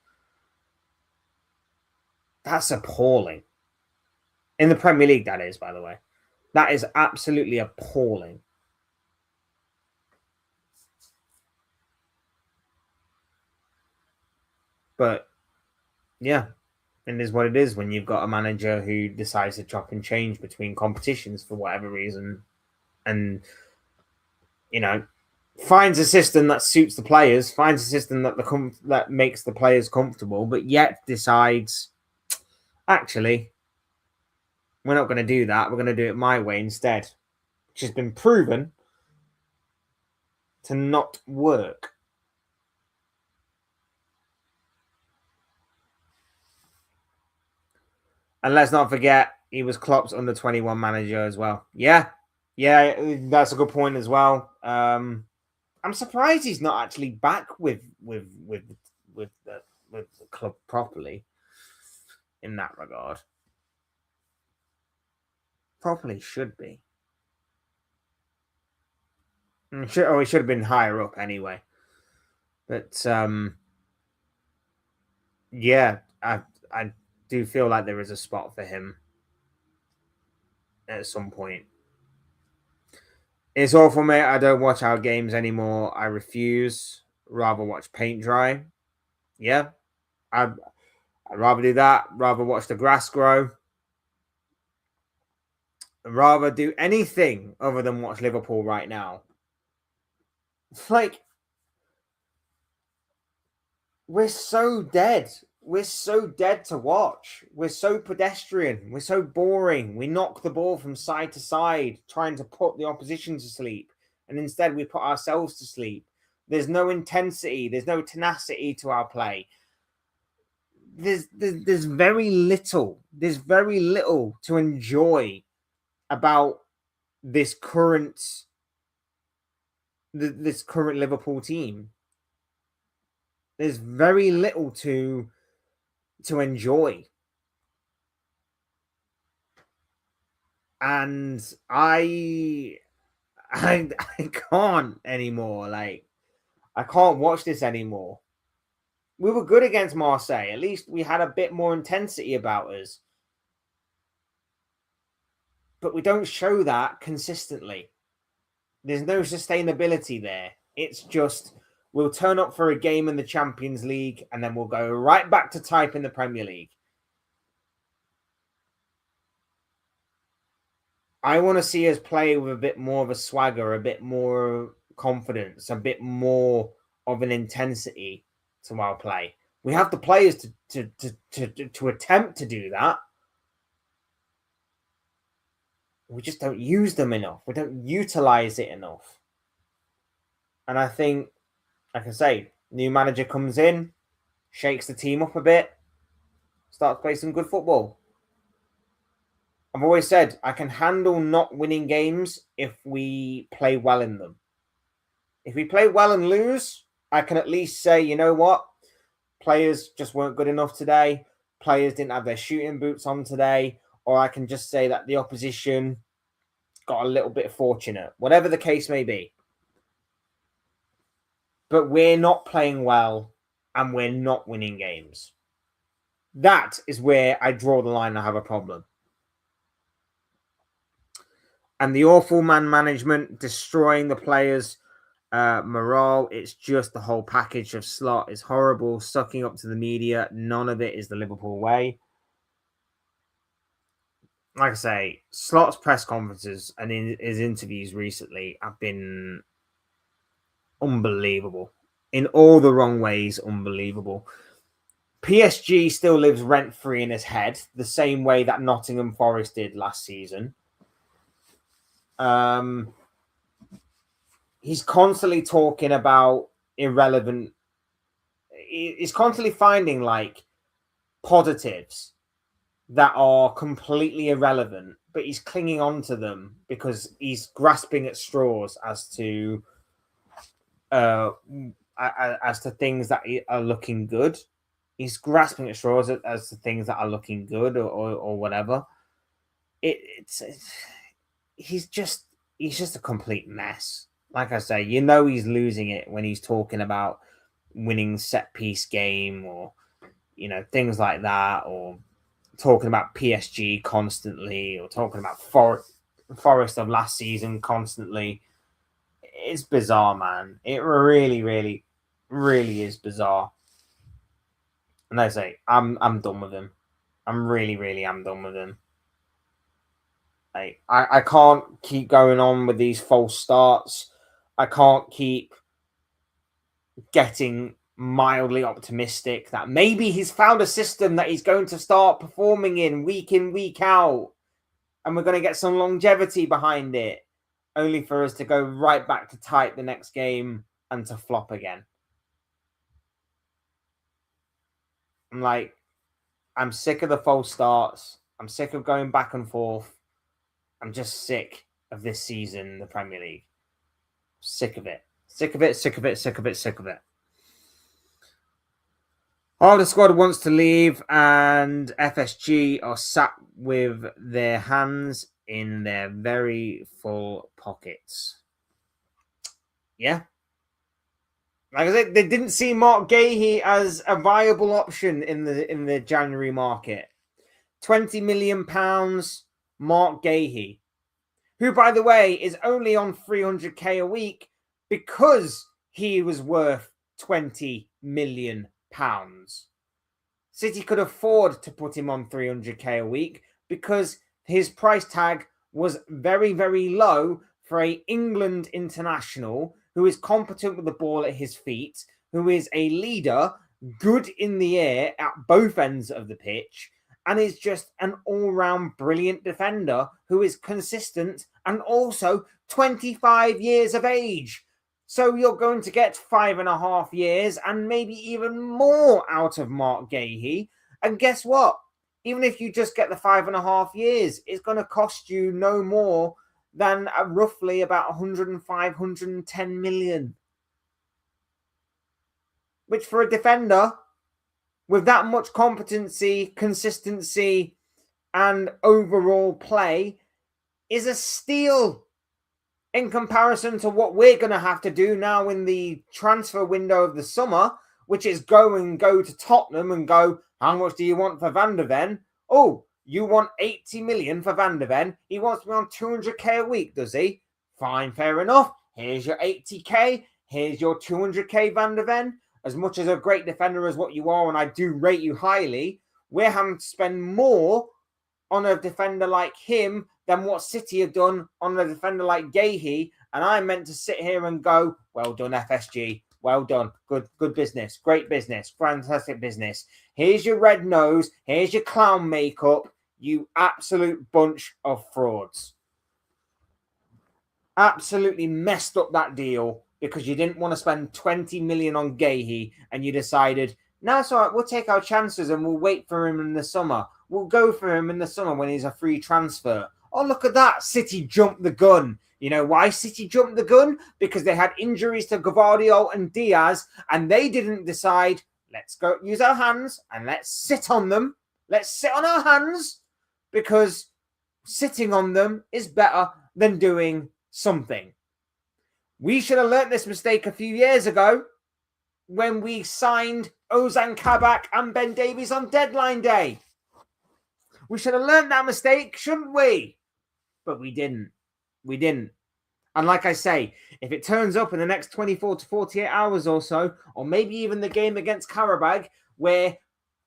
That's appalling. In the Premier League, that is, by the way. That is absolutely appalling. But yeah, it is what it is when you've got a manager who decides to chop and change between competitions for whatever reason, and finds a system that suits the players, finds a system that makes the players comfortable, but yet decides, actually, we're not going to do that. We're going to do it my way instead, which has been proven to not work. And let's not forget, he was Klopp's under 21 manager as well. Yeah, that's a good point as well. I'm surprised he's not actually back with the club properly in that regard. Probably should be. He should have been higher up anyway. But Yeah, I do feel like there is a spot for him at some point. It's awful, mate. I don't watch our games anymore. I refuse. Rather watch paint dry. Yeah, I'd rather do that. Rather watch the grass grow. Rather do anything other than watch Liverpool right now. Like, we're so dead. We're so dead to watch. We're so pedestrian. We're so boring. We knock the ball from side to side, trying to put the opposition to sleep. And instead, we put ourselves to sleep. There's no intensity. There's no tenacity to our play. There's very little. There's very little to enjoy about this current this current Liverpool team. There's very little to enjoy. And I can't anymore. Like, I can't watch this anymore. We were good against Marseille. At least we had a bit more intensity about us. But we don't show that consistently. There's no sustainability there. It's just we'll turn up for a game in the Champions League and then we'll go right back to type in the Premier League. I want to see us play with a bit more of a swagger, a bit more confidence, a bit more of an intensity to our play. We have the players to attempt to do that. We just don't use them enough. We don't utilize it enough. And I think, like I say, new manager comes in, shakes the team up a bit, starts playing some good football. I've always said I can handle not winning games if we play well in them. If we play well and lose, I can at least say, you know what? Players just weren't good enough today. Players didn't have their shooting boots on today. Or I can just say that the opposition got a little bit fortunate, whatever the case may be. But we're not playing well and we're not winning games. That is where I draw the line and I have a problem. And the awful man management, destroying the players' morale, it's just the whole package of Slot is horrible, sucking up to the media. None of it is the Liverpool way. Like I say, Slot's press conferences and in his interviews recently have been unbelievable. In all the wrong ways, unbelievable. PSG still lives rent-free in his head, the same way that Nottingham Forest did last season. He's constantly talking about irrelevant. He's constantly finding like positives that are completely irrelevant, but he's clinging on to them because he's grasping at straws as to things that are looking good. He's grasping at straws as to things that are looking good or whatever. He's just a complete mess. Like I say, you know he's losing it when he's talking about winning set piece game or things like that, or talking about PSG constantly, or talking about Forest of last season constantly. It's bizarre, man. It really, really, really is bizarre. And I say, I'm done with him. I'm really, really am done with him. I can't keep going on with these false starts. I can't keep getting mildly optimistic that maybe he's found a system that he's going to start performing in, week out, and we're going to get some longevity behind it, only for us to go right back to tight the next game and to flop again. I'm sick of the false starts. I'm sick of going back and forth. I'm just sick of this season in the Premier League. Sick of it. Sick of it, sick of it, sick of it, sick of it. All the squad wants to leave, and FSG are sat with their hands in their very full pockets. Yeah. Like I said, they didn't see Mark Gahey as a viable option in the January market. £20 million, Mark Gahey, who, by the way, is only on 300k a week because he was worth £20 million. City could afford to put him on 300k a week because his price tag was very, very low for an England international who is competent with the ball at his feet, who is a leader, good in the air at both ends of the pitch, and is just an all-round brilliant defender who is consistent and also 25 years of age. So you're going to get 5.5 years and maybe even more out of Mark Gahey. And guess what? Even if you just get the 5.5 years, it's going to cost you no more than roughly about 105, 110 million. Which for a defender with that much competency, consistency, and overall play is a steal in comparison to what we're going to have to do now in the transfer window of the summer, which is go to Tottenham and go, how much do you want for Van der Ven? Oh, you want 80 million for Van der Ven? He wants me on 200k a week, does he? Fine, fair enough. Here's your 80k. Here's your 200k Van der Ven. As much as a great defender as what you are, and I do rate you highly, we're having to spend more on a defender like him than what City have done on a defender like Gahey. And I'm meant to sit here and go, well done, FSG. Well done. Good business. Great business. Fantastic business. Here's your red nose. Here's your clown makeup. You absolute bunch of frauds. Absolutely messed up that deal because you didn't want to spend 20 million on Gahey and you decided, no, it's all right, we'll take our chances and we'll wait for him in the summer. We'll go for him in the summer when he's a free transfer. Oh, look at that. City jumped the gun. You know why City jumped the gun? Because they had injuries to Gvardiol and Diaz, and they didn't decide, let's go use our hands and let's sit on them. Let's sit on our hands because sitting on them is better than doing something. We should have learnt this mistake a few years ago when we signed Ozan Kabak and Ben Davies on deadline day. We should have learned that mistake, shouldn't we? But we didn't. We didn't. And like I say, if it turns up in the next 24 to 48 hours or so, or maybe even the game against Qarabag, where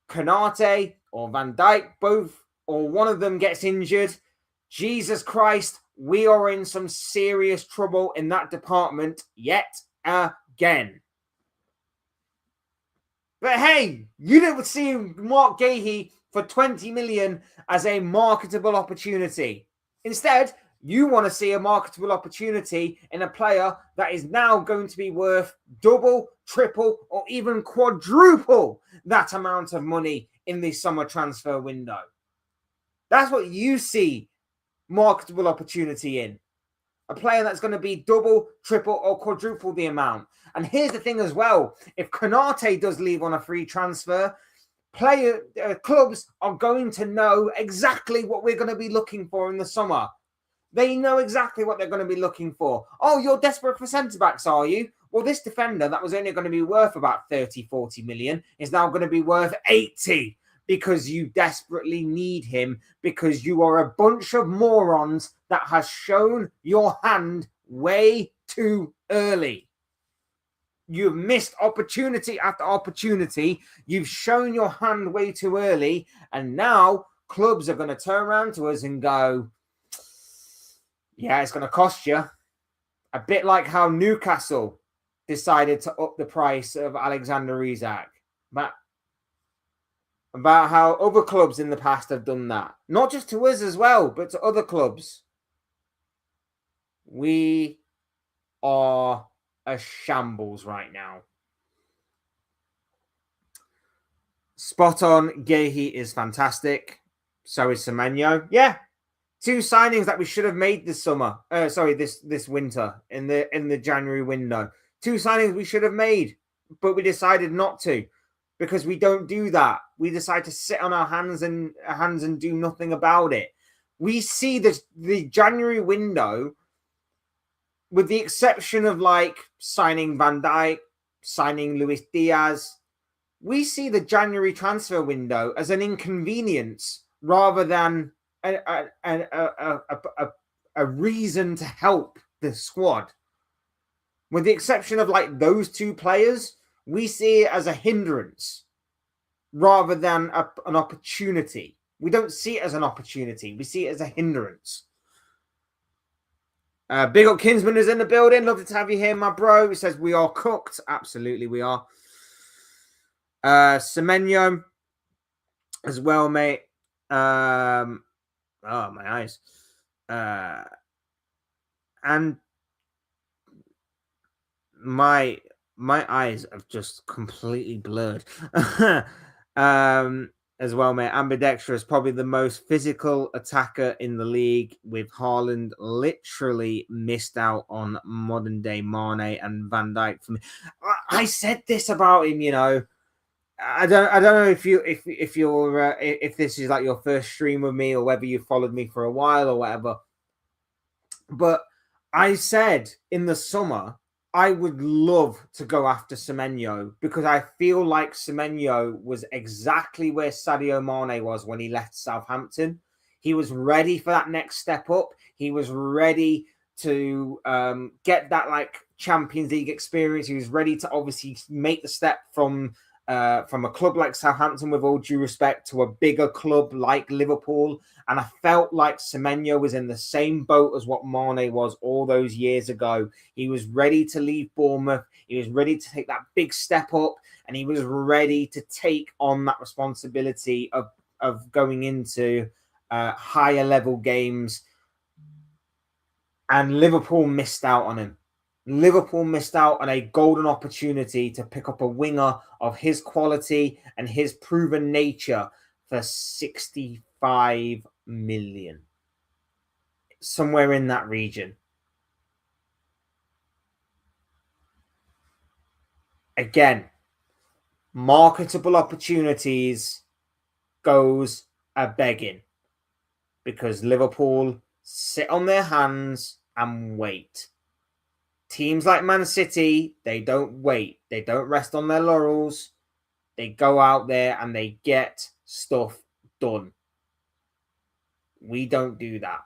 Konate or Van Dijk both or one of them gets injured, Jesus Christ, we are in some serious trouble in that department yet again. But hey, you don't see Mark Gahey for 20 million as a marketable opportunity. Instead, you want to see a marketable opportunity in a player that is now going to be worth double, triple, or even quadruple that amount of money in the summer transfer window. That's what you see marketable opportunity in. A player that's going to be double, triple, or quadruple the amount. And here's the thing as well. If Konate does leave on a free transfer, clubs are going to know exactly what we're going to be looking for in the summer. They know exactly what they're going to be looking for. Oh, you're desperate for centre-backs, are you? Well, this defender that was only going to be worth about 30, 40 million is now going to be worth 80 because you desperately need him because you are a bunch of morons that has shown your hand way too early. You've missed opportunity after opportunity. You've shown your hand way too early. And now clubs are going to turn around to us and go, yeah, it's going to cost you. A bit like how Newcastle decided to up the price of Alexander Isak. About how other clubs in the past have done that. Not just to us as well, but to other clubs. We are a shambles right now. Spot on. Gahey is fantastic. So is Semenyo. Yeah. Two signings that we should have made this summer. This winter in the January window. Two signings we should have made, but we decided not to because we don't do that. We decide to sit on our hands and do nothing about it. We see the January window, with the exception of like signing Van Dijk, signing Luis Diaz. We see the January transfer window as an inconvenience rather than a reason to help the squad. With the exception of like those two players, we see it as a hindrance rather than an opportunity. We don't see it as an opportunity. We see it as a hindrance. Big up Kinsman is in the building. Love to have you here, my bro. He says we are cooked. Absolutely, we are. Semenyo as well, mate. Oh, my eyes. And my eyes have just completely blurred. As well, mate. Ambidextrous, probably the most physical attacker in the league, with Haaland literally missed out on modern day Mane and Van Dijk. For me, I said this about him. You know, I don't know if this is like your first stream with me or whether you followed me for a while or whatever. But I said in the summer, I would love to go after Semenyo because I feel like Semenyo was exactly where Sadio Mane was when he left Southampton. He was ready for that next step up. He was ready to get that like Champions League experience. He was ready to obviously make the step from a club like Southampton, with all due respect, to a bigger club like Liverpool. And I felt like Semenyo was in the same boat as what Mane was all those years ago. He was ready to leave Bournemouth. He was ready to take that big step up, and he was ready to take on that responsibility of going into higher level games. And Liverpool missed out on him. Liverpool missed out on a golden opportunity to pick up a winger of his quality and his proven nature for 65 million. Somewhere in that region. Again, marketable opportunities goes a begging because Liverpool sit on their hands and wait. Teams like Man City, they don't wait. They don't rest on their laurels. They go out there and they get stuff done. We don't do that.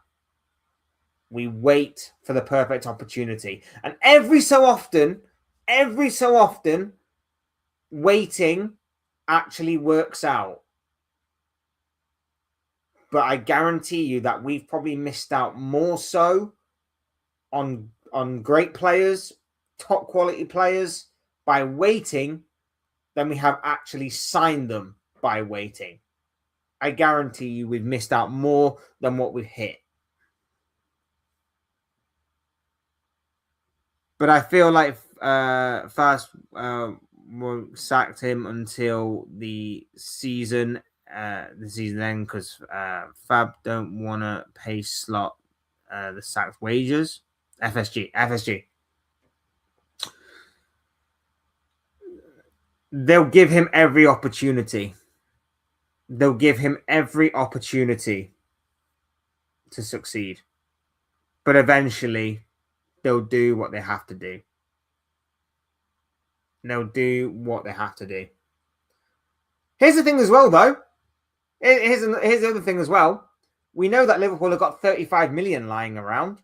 We wait for the perfect opportunity. And every so often, waiting actually works out. But I guarantee you that we've probably missed out more so on great players, top quality players, by waiting than we have actually signed them by waiting. I guarantee you we've missed out more than what we've hit. But I feel like Fast won't sacked him until the season end because Fab don't want to pay Slot the sacked wages. FSG. They'll give him every opportunity. They'll give him every opportunity to succeed. But eventually, they'll do what they have to do. They'll do what they have to do. Here's the thing as well, though. Here's the other thing as well. We know that Liverpool have got 35 million lying around.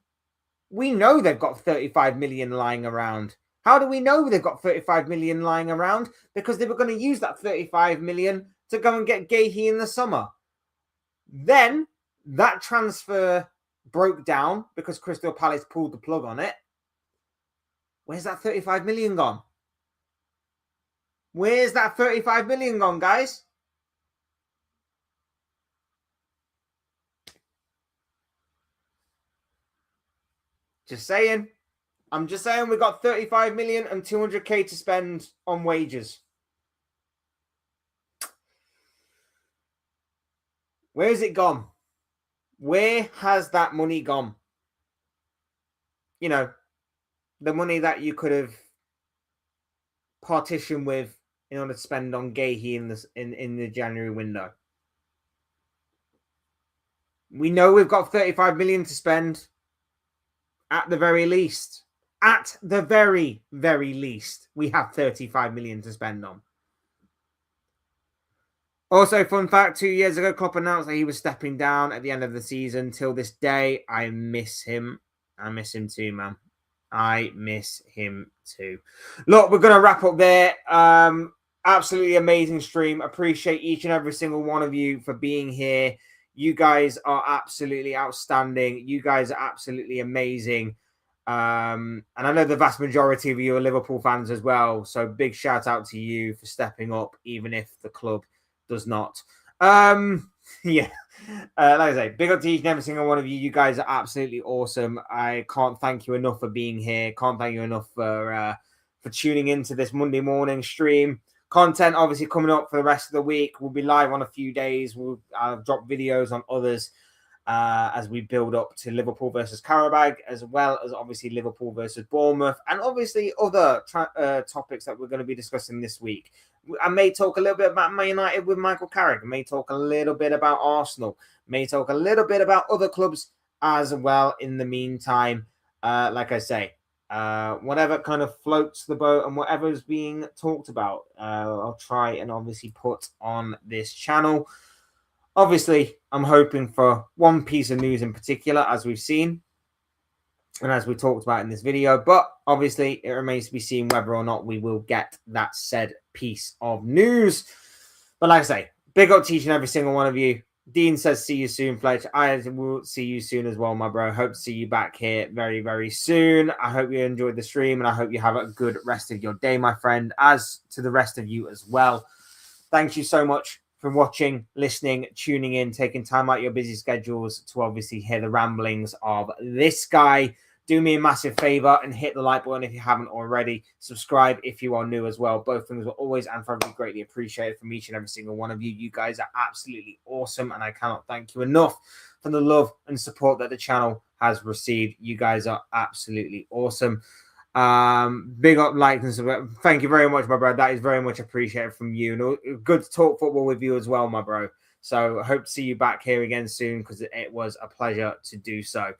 We know they've got 35 million lying around. How do we know they've got 35 million lying around? Because they were going to use that 35 million to go and get Gahey in the summer. Then that transfer broke down because Crystal Palace pulled the plug on it. Where's that 35 million gone? Where's that 35 million gone, guys? Just saying. I'm just saying we've got 35 million and 200k to spend on wages. Where has it gone? Where has that money gone? You know, the money that you could have partitioned with in order to spend on Gahey in the January window. We know we've got 35 million to spend at the very least. At the very, very least, we have 35 million to spend on. Also, fun fact, 2 years ago, Klopp announced that he was stepping down at the end of the season. Till this day, I miss him. I miss him too, man. I miss him too. Look, we're going to wrap up there. Absolutely amazing stream. Appreciate each and every single one of you for being here. You guys are absolutely outstanding. You guys are absolutely amazing. And I know the vast majority of you are Liverpool fans as well. So big shout out to you for stepping up, even if the club does not. Yeah. Like I say, big up to each and every single one of you. You guys are absolutely awesome. I can't thank you enough for being here. Can't thank you enough for tuning into this Monday morning stream. Content obviously coming up for the rest of the week. We'll be live on a few days. We'll drop videos on others as we build up to Liverpool versus Qarabağ, as well as obviously Liverpool versus Bournemouth, and obviously other topics that we're going to be discussing this week. I may talk a little bit about Man United with Michael Carrick. I may talk a little bit about Arsenal. May talk a little bit about other clubs as well in the meantime. Like I say, whatever kind of floats the boat and whatever is being talked about, I'll try and obviously put on this channel. Obviously, I'm hoping for one piece of news in particular, as we've seen and as we talked about in this video, but obviously it remains to be seen whether or not we will get that said piece of news. But like I say, big up to each and every single one of you. Dean says, see you soon, Fletch. I will see you soon as well, my bro. Hope to see you back here very, very soon. I hope you enjoyed the stream, and I hope you have a good rest of your day, my friend, as to the rest of you as well. Thank you so much for watching, listening, tuning in, taking time out of your busy schedules to obviously hear the ramblings of this guy. Do me a massive favor and hit the like button if you haven't already. Subscribe if you are new as well. Both things will always and forever be greatly appreciated from each and every single one of you. You guys are absolutely awesome, and I cannot thank you enough for the love and support that the channel has received. You guys are absolutely awesome. Big up, like, and support. Thank you very much, my bro. That is very much appreciated from you. And good to talk football with you as well, my bro. So I hope to see you back here again soon, because it was a pleasure to do so.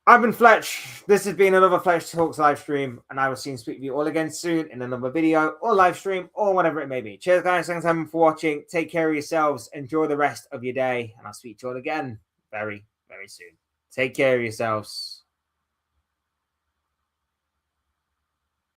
I've been Fletch. This has been another Fletch Talks live stream, and I will see and speak to you all again soon in another video or live stream or whatever it may be. Cheers, guys. Thanks for watching. Take care of yourselves. Enjoy the rest of your day, and I'll speak to you all again very, very soon. Take care of yourselves.